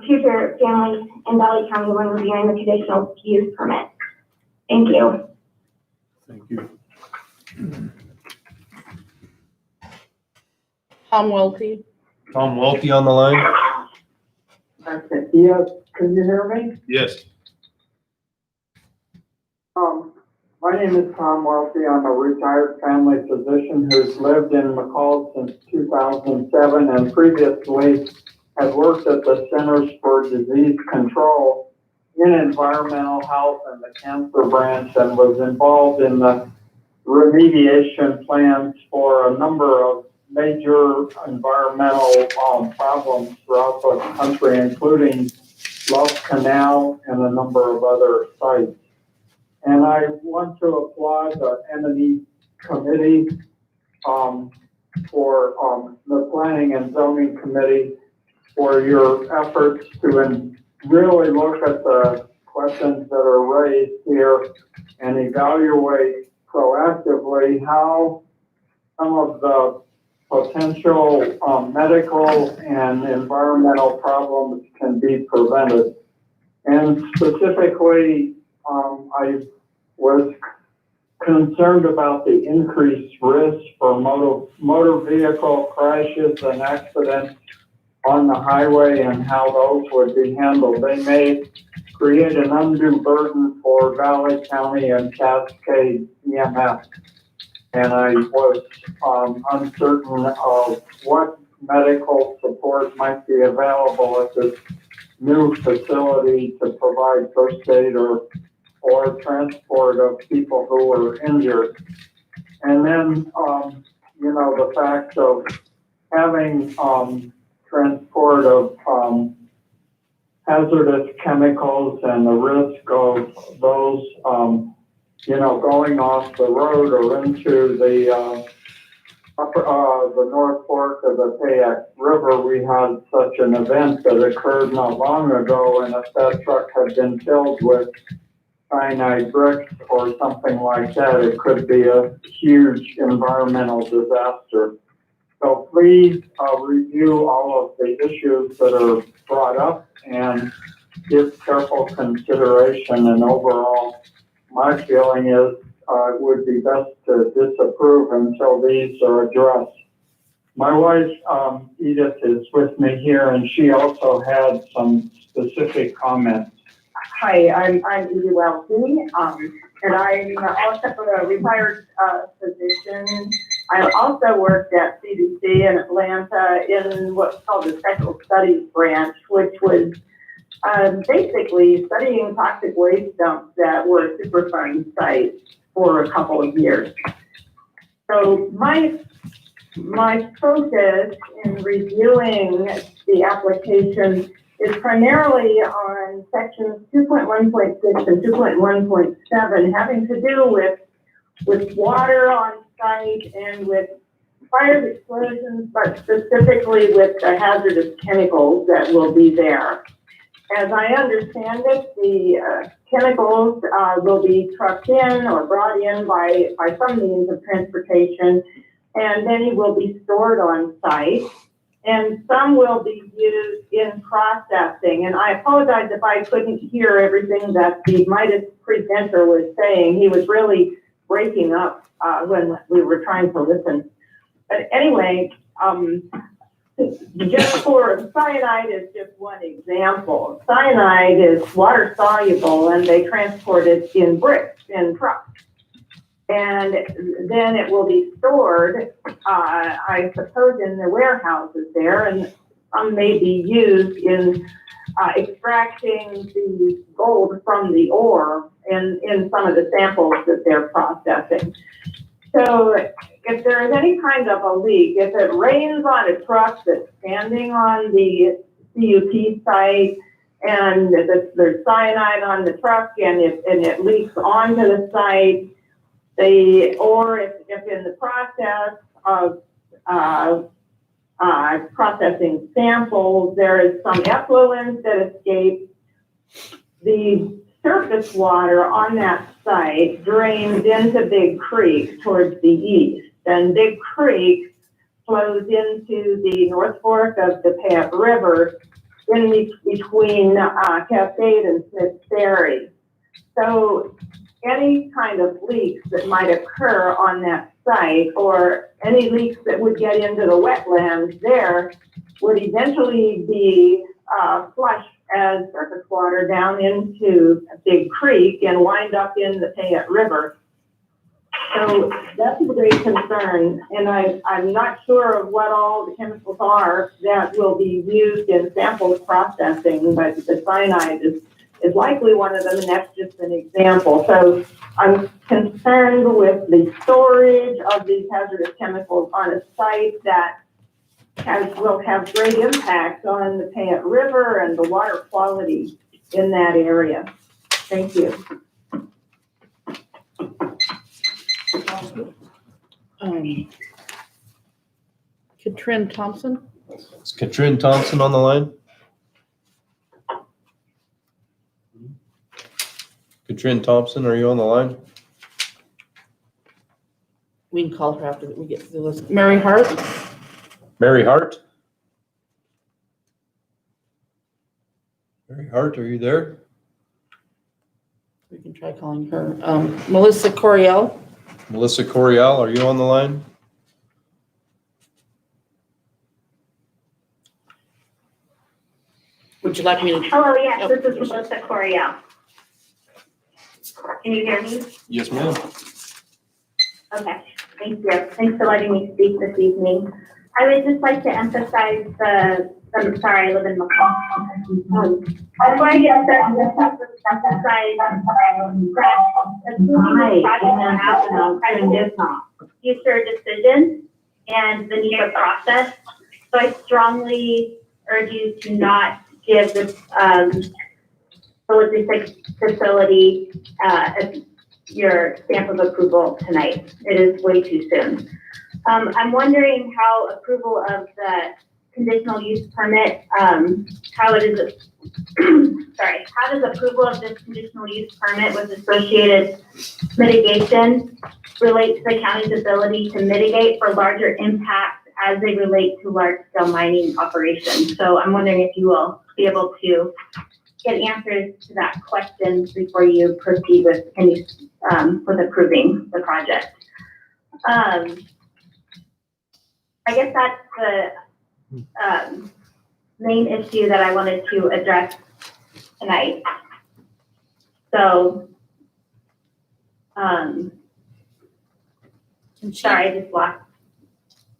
future families in Valley County when reviewing the conditional use permit. Thank you. Thank you. Tom Welty. Tom Welty on the line? Yes, can you hear me? Yes. My name is Tom Welty. I'm a retired family physician who's lived in McCall since 2007 and previously had worked at the Centers for Disease Control in environmental health and the cancer branch, and was involved in the remediation plans for a number of major environmental problems throughout the country, including Love Canal and a number of other sites. And I want to applaud the M&E committee for the Planning and Zoning Committee for your efforts to really look at the questions that are raised here and evaluate proactively how some of the potential medical and environmental problems can be prevented. And specifically, I was concerned about the increased risk for motor vehicle crashes and accidents on the highway and how those would be handled. They may create an undue burden for Valley County and Cascade EMS. And I was uncertain of what medical support might be available at this new facility to provide first aid or transport of people who were injured. And then, the fact of having transport of hazardous chemicals and the risk of those, going off the road or into the the North Fork of the Payak River, we had such an event that occurred not long ago, and if that truck had been filled with cyanide bricks or something like that, it could be a huge environmental disaster. So please review all of the issues that are brought up and give careful consideration. And overall, my feeling is it would be best to disapprove until these are addressed. My wife, Edith, is with me here, and she also had some specific comments. Hi, I'm Edie Welty, and I'm also a retired physician. I also worked at CDC in Atlanta in what's called the Special Studies branch, which was basically studying toxic waste dumps that were Superfund sites for a couple of years. So my focus in reviewing the application is primarily on sections 2.1.6 and 2.1.7, having to do with water on site and with fire explosions, but specifically with the hazardous chemicals that will be there. As I understand it, the chemicals will be trucked in or brought in by some means of transportation, and many will be stored on site, and some will be used in processing. And I apologize if I couldn't hear everything that the Midas presenter was saying. He was really breaking up when we were trying to listen. But anyway, just for cyanide is just one example. Cyanide is water soluble, and they transport it in bricks, in trucks. And then it will be stored, I suppose, in the warehouses there, and some may be used in extracting the gold from the ore in some of the samples that they're processing. So if there is any kind of a leak, if it rains on a truck that's standing on the CUP site and there's cyanide on the truck and it leaks onto the site, or if in the process of processing samples, there is some effluent that escapes, the surface water on that site drains into Big Creek towards the east. And Big Creek flows into the North Fork of the Payak River in between Cascade and Smith's Ferry. So any kind of leaks that might occur on that site, or any leaks that would get into the wetlands there, would eventually be flushed as surface water down into Big Creek and wind up in the Payak River. So that's a great concern, and I'm not sure of what all the chemicals are that will be used in samples processing, but the cyanide is likely one of them, and that's just an example. So I'm concerned with the storage of these hazardous chemicals on a site that will have great impact on the Payak River and the water quality in that area. Thank you. Katrin Thompson? Is Katrin Thompson on the line? Katrin Thompson, are you on the line? We can call her after we get to the list. Mary Hart? Mary Hart? Mary Hart, are you there? We can try calling her. Melissa Coriel? Melissa Coriel, are you on the line? Would you like me to? Hello, yes, this is Melissa Coriel. Can you hear me? Yes, ma'am. Okay, thank you. Thanks for letting me speak this evening. I would just like to emphasize I'm sorry, I live in McCall. I'd like to emphasize future decisions and the NEPA process. So I strongly urge you to not give this logistics facility your stamp of approval tonight. It is way too soon. I'm wondering how approval of the conditional use permit, how it is, sorry, how does approval of this conditional use permit with associated mitigation relate to the county's ability to mitigate for larger impacts as they relate to large-scale mining operations? So I'm wondering if you will be able to get answers to that question before you proceed with any, with approving the project. I guess that's the main issue that I wanted to address tonight. So, sorry, I just lost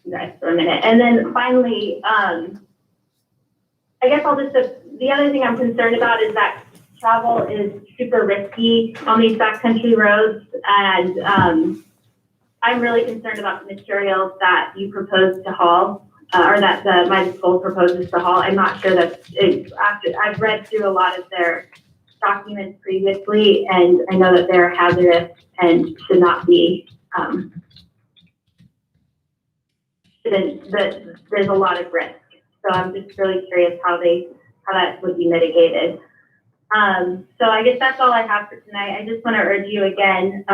you guys for a minute. And then finally, I guess I'll just, the other thing I'm concerned about is that travel is super risky on these backcountry roads. And I'm really concerned about the materials that you propose to haul, or that the Midas Gold proposes to haul. I'm not sure that I've read through a lot of their documents previously, and I know that they're hazardous and should not be, there's a lot of risk. So I'm just really curious how that would be mitigated. So I guess that's all I have for tonight. I just want to urge you again,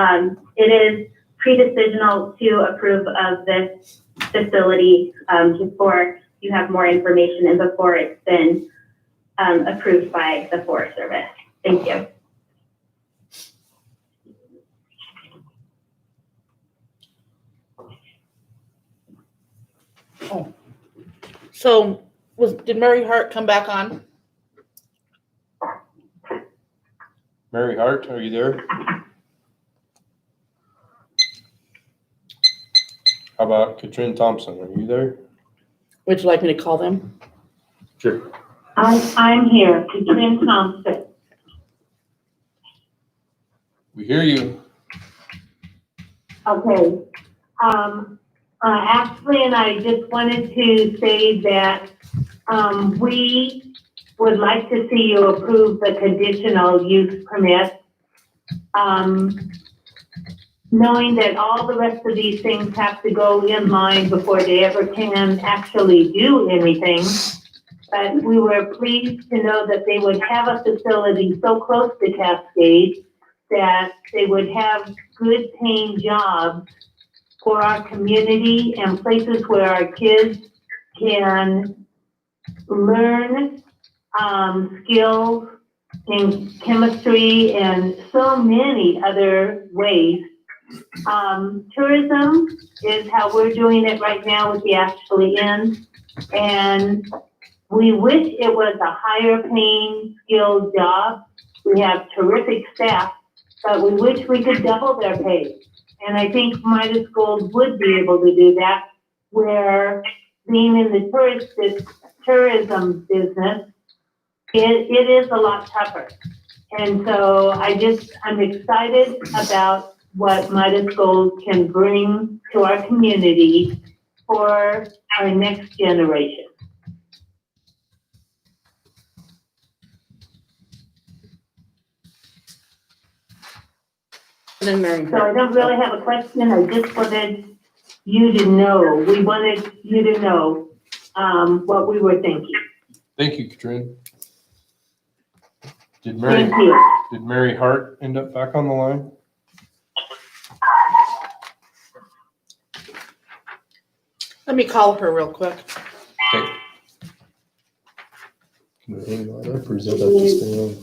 it is pre-decisional to approve of this facility before you have more information and before it's been approved by the Forest Service. Thank you. Oh. So did Mary Hart come back on? Mary Hart, are you there? How about Katrin Thompson? Are you there? Would you like me to call them? Sure. I'm here, Katrin Thompson. We hear you. Okay. Ashley and I just wanted to say that we would like to see you approve the conditional use permit. Knowing that all the rest of these things have to go in line before they ever can actually do anything. But we were pleased to know that they would have a facility so close to Cascade that they would have good paying jobs for our community and places where our kids can learn skills in chemistry and so many other ways. Tourism is how we're doing it right now with the Ashley Inn. And we wish it was a higher paying skilled job. We have terrific staff, but we wish we could double their pay. And I think Midas Gold would be able to do that, where being in the tourism business, it is a lot tougher. And so I'm excited about what Midas Gold can bring to our community for our next generation. And then Mary So Hart. I don't really have a question. I just wanted you to know, we wanted you to know what we were thinking. Thank you, Katrin. Did Thank you. Mary Hart end up back on the line? Let me call her real quick. Okay. Can we hang that up or is that up to stay on?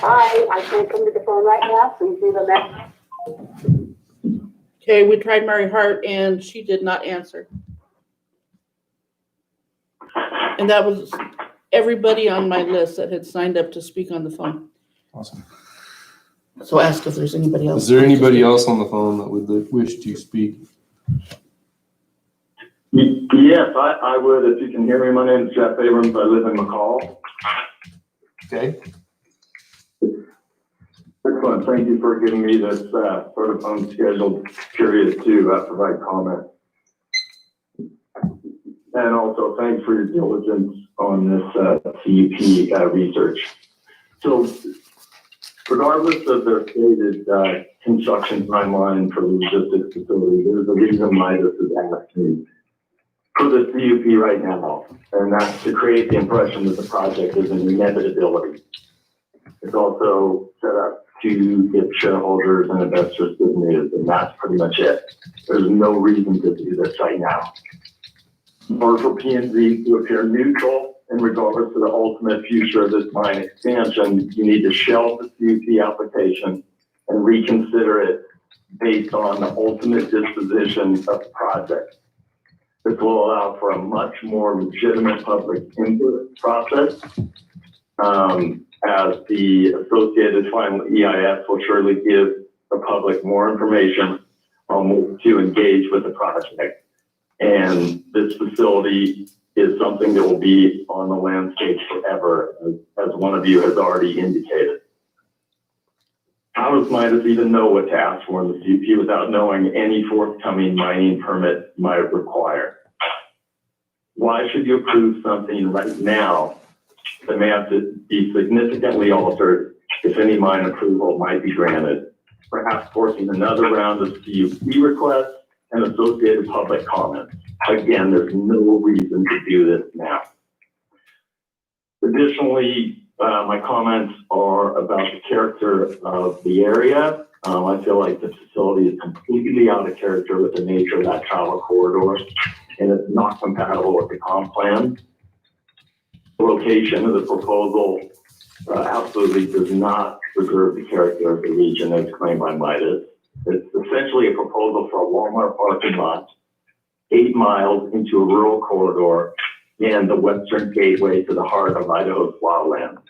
Hi, I can't come to the phone right now, so you leave a message. Okay, we tried Mary Hart and she did not answer. And that was everybody on my list that had signed up to speak on the phone. Awesome. So ask if there's anybody else. Is there anybody else on the phone that would wish to speak? Yes, I would, if you can hear me. My name is Jeff Abrams. I live in McCall. Okay. Excellent. Thank you for giving me this sort of unscheduled period to provide comment. And also thanks for your diligence on this CUP research. So regardless of their stated construction timeline for the logistics facility, there's a reason why this is asked me for the CUP right now, and that's to create the impression that the project is an inevitability. It's also set up to give shareholders and investors good news, and that's pretty much it. There's no reason to do this right now. Or for P&Z to appear neutral in regards to the ultimate future of this mine expansion, you need to shelve the CUP application and reconsider it based on the ultimate disposition of the project. This will allow for a much more legitimate public input process, as the associated final EIS will surely give the public more information to engage with the project. And this facility is something that will be on the landscape forever, as one of you has already indicated. How does Midas even know what to ask for in the CUP without knowing any forthcoming mining permit might require? Why should you approve something right now that may have to be significantly altered if any mine approval might be granted, perhaps forcing another round of CUP requests and associated public comments? Again, there's no reason to do this now. Additionally, my comments are about the character of the area. I feel like the facility is completely out of character with the nature of that travel corridor, and it's not compatible with the comp plan. The location of the proposal absolutely does not preserve the character of the region as claimed by Midas. It's essentially a proposal for a Walmart parking lot 8 miles into a rural corridor and the western gateway to the heart of Idaho's wildlands.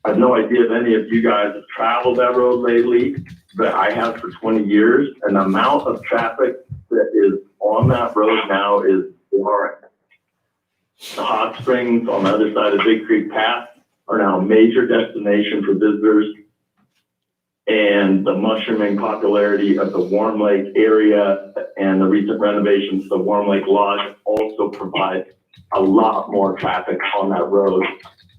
I have no idea if any of you guys have traveled that road lately, but I have for 20 years, and the amount of traffic that is on that road now is alarming. The hot springs on the other side of Big Creek Path are now a major destination for visitors, and the mushrooming popularity of the Warm Lake area and the recent renovations to the Warm Lake Lodge also provide a lot more traffic on that road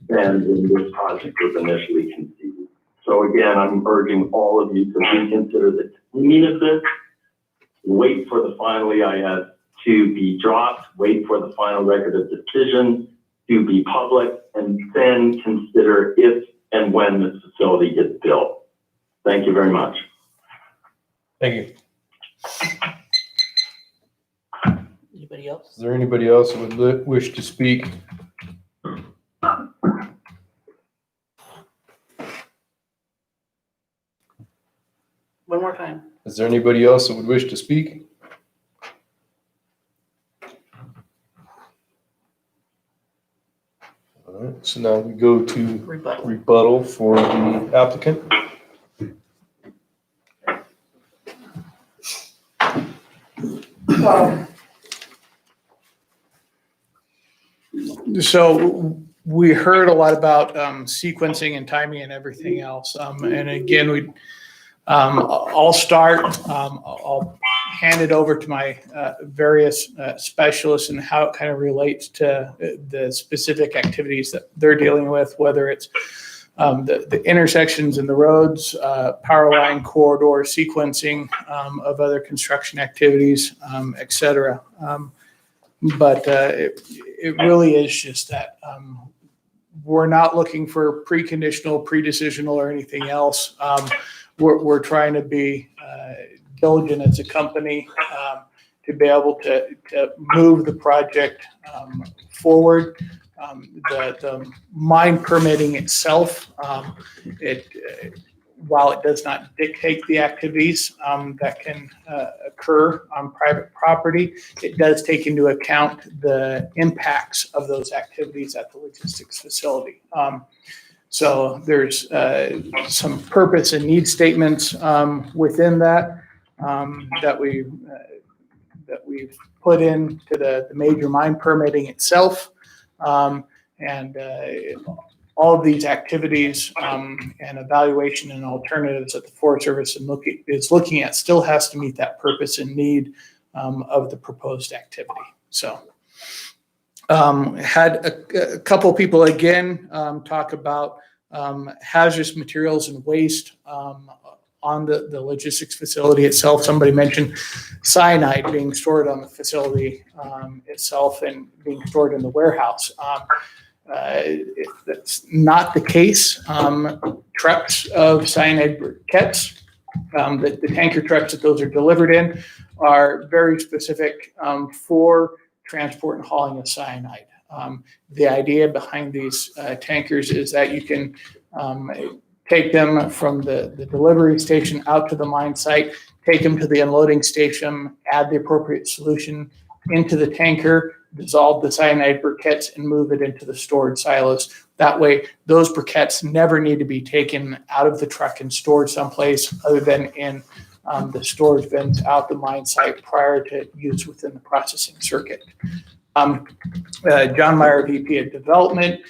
than when this project was initially conceived. So again, I'm urging all of you to reconsider the timing of this, wait for the final EIS to be dropped, wait for the final record of decision to be public, and then consider if and when this facility gets built. Thank you very much. Thank you. Anybody else? Is there anybody else who would wish to speak? One more time. Is there anybody else that would wish to speak? All right, so now we go to rebuttal for the applicant. So we heard a lot about sequencing and timing and everything else. And again, I'll start. I'll hand it over to my various specialists and how it kind of relates to the specific activities that they're dealing with, whether it's the intersections in the roads, power line corridor sequencing of other construction activities, et cetera. But it really is just that we're not looking for preconditional, pre-decisional, or anything else. We're trying to be diligent as a company to be able to move the project forward. The mine permitting itself, while it does not dictate the activities that can occur on private property, it does take into account the impacts of those activities at the logistics facility. So there's some purpose and need statements within that that we've put into the major mine permitting itself. And all of these activities and evaluation and alternatives that the Forest Service is looking at still has to meet that purpose and need of the proposed activity. So had a couple people again talk about hazardous materials and waste on the logistics facility itself. Somebody mentioned cyanide being stored on the facility itself and being stored in the warehouse. That's not the case. Trucks of cyanide briquettes, the tanker trucks that those are delivered in, are very specific for transport and hauling of cyanide. The idea behind these tankers is that you can take them from the delivery station out to the mine site, take them to the unloading station, add the appropriate solution into the tanker, dissolve the cyanide briquettes, and move it into the stored silos. That way, those briquettes never need to be taken out of the truck and stored someplace other than in the storage bins out the mine site prior to use within the processing circuit. John Meyer, VP of Development,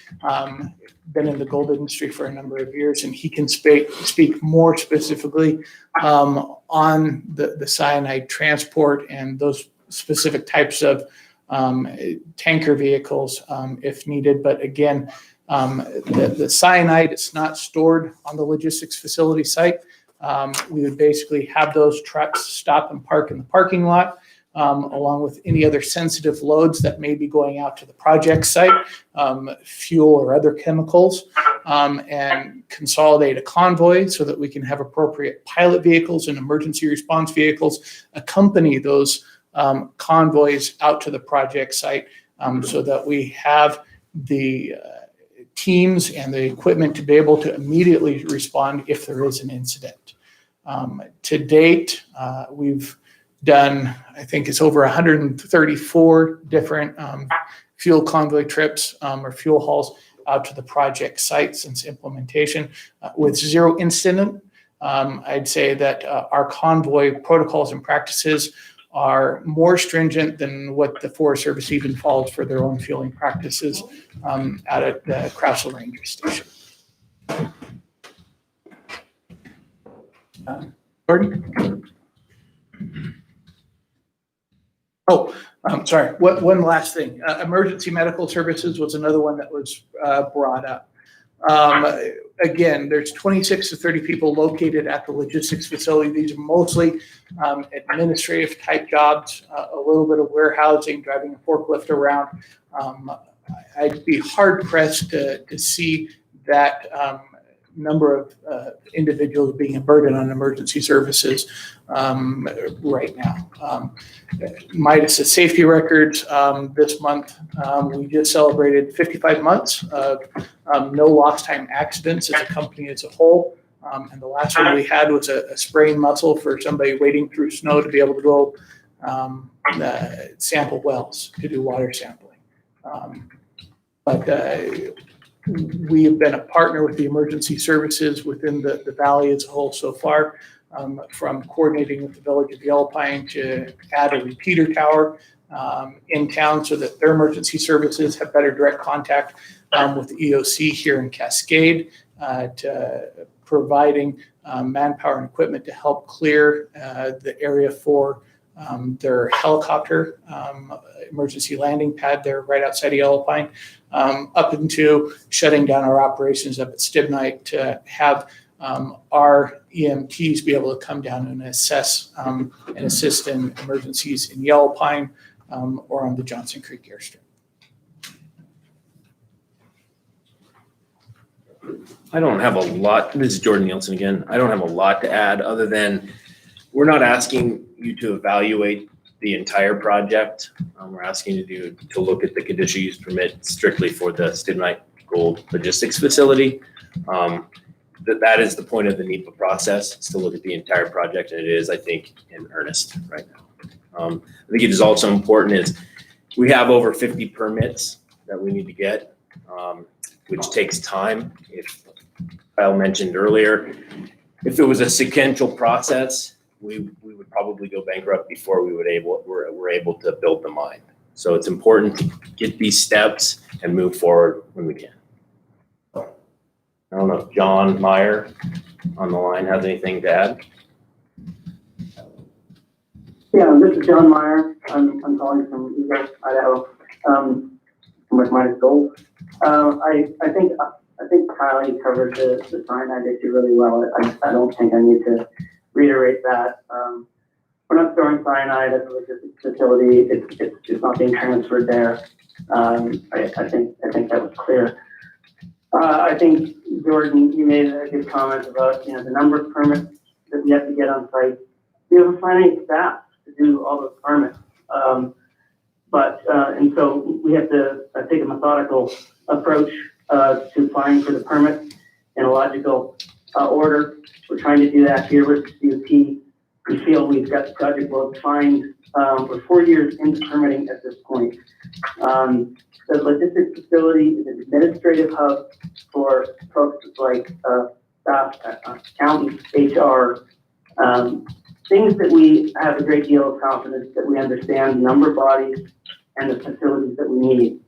been in the gold industry for a number of years, and he can speak more specifically on the cyanide transport and those specific types of tanker vehicles if needed. But again, the cyanide is not stored on the logistics facility site. We would basically have those trucks stop and park in the parking lot, along with any other sensitive loads that may be going out to the project site, fuel or other chemicals, and consolidate a convoy so that we can have appropriate pilot vehicles and emergency response vehicles accompany those convoys out to the project site, so that we have the teams and the equipment to be able to immediately respond if there is an incident. To date, we've done, I think it's over 134 different fuel convoy trips or fuel hauls out to the project site since implementation with zero incident. I'd say that our convoy protocols and practices are more stringent than what the Forest Service even follows for their own fueling practices out at the Craftsville Ranger Station. Gordon? Oh, I'm sorry. One last thing. Emergency medical services was another one that was brought up. Again, there's 26 to 30 people located at the logistics facility. These are mostly administrative type jobs, a little bit of warehousing, driving a forklift around. I'd be hard pressed to see that number of individuals being a burden on emergency services right now. Midas' safety records this month, we just celebrated 55 months of no lost time accidents as a company as a whole. And the last one we had was a sprained muscle for somebody wading through snow to be able to go sample wells to do water sampling. But we have been a partner with the emergency services within the valley as a whole so far, from coordinating with the village of Yellow Pine to add a repeater tower in town so that their emergency services have better direct contact with the EOC here in Cascade, to providing manpower and equipment to help clear the area for their helicopter emergency landing pad there right outside of Yellow Pine, up into shutting down our operations up at Stidmak to have our EMTs be able to come down and assess and assist in emergencies in Yellow Pine or on the Johnson Creek Airstrip. I don't have a lot. This is Jordan Nielsen again. I don't have a lot to add other than we're not asking you to evaluate the entire project. We're asking you to look at the conditional use permit strictly for the Stidmak Gold Logistics Facility. That is the point of the NEPA process, is to look at the entire project, and it is, I think, in earnest right now. I think it is also important is we have over 50 permits that we need to get. which takes time. If Kyle mentioned earlier, if it was a sequential process, we would probably go bankrupt before we're able to build the mine. So it's important to get these steps and move forward when we can. I don't know if John Meyer on the line has anything to add. Yeah, this is John Meyer. I'm calling from Eagle, Idaho. I'm with Minus Gold. I think Kyle, you covered the cyanide issue really well. I don't think I need to reiterate that. We're not storing cyanide at the logistics facility. It's not being transferred there. I think that was clear. I think, Jordan, you made a good comment about, the number of permits that we have to get on site. We have a finite staff to do all those permits. And so we have to take a methodical approach to applying for the permit in a logical order. We're trying to do that here with the CUP. We feel we've got the project well defined. We're 4 years into permitting at this point. The logistics facility is an administrative hub for folks like staff, accountants, HR, things that we have a great deal of confidence that we understand the number of bodies and the facilities that we need.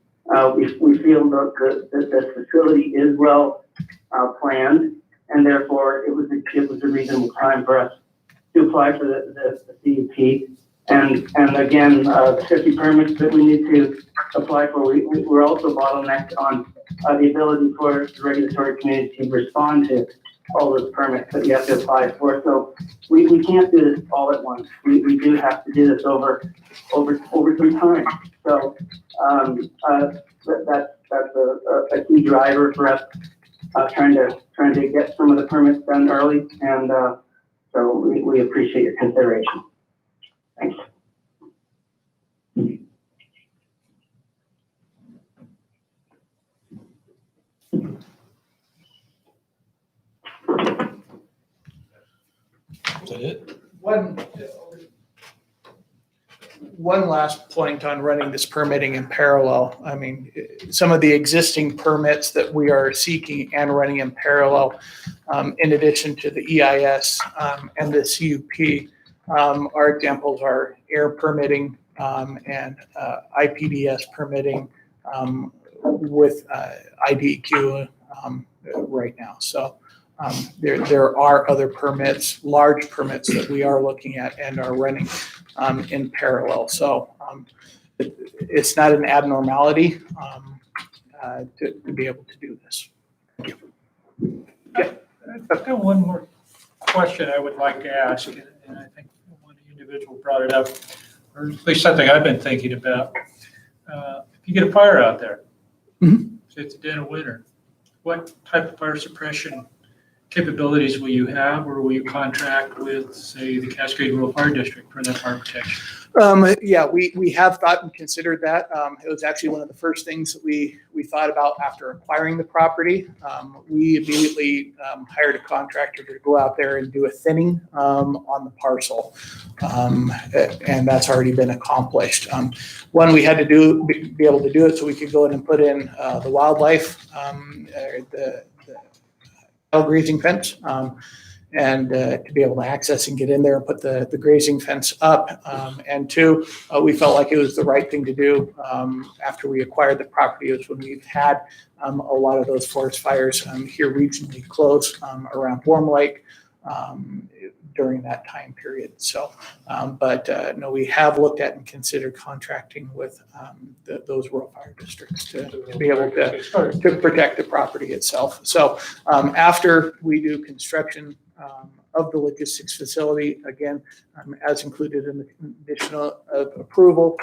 We feel that the facility is well planned, and therefore it was a reasonable time for us to apply for the CUP. And again, the 50 permits that we need to apply for, we're also bottlenecked on the ability for the regulatory community to respond to all those permits that you have to apply for. So we can't do this all at once. We do have to do this over some time. So that's a key driver for us, trying to get some of the permits done early. And so we appreciate your consideration. Thanks. Is that it? One last point on running this permitting in parallel. I mean, some of the existing permits that we are seeking and running in parallel, in addition to the EIS and the CUP, our examples are air permitting and IPDS permitting with IDQ right now. So there are other permits, large permits that we are looking at and are running in parallel. So it's not an abnormality to be able to do this. Thank you. I've got one more question I would like to ask, and I think one individual brought it up, or at least something I've been thinking about. If you get a fire out there, say it's a dead of winter, what type of fire suppression capabilities will you have, or will you contract with, say, the Cascade Rural Fire District for that fire protection? Yeah, we have thought and considered that. It was actually one of the first things that we thought about after acquiring the property. We immediately hired a contractor to go out there and do a thinning on the parcel, and that's already been accomplished. One, we had to be able to do it so we could go in and put in the wildlife, the grazing fence, and to be able to access and get in there and put the grazing fence up. And two, we felt like it was the right thing to do after we acquired the property. Is when we've had a lot of those forest fires here regionally close around Warm Lake during that time period. So, no, we have looked at and considered contracting with those rural fire districts to be able to protect the property itself. So after we do construction of the logistics facility, again, as included in the conditional approval,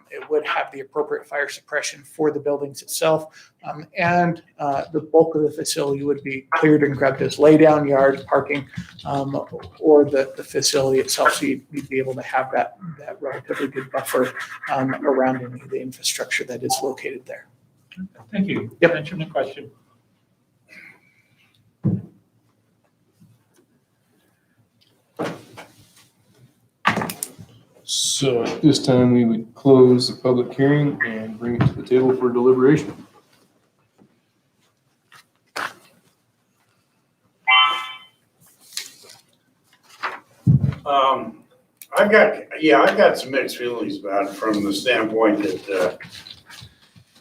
it would have the appropriate fire suppression for the buildings itself. And the bulk of the facility would be cleared and grabbed as lay down yard parking, or the facility itself. So you'd be able to have that relatively good buffer around any of the infrastructure that is located there. Thank you. Yep. Answering the question. So at this time, we would close the public hearing and bring it to the table for deliberation. I've got some mixed feelings about it from the standpoint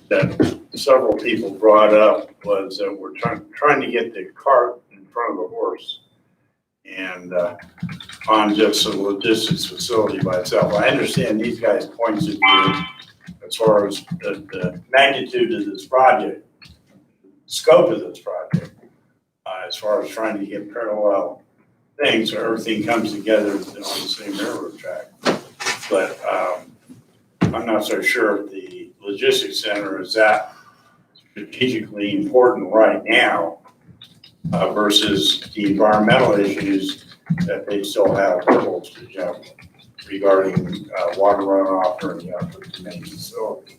that several people brought up was that we're trying to get the cart in front of the horse and on just a logistics facility by itself. I understand these guys' points of view as far as the magnitude of this project, scope of this project, as far as trying to get parallel things so everything comes together on the same railroad track. But I'm not so sure if the logistics center is that strategically important right now versus the environmental issues that they still have hurdles to jump regarding water runoff or any other main facility.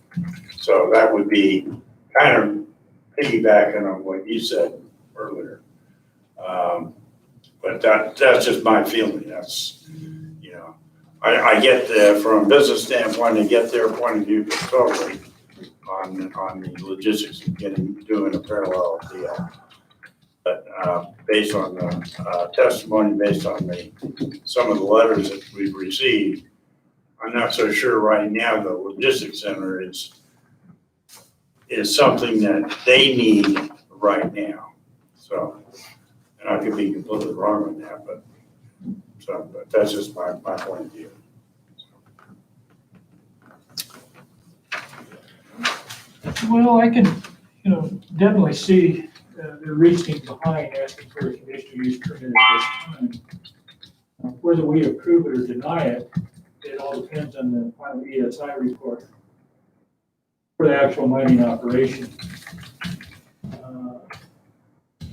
So that would be kind of piggybacking on what you said earlier. But that's just my feeling. That's, you know, I get from a business standpoint, I get their point of view totally on the logistics of doing a parallel deal. But based on the testimony, based on some of the letters that we've received, I'm not so sure right now the logistics center is something that they need right now. So, and I could be completely wrong on that, but that's just my point of view. Well, I can, definitely see the reasoning behind asking for a conditional use permit at this time. Whether we approve it or deny it, it all depends on the final ESI report for the actual mining operation.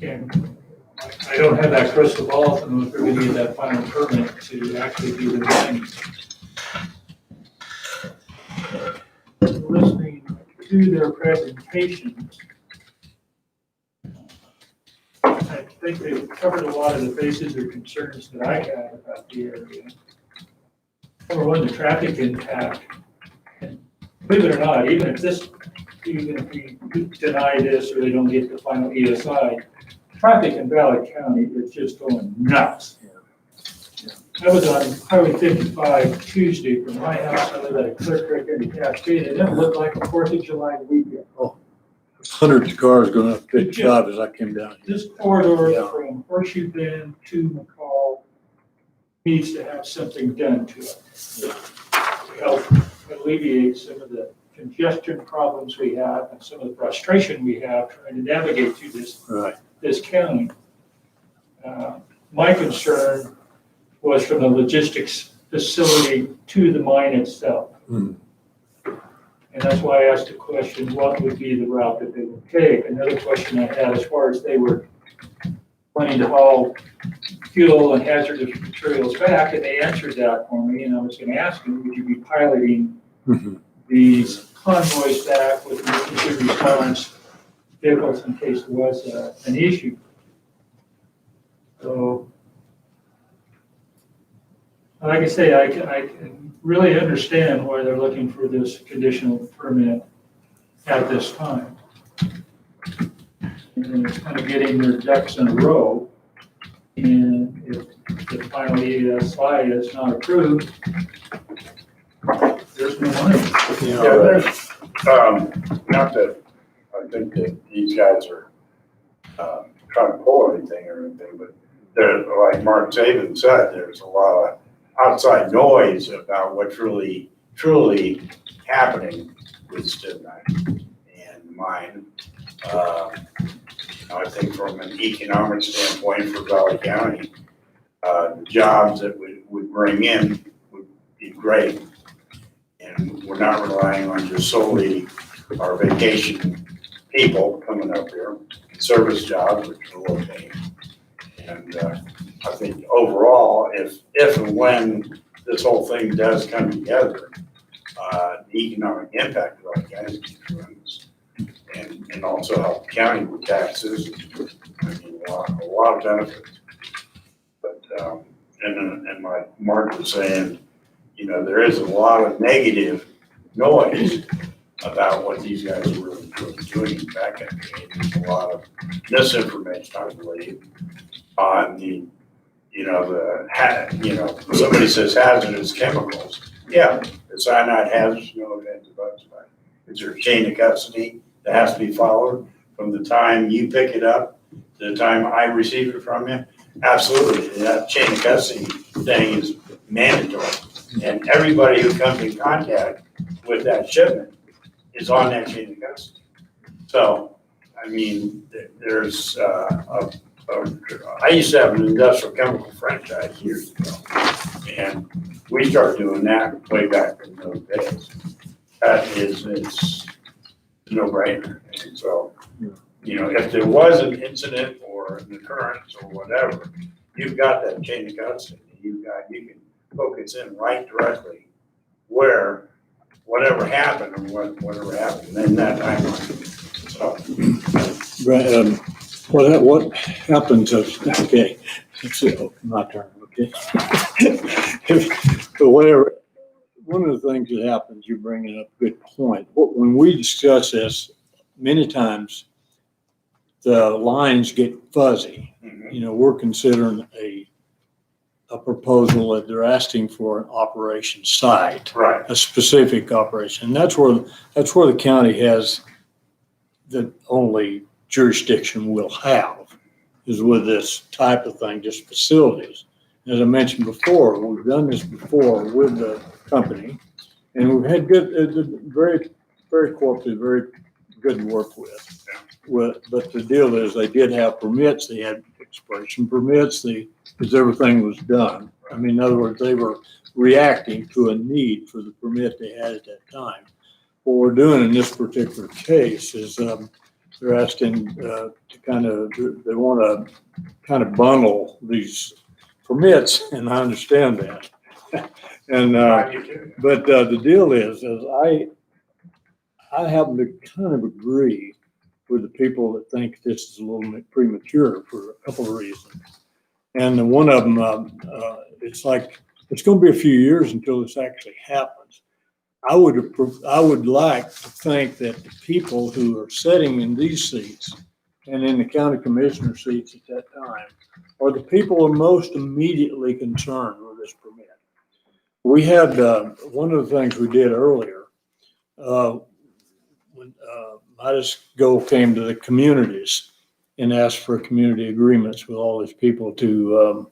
And I don't have that crystal ball to know if we're going to get that final permit to actually do the mining. Listening to their presentations, I think they've covered a lot of the bases or concerns that I had about the area. Number one, the traffic impact. And believe it or not, even if we deny this or they don't get the final ESI, traffic in Valley County is just going nuts. I was on Highway 55 Tuesday from my house. I live at a Clear Creek in the Cascade. It never looked like a 4th of July weekend. Oh, hundreds of cars going up 55 as I came down. This corridor from Horseshoe Bend to McCall needs to have something done to it to help alleviate some of the congestion problems we have and some of the frustration we have trying to navigate through this county. My concern was from the logistics facility to the mine itself. And that's why I asked the question, what would be the route that they would take? Another question I had as far as they were planning to haul fuel and hazardous materials back, and they answered that for me, and I was gonna ask them, would you be piloting these convoys back with emergency response vehicles in case there was an issue? So, like I say, I can really understand why they're looking for this conditional permit at this time. And it's kind of getting their ducks in a row. And if the final ESI is not approved, there's no money. Not that I think that these guys are trying to pull anything or anything, but like Mark Saban said, there's a lot of outside noise about what's really, truly happening with Stidmak and mine. I think from an economic standpoint for Valley County, the jobs that would bring in would be great. And we're not relying on just solely our vacation people coming up here, service jobs, which are low paying. And I think overall, if and when this whole thing does come together, the economic impact of Valley County is tremendous. And also help the county with taxes. I mean, a lot of benefits. But, and like Mark was saying, there is a lot of negative noise about what these guys are really doing back in the game. There's a lot of misinformation, I believe, on the somebody says hazardous chemicals. Yeah, the cyanide hazardous, no offense, but is there a chain of custody that has to be followed from the time you pick it up to the time I receive it from you? Absolutely, that chain of custody thing is mandatory. And everybody who comes in contact with that shipment is on that chain of custody. So, I mean, there's I used to have an industrial chemical franchise years ago, and we started doing that way back in those days. It's a no-brainer. And so, if there was an incident or an occurrence or whatever, you've got that chain of custody. You can focus in right directly where whatever happened or whatever happened in that timeline. So. Right, what happens if, okay, it's my turn, okay? But whatever, one of the things that happens, you're bringing up a good point. When we discuss this, many times the lines get fuzzy. We're considering a proposal that they're asking for an operation site. Right. A specific operation. And that's where the county has the only jurisdiction we'll have is with this type of thing, just facilities. As I mentioned before, we've done this before with the company, and we've had very, very cooperative, very good to work with. But the deal is they did have permits, they had exploration permits, because everything was done. I mean, in other words, they were reacting to a need for the permit they had at that time. What we're doing in this particular case is they're asking they want to kind of bundle these permits, and I understand that. And but the deal is I happen to kind of agree with the people that think this is a little bit premature for a couple of reasons. And one of them, it's like it's going to be a few years until this actually happens. I would like to think that the people who are sitting in these seats and in the county commissioner seats at that time are the people who are most immediately concerned with this permit. We had one of the things we did earlier when Mitisco came to the communities and asked for community agreements with all these people to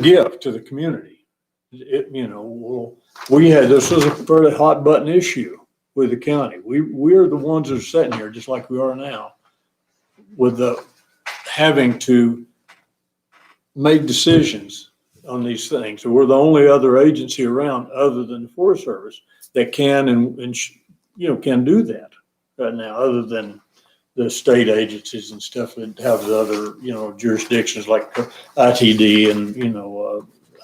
give to the community. This was a fairly hot button issue with the county. We're the ones that are sitting here just like we are now with the having to make decisions on these things. So we're the only other agency around other than the Forest Service that can can do that right now, other than the state agencies and stuff that have the other, jurisdictions like ITD and,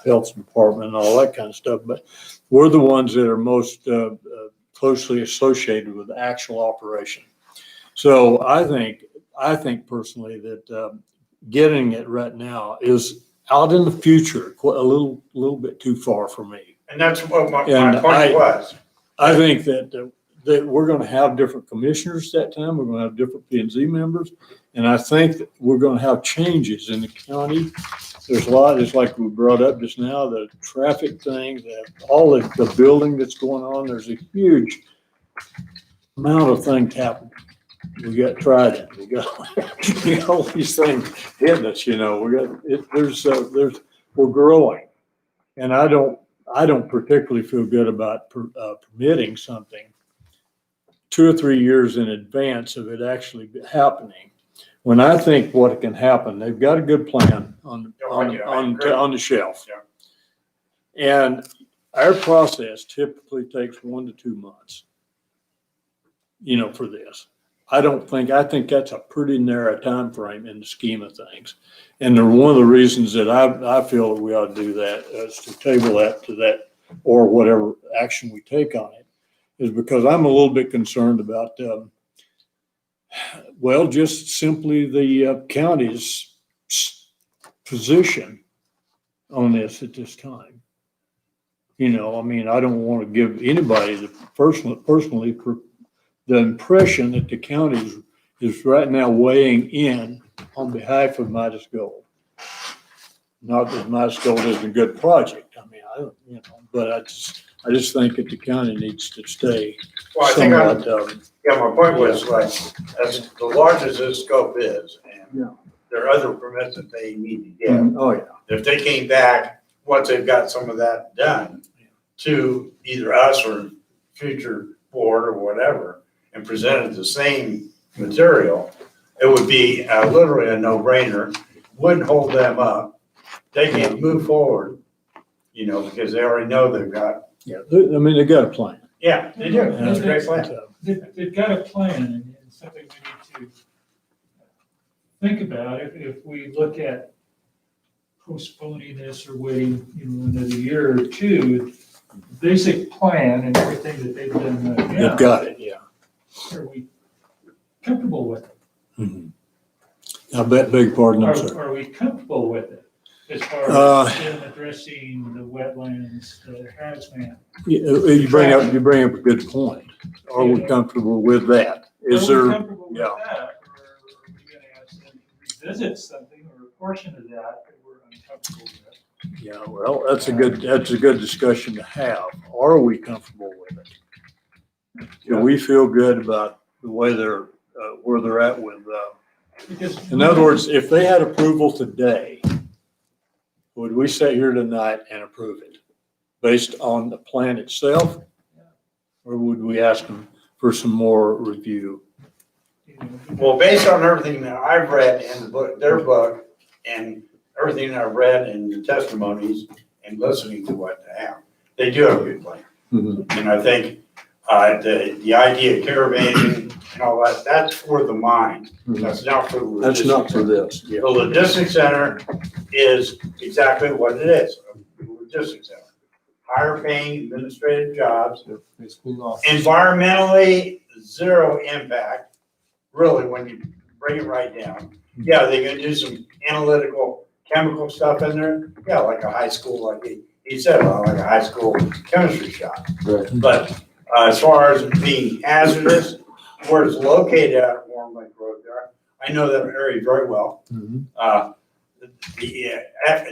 health department and all that kind of stuff. But we're the ones that are most closely associated with the actual operation. So I think personally that getting it right now is out in the future, a little bit too far for me. And that's what my point was. I think that we're going to have different commissioners that time. We're going to have different P&Z members. And I think that we're going to have changes in the county. There's a lot, just like we brought up just now, the traffic thing, all the building that's going on. There's a huge amount of things happening. We got Trident. We got all these things hitting us. We're growing, and I don't particularly feel good about permitting something 2 or 3 years in advance of it actually happening. When I think what can happen, they've got a good plan on the shelf, and our process typically takes 1 to 2 months. For this. I think that's a pretty narrow time frame in the scheme of things. And one of the reasons that I feel that we ought to do that is to table that to that, or whatever action we take on it, is because I'm a little bit concerned about, just simply the county's position on this at this time. I don't want to give anybody personally the impression that the county is right now weighing in on behalf of Midas Gold. Not that Midas Gold isn't a good project, I mean, but I just think that the county needs to stay Well, I think somewhat, yeah, my point was like, as the larger this scope is, and Yeah. there are other permits that they need to get. oh, yeah. If they came back, once they've got some of that done, to either us or future board or whatever, and presented the same material, it would be literally a no-brainer, wouldn't hold them up. They can move forward, because they already know they've got. Yeah, I mean, they got a plan. Yeah, they do. That's a great plan. They've got a plan, and something we need to think about if we look at postponing this or waiting, another year or two. Basic plan and everything that they've done right now. They've got it, yeah. Are we comfortable with it? I beg pardon, I'm sorry. Are we comfortable with it as far as them addressing the wetlands, the hazmat? You bring up a good point. Are we comfortable with that? Is Are we there, comfortable with that, or are we gonna ask them to revisit something or a portion of that we're uncomfortable with? yeah, well, that's a good discussion to have. Are we comfortable with it? Do we feel good about the way where they're at with, in other words, if they had approval today, would we sit here tonight and approve it based on the plan itself? Or would we ask them for some more review? Well, based on everything that I've read in the book, their book, and everything that I've read in the testimonies and listening to what they have, they do have a good plan. And I think the idea of caravaning and all that, that's for the mine. That's not for the logistics. That's not for this. The logistics center is exactly what it is, a logistics center. Higher paying administrative jobs, environmentally zero impact, really, when you bring it right down. Yeah, they're gonna do some analytical chemical stuff in there. Yeah, like a high school, like he said, like a high school chemistry shop. Right. But as far as being hazardous, where it's located at Warm Lake Road there, I know that area very well. The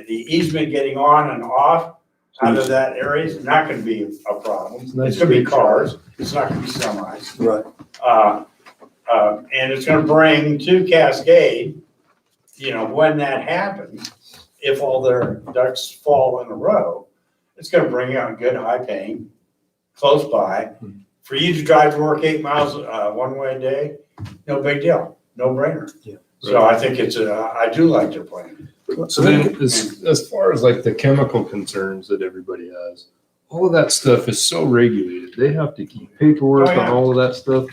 easement getting on and off out of that area is not gonna be a problem. It's gonna be cars, it's not gonna be semis. Right. And it's gonna bring to Cascade, when that happens, if all their ducks fall in a row, it's gonna bring out good high paying, close by. For you to drive to work 8 miles one way a day, no big deal, no brainer. Yeah. So I think I do like their plan. So then, as far as like the chemical concerns that everybody has, all of that stuff is so regulated. They have to keep paperwork on all of that stuff.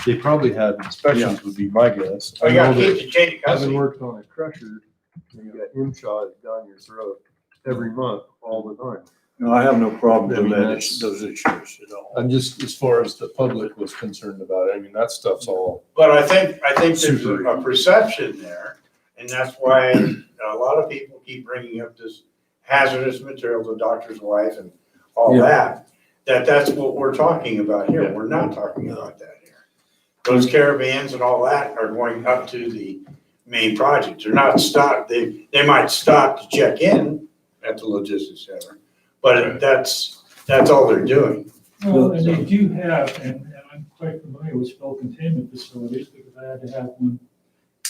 They probably have inspections, would be my guess. Oh, you gotta keep the chain of Having custody. worked on a crusher, you got M-shot down your throat every month, all the time. No, I have no problem I mean, with that's- those issues at all. I'm just, as far as the public was concerned about it, I mean, that stuff's all. But I think there's Super. a perception there, and that's why a lot of people keep bringing up this hazardous material, the doctor's wife and all that, that's what we're talking about here. We're not talking about that here. Those caravans and all that are going up to the main project. They're not stopped, they might stop to check in at the logistics center, but that's all they're doing. Well, and they do have, and I'm quite familiar with spill containment facilities because I had to have one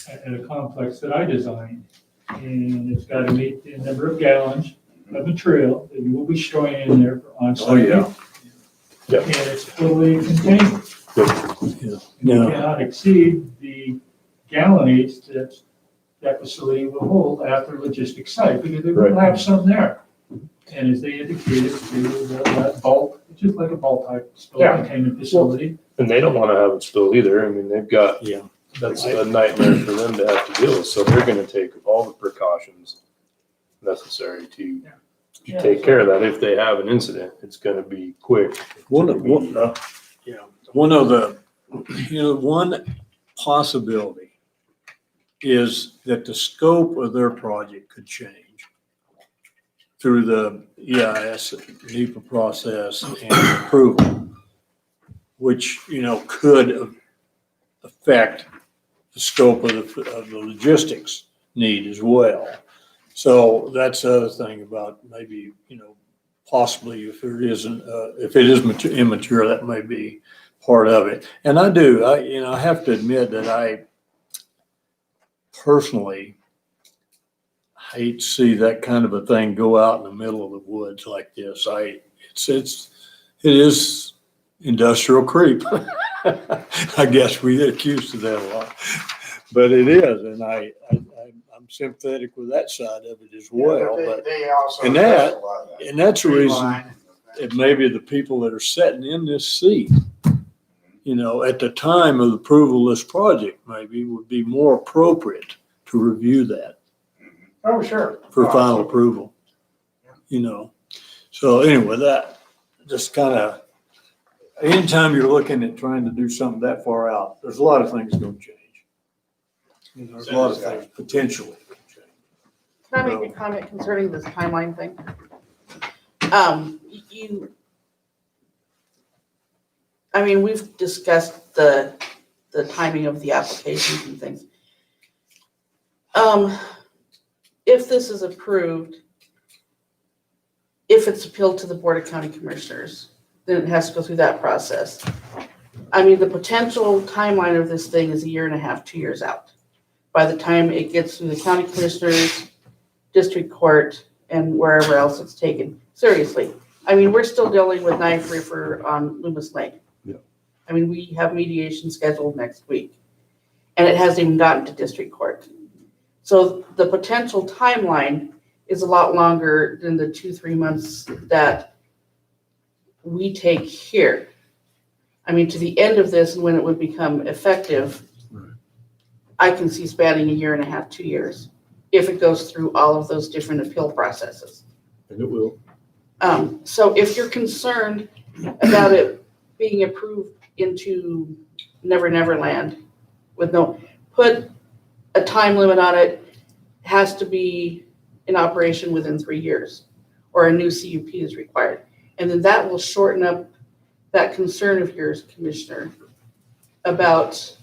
at a complex that I designed. And it's got to meet the number of gallons of material that you will be storing in there for on-site. Oh, yeah. Yeah. And it's totally contained. You cannot exceed the gallonage that facility will hold at the logistics site because they will have some there. And as they indicated, that bulk, it's just like a bulk type spill containment facility. And they don't want to have it spill either. I mean, they've got, that's a nightmare for them to have to deal with. So they're going to take all the precautions necessary to take care of that. If they have an incident, it's going to be quick. One possibility is that the scope of their project could change through the EIS NEPA process and approval, which, could affect the scope of the logistics need as well. So that's the other thing about maybe, possibly if it isn't, if it is immature, that may be part of it. And I have to admit that I personally hate to see that kind of a thing go out in the middle of the woods like this. It is industrial creep. I guess we get accused of that a lot, but it is, and I'm sympathetic with that side of it as well. But They also. and that's the reason it may be the people that are sitting in this seat, at the time of the approval of this project, maybe would be more appropriate to review that. Oh, sure. For final approval, So anyway, that just kind of, anytime you're looking at trying to do something that far out, there's a lot of things going to change. There's a lot of things potentially going to change. Can I make a comment concerning this timeline thing? We've discussed the timing of the applications and things. If this is approved, if it's appealed to the Board of County Commissioners, then it has to go through that process. The potential timeline of this thing is 1.5 2 years out. By the time it gets through the county commissioners, district court, and wherever else it's taken. Seriously. We're still dealing with Knife River on Loomis Lake. Yeah. We have mediation scheduled next week, and it hasn't even gotten to district court. So the potential timeline is a lot longer than the 2-3 months that we take here. To the end of this and when it would become effective, Right. I can see spanning 1.5 2 years if it goes through all of those different appeal processes. And it will. So if you're concerned about it being approved into Never Never Land with put a time limit on it, has to be in operation within 3 years, or a new CUP is required. And then that will shorten up that concern of yours, Commissioner, about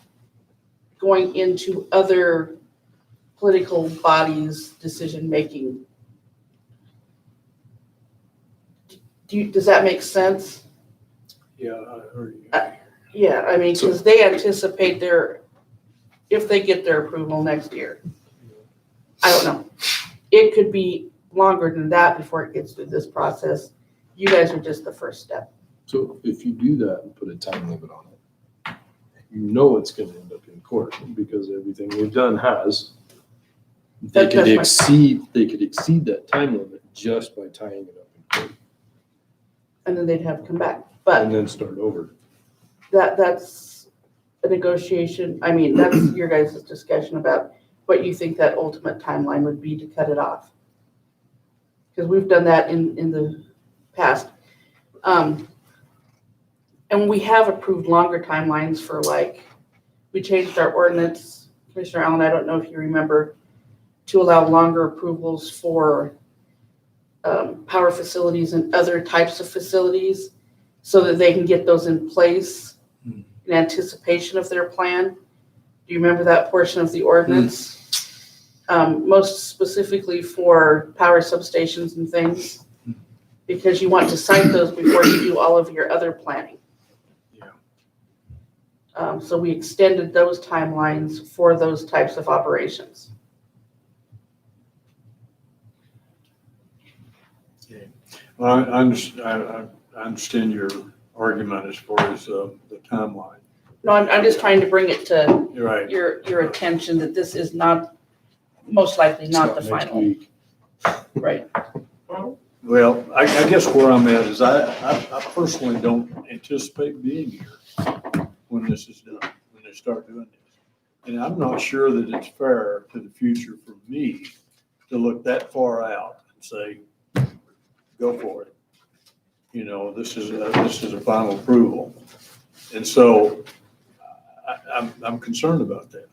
going into other political bodies' decision-making. Does that make sense? Yeah, I heard you. Yeah, because they anticipate if they get their approval next year. I don't know. It could be longer than that before it gets through this process. You guys are just the first step. So if you do that and put a time limit on it, it's going to end up in court because everything we've done has. They could exceed that time limit just by tying it up in court. And then they'd have to come back. But And then start over. that's a negotiation. That's your guys' discussion about what you think that ultimate timeline would be to cut it off. Because we've done that in the past. And we have approved longer timelines for we changed our ordinance, Commissioner Allen, I don't know if you remember, to allow longer approvals for power facilities and other types of facilities so that they can get those in place in anticipation of their plan. Do you remember that portion of the ordinance? Most specifically for power substations and things, because you want to cite those before you do all of your other planning. So we extended those timelines for those types of operations. Well, I understand your argument as far as the timeline. No, I'm just trying to bring it to You're right. your attention that this is not, most likely not the Next final. week. Right. Well, I guess where I'm at is I personally don't anticipate being here when this is done, when they start doing this. And I'm not sure that it's fair to the future for me to look that far out and say, go for it. This is a final approval. And so I'm concerned about that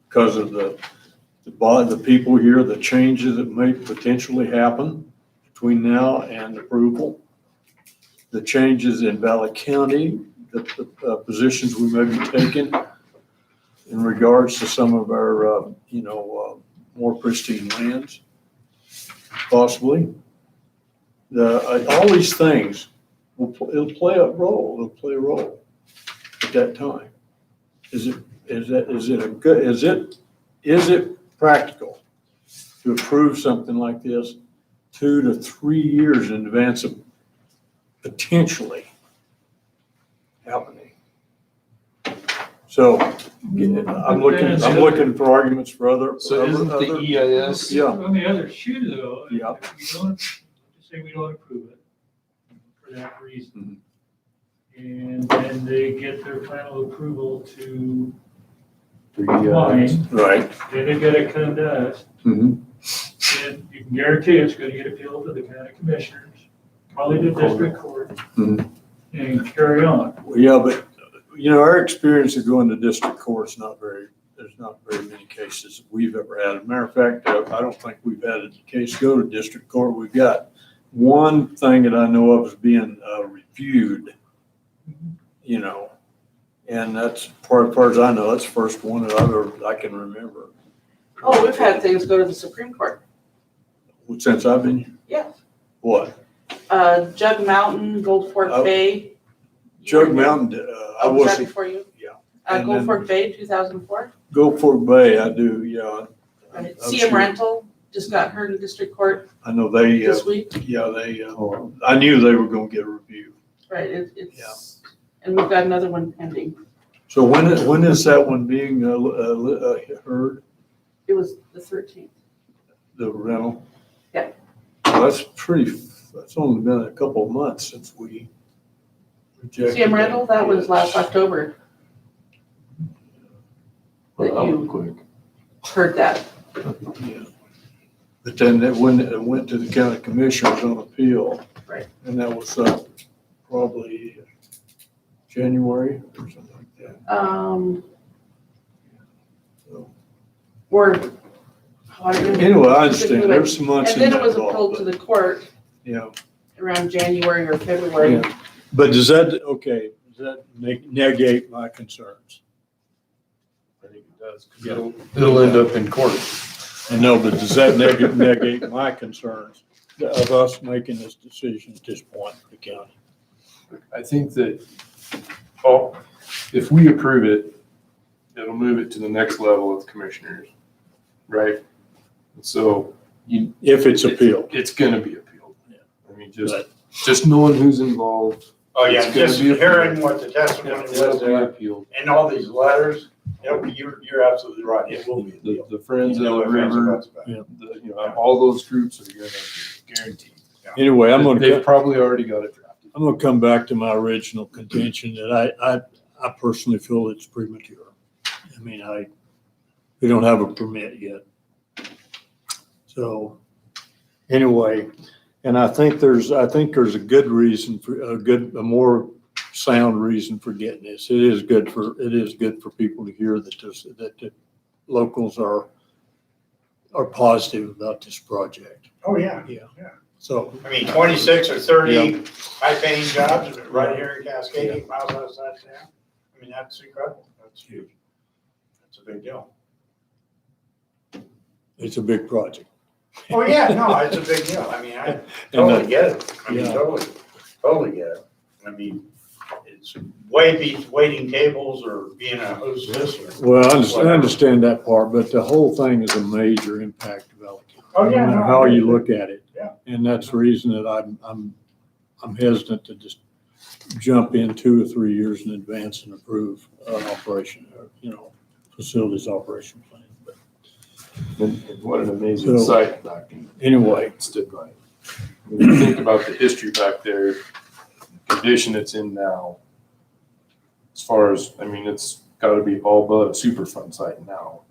because of the people here, the changes that may potentially happen between now and approval, the changes in Valley County, the positions we may be taking, in regards to some of our, more pristine lands, possibly. All these things, it'll play a role at that time. Is it practical to approve something like this 2 to 3 years in advance of potentially happening? So I'm looking for arguments for other. So isn't the EIS? Yeah. On the other shoe though, Yeah. we don't approve it for that reason. And then they get their final approval to mine, Right. then they gotta come to us. Mhm. And you can guarantee it's gonna get appealed to the county commissioners, probably to district court, Mhm. and carry on. Yeah, but, our experience of going to district court is there's not very many cases we've ever had. As a matter of fact, I don't think we've had a case go to district court. We've got one thing that I know of is being reviewed, and that's, as far as I know, that's the first one that I can remember. Oh, we've had things go to the Supreme Court. Since I've been here? Yeah. What? Jug Mountain, Gold Fork Bay. Jug Mountain, I Oh, was that wasn't, before you? yeah. Gold And then- Fork Bay, 2004. Gold Fork Bay, I do, yeah. Right. I'm CM sure. Rental just got heard in district court I know they, this week. I knew they were gonna get a review. Right, it's, and we've got another one pending. So when is that one being heard, It was the 13th. the rental? Yeah. Well, that's only been a couple of months since we rejected. CM Rental, that was last October that Well, you quick. heard that. Yeah. But then it went to the county commissioners on appeal. Right. And that was probably January or something like that. Or. oh, I don't know. Anyway, I understand, there's some months in And then that it was involved, appealed to the court Yeah. around January or February. Yeah. But does that negate my concerns? I think it does, because it'll end up in court. I know, but does that negate my concerns of us making this decision at this point for the county? I think that, if we approve it, it'll move it to the next level of commissioners, right? So if it's appealed, it's gonna be appealed. Yeah. I mean, just knowing who's involved. Oh, yeah, it's gonna just be appealed. hearing what the testimony It'll was be there appealed. and all these letters, you're absolutely right, it will be appealed. The Friends of the No offense River, about that. all those groups are gonna guarantee. Anyway, They've probably already got it drafted. I'm gonna come back to my original contention that I personally feel it's premature. I mean, we don't have a permit yet. So, anyway, and I think there's a good reason for, a more sound reason for getting this. It is good for people to hear that the locals are positive about this project. Oh, yeah. Yeah. So, I mean, 26 or 30 high-paying jobs right here in Cascade, 8 miles outside of town. I mean, that's incredible. That's huge. That's a big deal. it's a big project. Oh, yeah, no, it's a big deal. I mean, I totally get it. I mean, Yeah. totally get it. I mean, it's way beats waiting tables or being a hostess or. Well, I whatever. understand that part, but the whole thing is a major impact of Valley County. Oh, yeah, No matter no, how I you agree. look at it. Yeah. And that's the reason that I'm hesitant to just jump in 2 or 3 years in advance and approve an operation, facilities operation plan. But And what an amazing So, site back in. anyway. Stidmak. When you think about the history back there, the condition it's in now, as far as, I mean, it's gotta be all but a Superfund site now.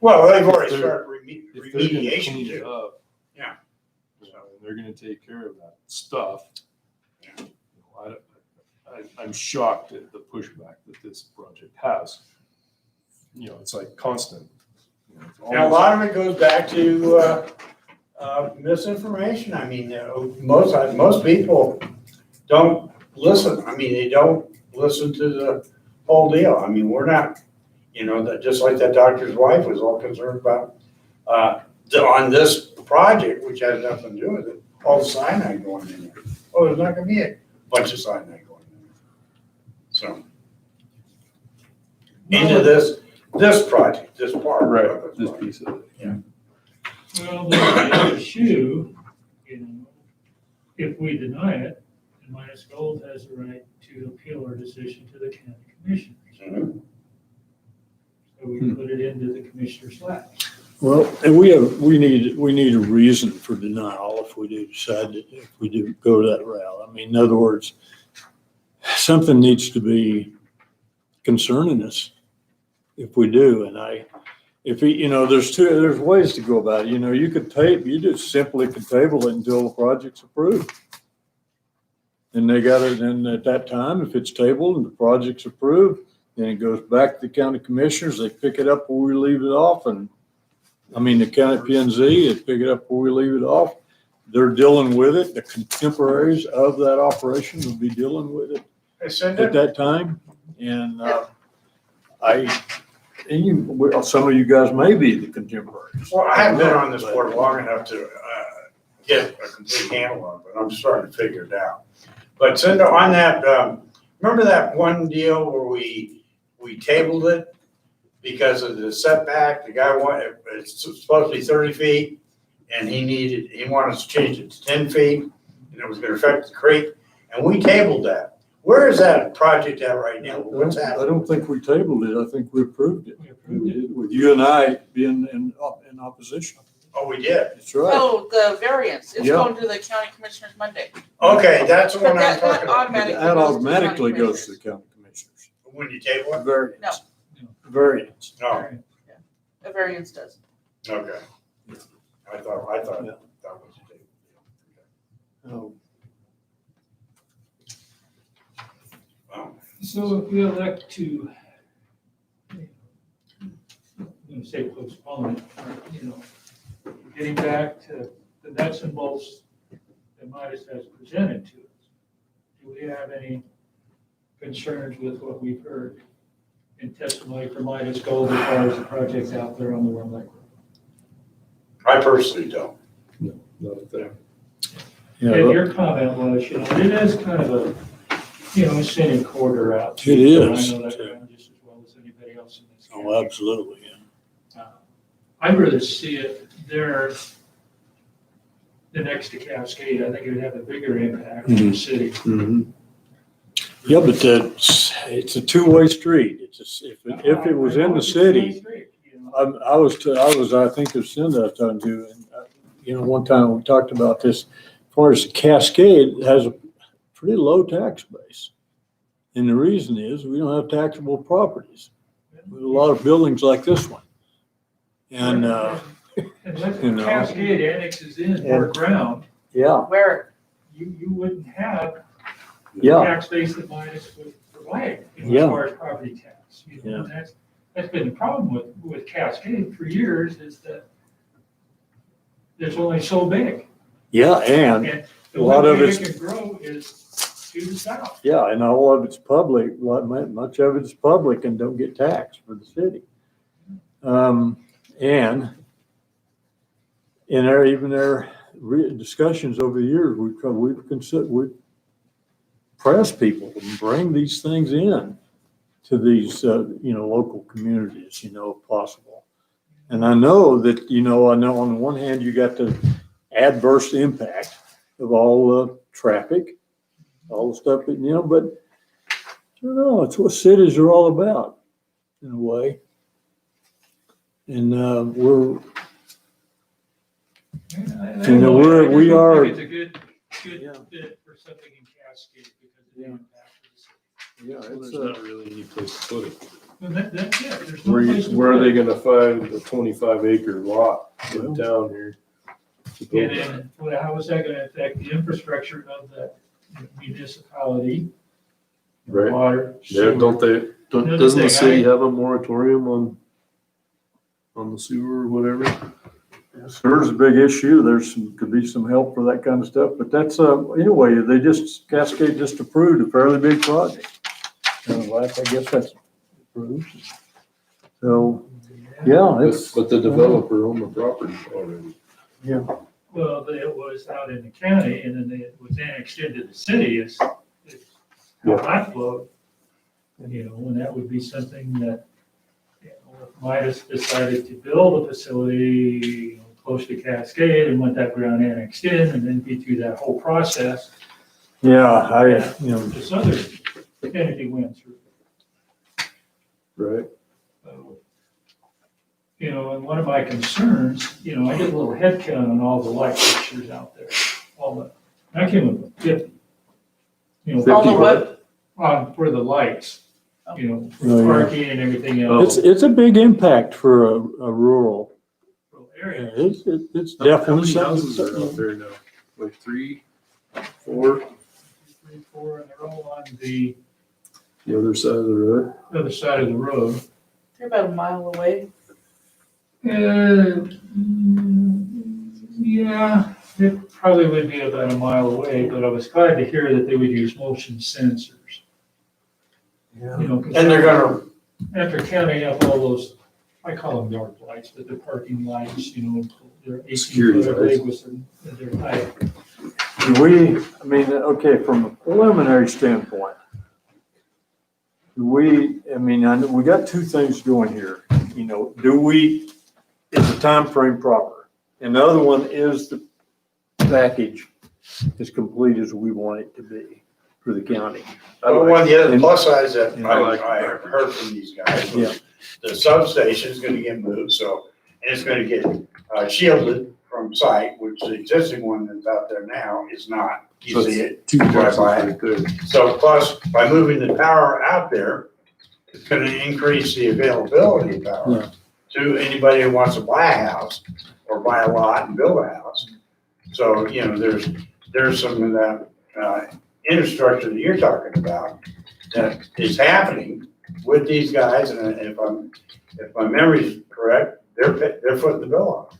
Well, they've already If they're- started If they're gonna remediation clean it too. up. Yeah. And they're gonna take care of that stuff. I'm shocked at the pushback that this project has. It's like constant. It's And a almost- lot of it goes back to misinformation. I mean, most people don't listen. I mean, they don't listen to the whole deal. I mean, we're not, You know, that just like that doctor's wife was all concerned about, on this project, which has nothing to do with it, all the cyanide going in there. Oh, there's not gonna be a bunch of cyanide going in there. So. Into this project, this part. Right, this piece of it. Yeah. Well, the other shoe, you know, if we deny it, then Midas Gold has the right to appeal our decision to the county commissioners. Mhm. So we put it into the commissioner's lap. Well, and we need a reason for denial if we do decide that, if we do go that route. I mean, in other words, something needs to be concerning us if we do. And there's ways to go about it. You know, you just simply could table it until the project's approved. And then at that time, if it's tabled and the project's approved, then it goes back to the county commissioners. They pick it up where we leave it off. And the county P&Z, they pick it up where we leave it off. They're dealing with it. The contemporaries of that operation will be dealing with it at that time. And some of you guys may be the contemporaries. Well, I haven't been on this board long enough to get a complete handle on it, but I'm starting to figure it out. But Cindy, on that, remember that one deal where we tabled it because of the setback? The guy wanted, it's supposed to be 30 feet, and he wanted us to change it to 10 feet, and it was gonna affect the creek, and we tabled that. Where is that project at right now? What's I happening? don't think we tabled it. I think we approved it. We approved it. With you and I being in opposition. Oh, we did? That's right. Oh, the variance, it's Yeah. going to the county commissioners Monday. Okay, that's the But one I'm that talking about. automatically That goes to the automatically county goes to the county commissioners. When you table it? Variance. No. Variance. No, A variance does. okay. I thought Yeah. that was a table. Oh. Wow. So if we elect to, I'm going to say postpone it, getting back to the nuts and bolts that Midas has presented to us, do we have any concerns with what we've heard in testimony from Midas Gold as far as the project out there on the Warm Lake Road? I personally don't. Not there. Yeah, And look, your comment was, it is kind of a, a scenic corridor out. It is. I know that ground just as well as anybody else in this county. oh, absolutely, yeah. I'd rather see it there than next to Cascade. I think it would have a bigger impact on the city. Mhm. Yeah, but it's a two-way street. If it was in the city, I think it was Cindy I was talking to, and, one time we talked about this. As far as Cascade, it has a pretty low tax base. And the reason is we don't have taxable properties. We have a lot of buildings like this one. And, Unless you know. Cascade annexes in more ground, yeah, Where, you wouldn't have the yeah, tax base that Midas would provide as Yeah. far as property tax. And that's been the problem with Cascade for years, is that there's only so big. yeah, and And the a lot only of way it's- it can grow is to the south. yeah, and all of it's public, much of it's public and don't get taxed for the city. And in their discussions over the years, we've pressed people to bring these things in to these, local communities, if possible. And I know that, I know on the one hand, you got the adverse impact of all the traffic, all the stuff that, but I don't know, it's what cities are all about in a way. And we are. I think it's a good fit for something in Cascade because of the impact of the city. Yeah, There's not really any place to put it. Well, that's it. There's no place to Where are put they it. gonna find a 25-acre lot in town here? to build And that? then, how is that gonna affect the infrastructure of the municipality? Right. Water, Yeah, sewer. Another doesn't the thing, city have a moratorium on the sewer or whatever? Sewer's a big issue. Could be some help for that kind of stuff, but that's, anyway, Cascade just approved a fairly big project. And I guess that's approved. So, yeah, it's, But the developer owned the property already. yeah. Well, it was out in the county and then it was annexed into the city. It's how I flowed. And that would be something that, if Midas decided to build a facility close to Cascade and want that ground annexed in and then be through that whole process. Yeah, This other entity went through. Right. And one of my concerns, I did a little head count on all the light fixtures out there. I came up with 50. All the what? For the lights, for Oh, yeah. parking and everything else. it's a big impact for a rural. Area. It's How definitely many houses are something. out there now? Like 3, 4, 3, 4, and they're all on the the other side of the road? other side of the road. They're about a mile away. Yeah, it probably would be about a mile away, but I was glad to hear that they would use motion sensors. Yeah. 'Cause And they're gonna, after counting up all those, I call them yard lights, but they're parking lights, they're 18 Security foot lights. with their height. Okay, from a preliminary standpoint, we got two things going here. Is the time frame proper? And the other one is the package as complete as we want it to be for the county. but one of the other plus sides that Yeah. I heard from these guys Yeah. was the substation is gonna get moved, and it's gonna get shielded from sight, which the existing one that's out there now is not. You see it, Two drive places by. right there. So plus, by moving the power out there, it's gonna increase the availability of power Yeah. to anybody who wants to buy a house or buy a lot and build a house. So, there's some of that, infrastructure that you're talking about that is happening with these guys, and if my memory's correct, they're footing the bill on.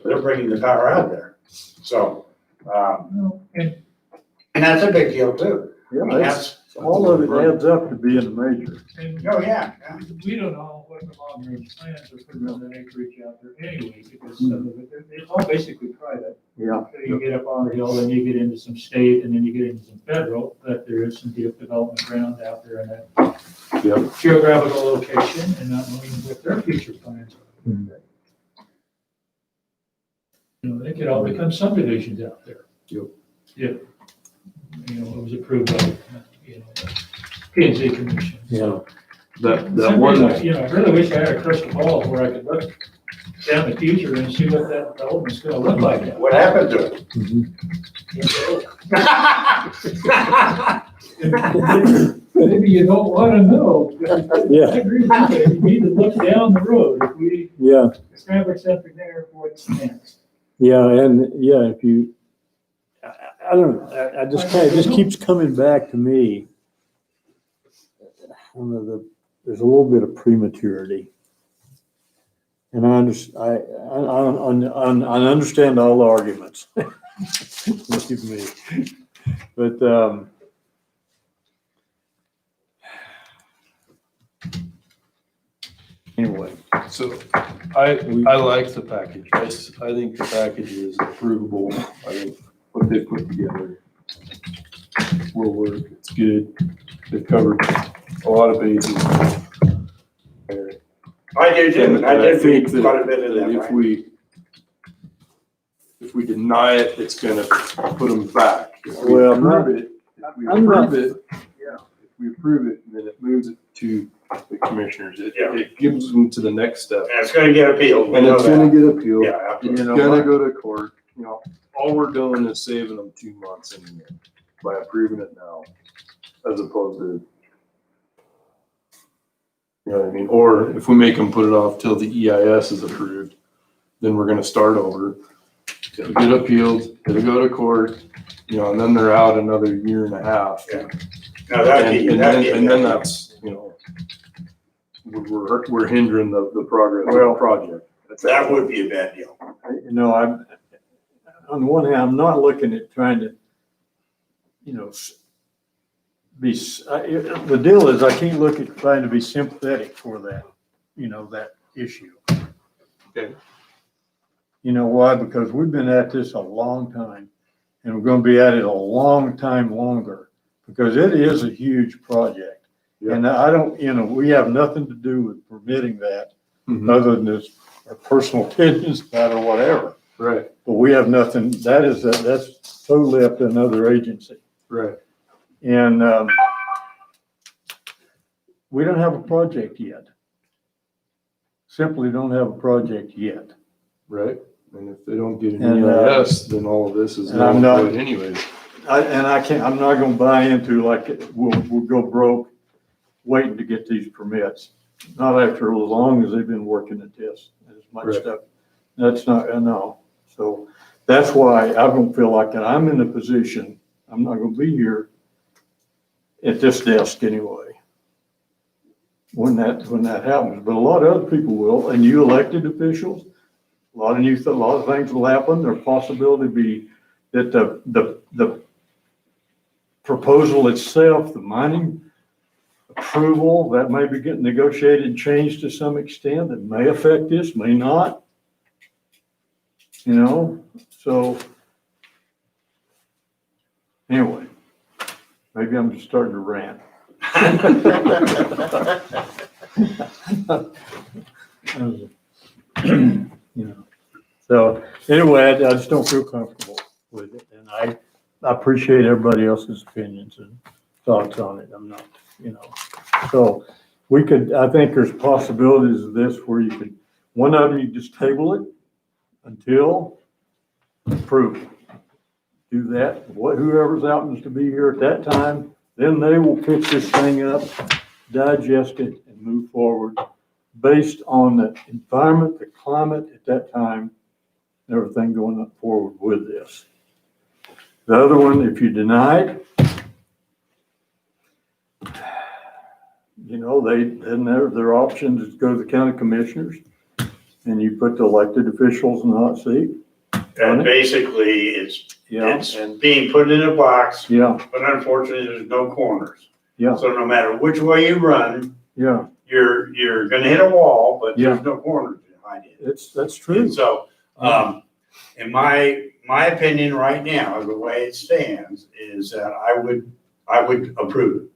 They're bringing the power out there. So, And and that's a big deal too. Yeah, I mean, that's, all of it adds up to being major. Oh, yeah. we don't know what the long range plans are for the acreage out there anyway, because some of it, it's all basically private. Yeah. So you get up on the hill, then you get into some state, and then you get into some federal, but there is some deep development ground out there in that geographical location, and not knowing what their future plans are. They could all become subdivisions out there. Yep. Yeah. It was approved by, P&Z commission. Yeah. That one, I really wish I had a crystal ball where I could look down the future and see what that development's gonna look like. What happened to it? Maybe you don't wanna know. Yeah. I agree with you. You need to look down the road. If we Yeah, establish something there, what's next? yeah, and yeah, if you, I don't know, I just kind of, it just keeps coming back to me. There's a little bit of prematurity. And I understand all the arguments. Believe me. But, anyway. so I like the package. I think the package is approvable. I think what they put together will work. It's good. They've covered a lot of bases. I do too. And I did think read quite a bit of that that. if we deny it, it's gonna put them back. If we Well, approve it, I'm not- if we approve it, then it moves it to the commissioners. Yeah. It gives them to the next step. And it's gonna get appealed. We And know it's gonna that. get appealed. Yeah, It's You know, gonna go to court. All we're doing is saving them 2 months in the end by approving it now, as opposed to, you know what I mean? Or if we make them put it off till the EIS is approved, then we're gonna start over. It'll get appealed, it'll go to court, and then they're out another year and a half. Yeah. No, that'd be. And then that's, we're hindering the progress of the project. That would be a bad deal. I'm, on the one hand, I'm not looking at trying to, the deal is I can't look at trying to be sympathetic for that. that issue. Okay. You know why? Because we've been at this a long time, and we're gonna be at it a long time longer, because it is a huge project. Yeah. And I don't, we have nothing to do with permitting that, other than this, our personal opinions about or whatever. Right. But we have nothing, that's totally up to another agency. Right. And, we don't have a project yet. Simply don't have a project yet. Right. And if they don't get an And, EIS, then all of this is and null I'm and not- void anyways. I'm not gonna buy into like, we'll go broke waiting to get these permits. Not after as long as they've been working at this, as much Right. stuff. That's not, no. So that's why I don't feel like that I'm in a position, I'm not gonna be here at this desk anyway, when that happens. But a lot of other people will, and you elected officials, a lot of things will happen. There's possibility be that the proposal itself, the mining approval, that may be getting negotiated and changed to some extent. It may affect this, may not. So anyway, maybe I'm just starting to rant. So anyway, I just don't feel comfortable with it, and I appreciate everybody else's opinions and thoughts on it. I'm not, so I think there's possibilities of this where one of them, you just table it until approved. Do that, whoever's happens to be here at that time, then they will pick this thing up, digest it, and move forward based on the environment, the climate at that time, everything going up forward with this. The other one, if you deny it, their option is to go to the county commissioners, and you put the elected officials in the hot seat. And basically, it's being put in a box, Yeah, but unfortunately, there's no corners. yeah, So no matter which way you run, yeah, you're gonna hit a wall, but Yeah. there's no corners behind it. that's true. And so, in my opinion right now, the way it stands is that I would approve it.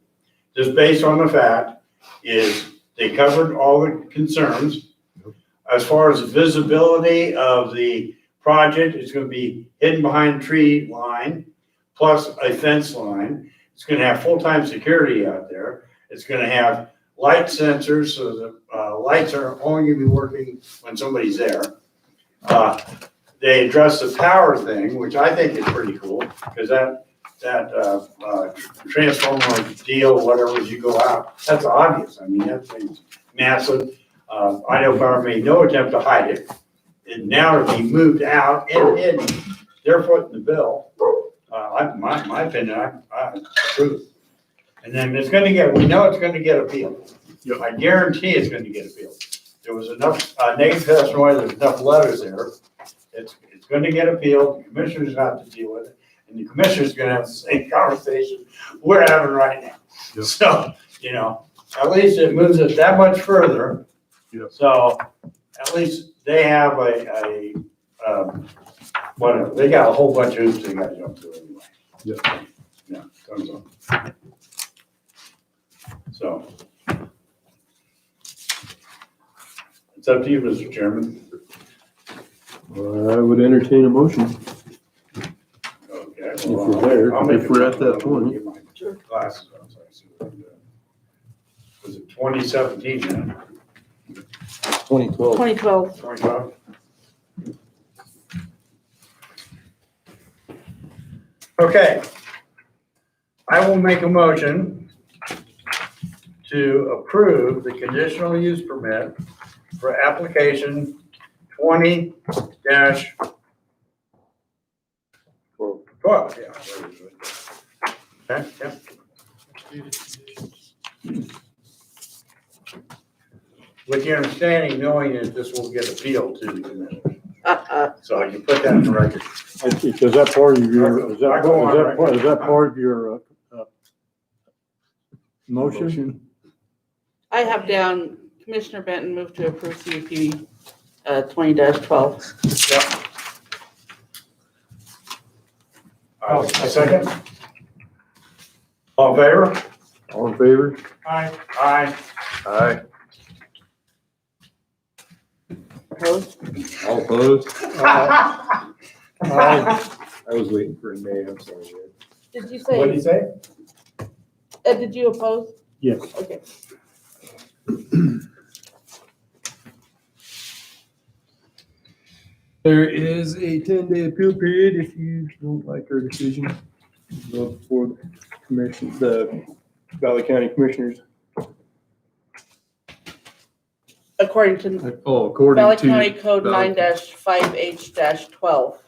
Just based on the fact is they covered all the concerns. As far as the visibility of the project, it's gonna be hidden behind a tree line, plus a fence line. It's gonna have full-time security out there. It's gonna have light sensors, so the lights are only gonna be working when somebody's there. They address the power thing, which I think is pretty cool, because that transformer deal, whatever, as you go out, that's obvious. I mean, that thing's massive. Idaho Power made no attempt to hide it. And now to be moved out and hidden, they're footing the bill. My opinion, I approve. And then we know it's gonna get appealed. I guarantee it's gonna get appealed. There was enough negative testimony, there's enough letters there. It's gonna get appealed, the commissioners have to deal with it, and the commissioners gonna have the same conversation we're having right now. Yep. So, at least it moves it that much further. Yep. So, at least they have whatever, they got a whole bunch of hoops they gotta jump through anyway. Yeah. Yeah, tons of them. So. It's up to you, Mr. Chairman. I would entertain a motion. Okay. If we're there, I'll make if we're a- at that I'll point. get my glasses on, so I see what I'm doing. Was it 2017 then? 2012. 2012. 2012? Okay. I will make a motion to approve the conditional use permit for application 20-12, yeah. Okay, yeah. With the understanding, knowing that this will get appealed to the commission. So I can put that in the record. Is that part of your, is I go on that part of your motion? I have down Commissioner Benton moved to approve CUP 20-12. A second? All in favor? All in favor? Aye. Aye. Aye. Opposed? All opposed? Aye. I was waiting for a nay, I'm sorry. Ed. Did you What did you say, say? Ed, did you oppose? Yes. Okay. There is a 10-day appeal period if you don't like our decision. Go before the commission, the Valley County Commissioners. According to Oh, according Valley to. County Code Valley- 9-5H-12.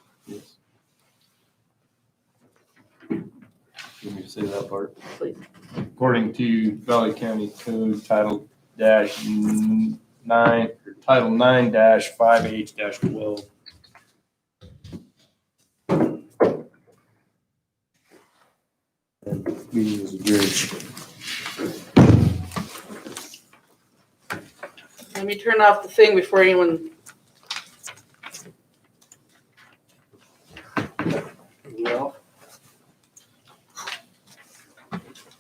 Let me say that part. Please. According to Valley County Code Title -9, or Title 9-5H-12. And meeting is adjourned. Let me turn off the thing before anyone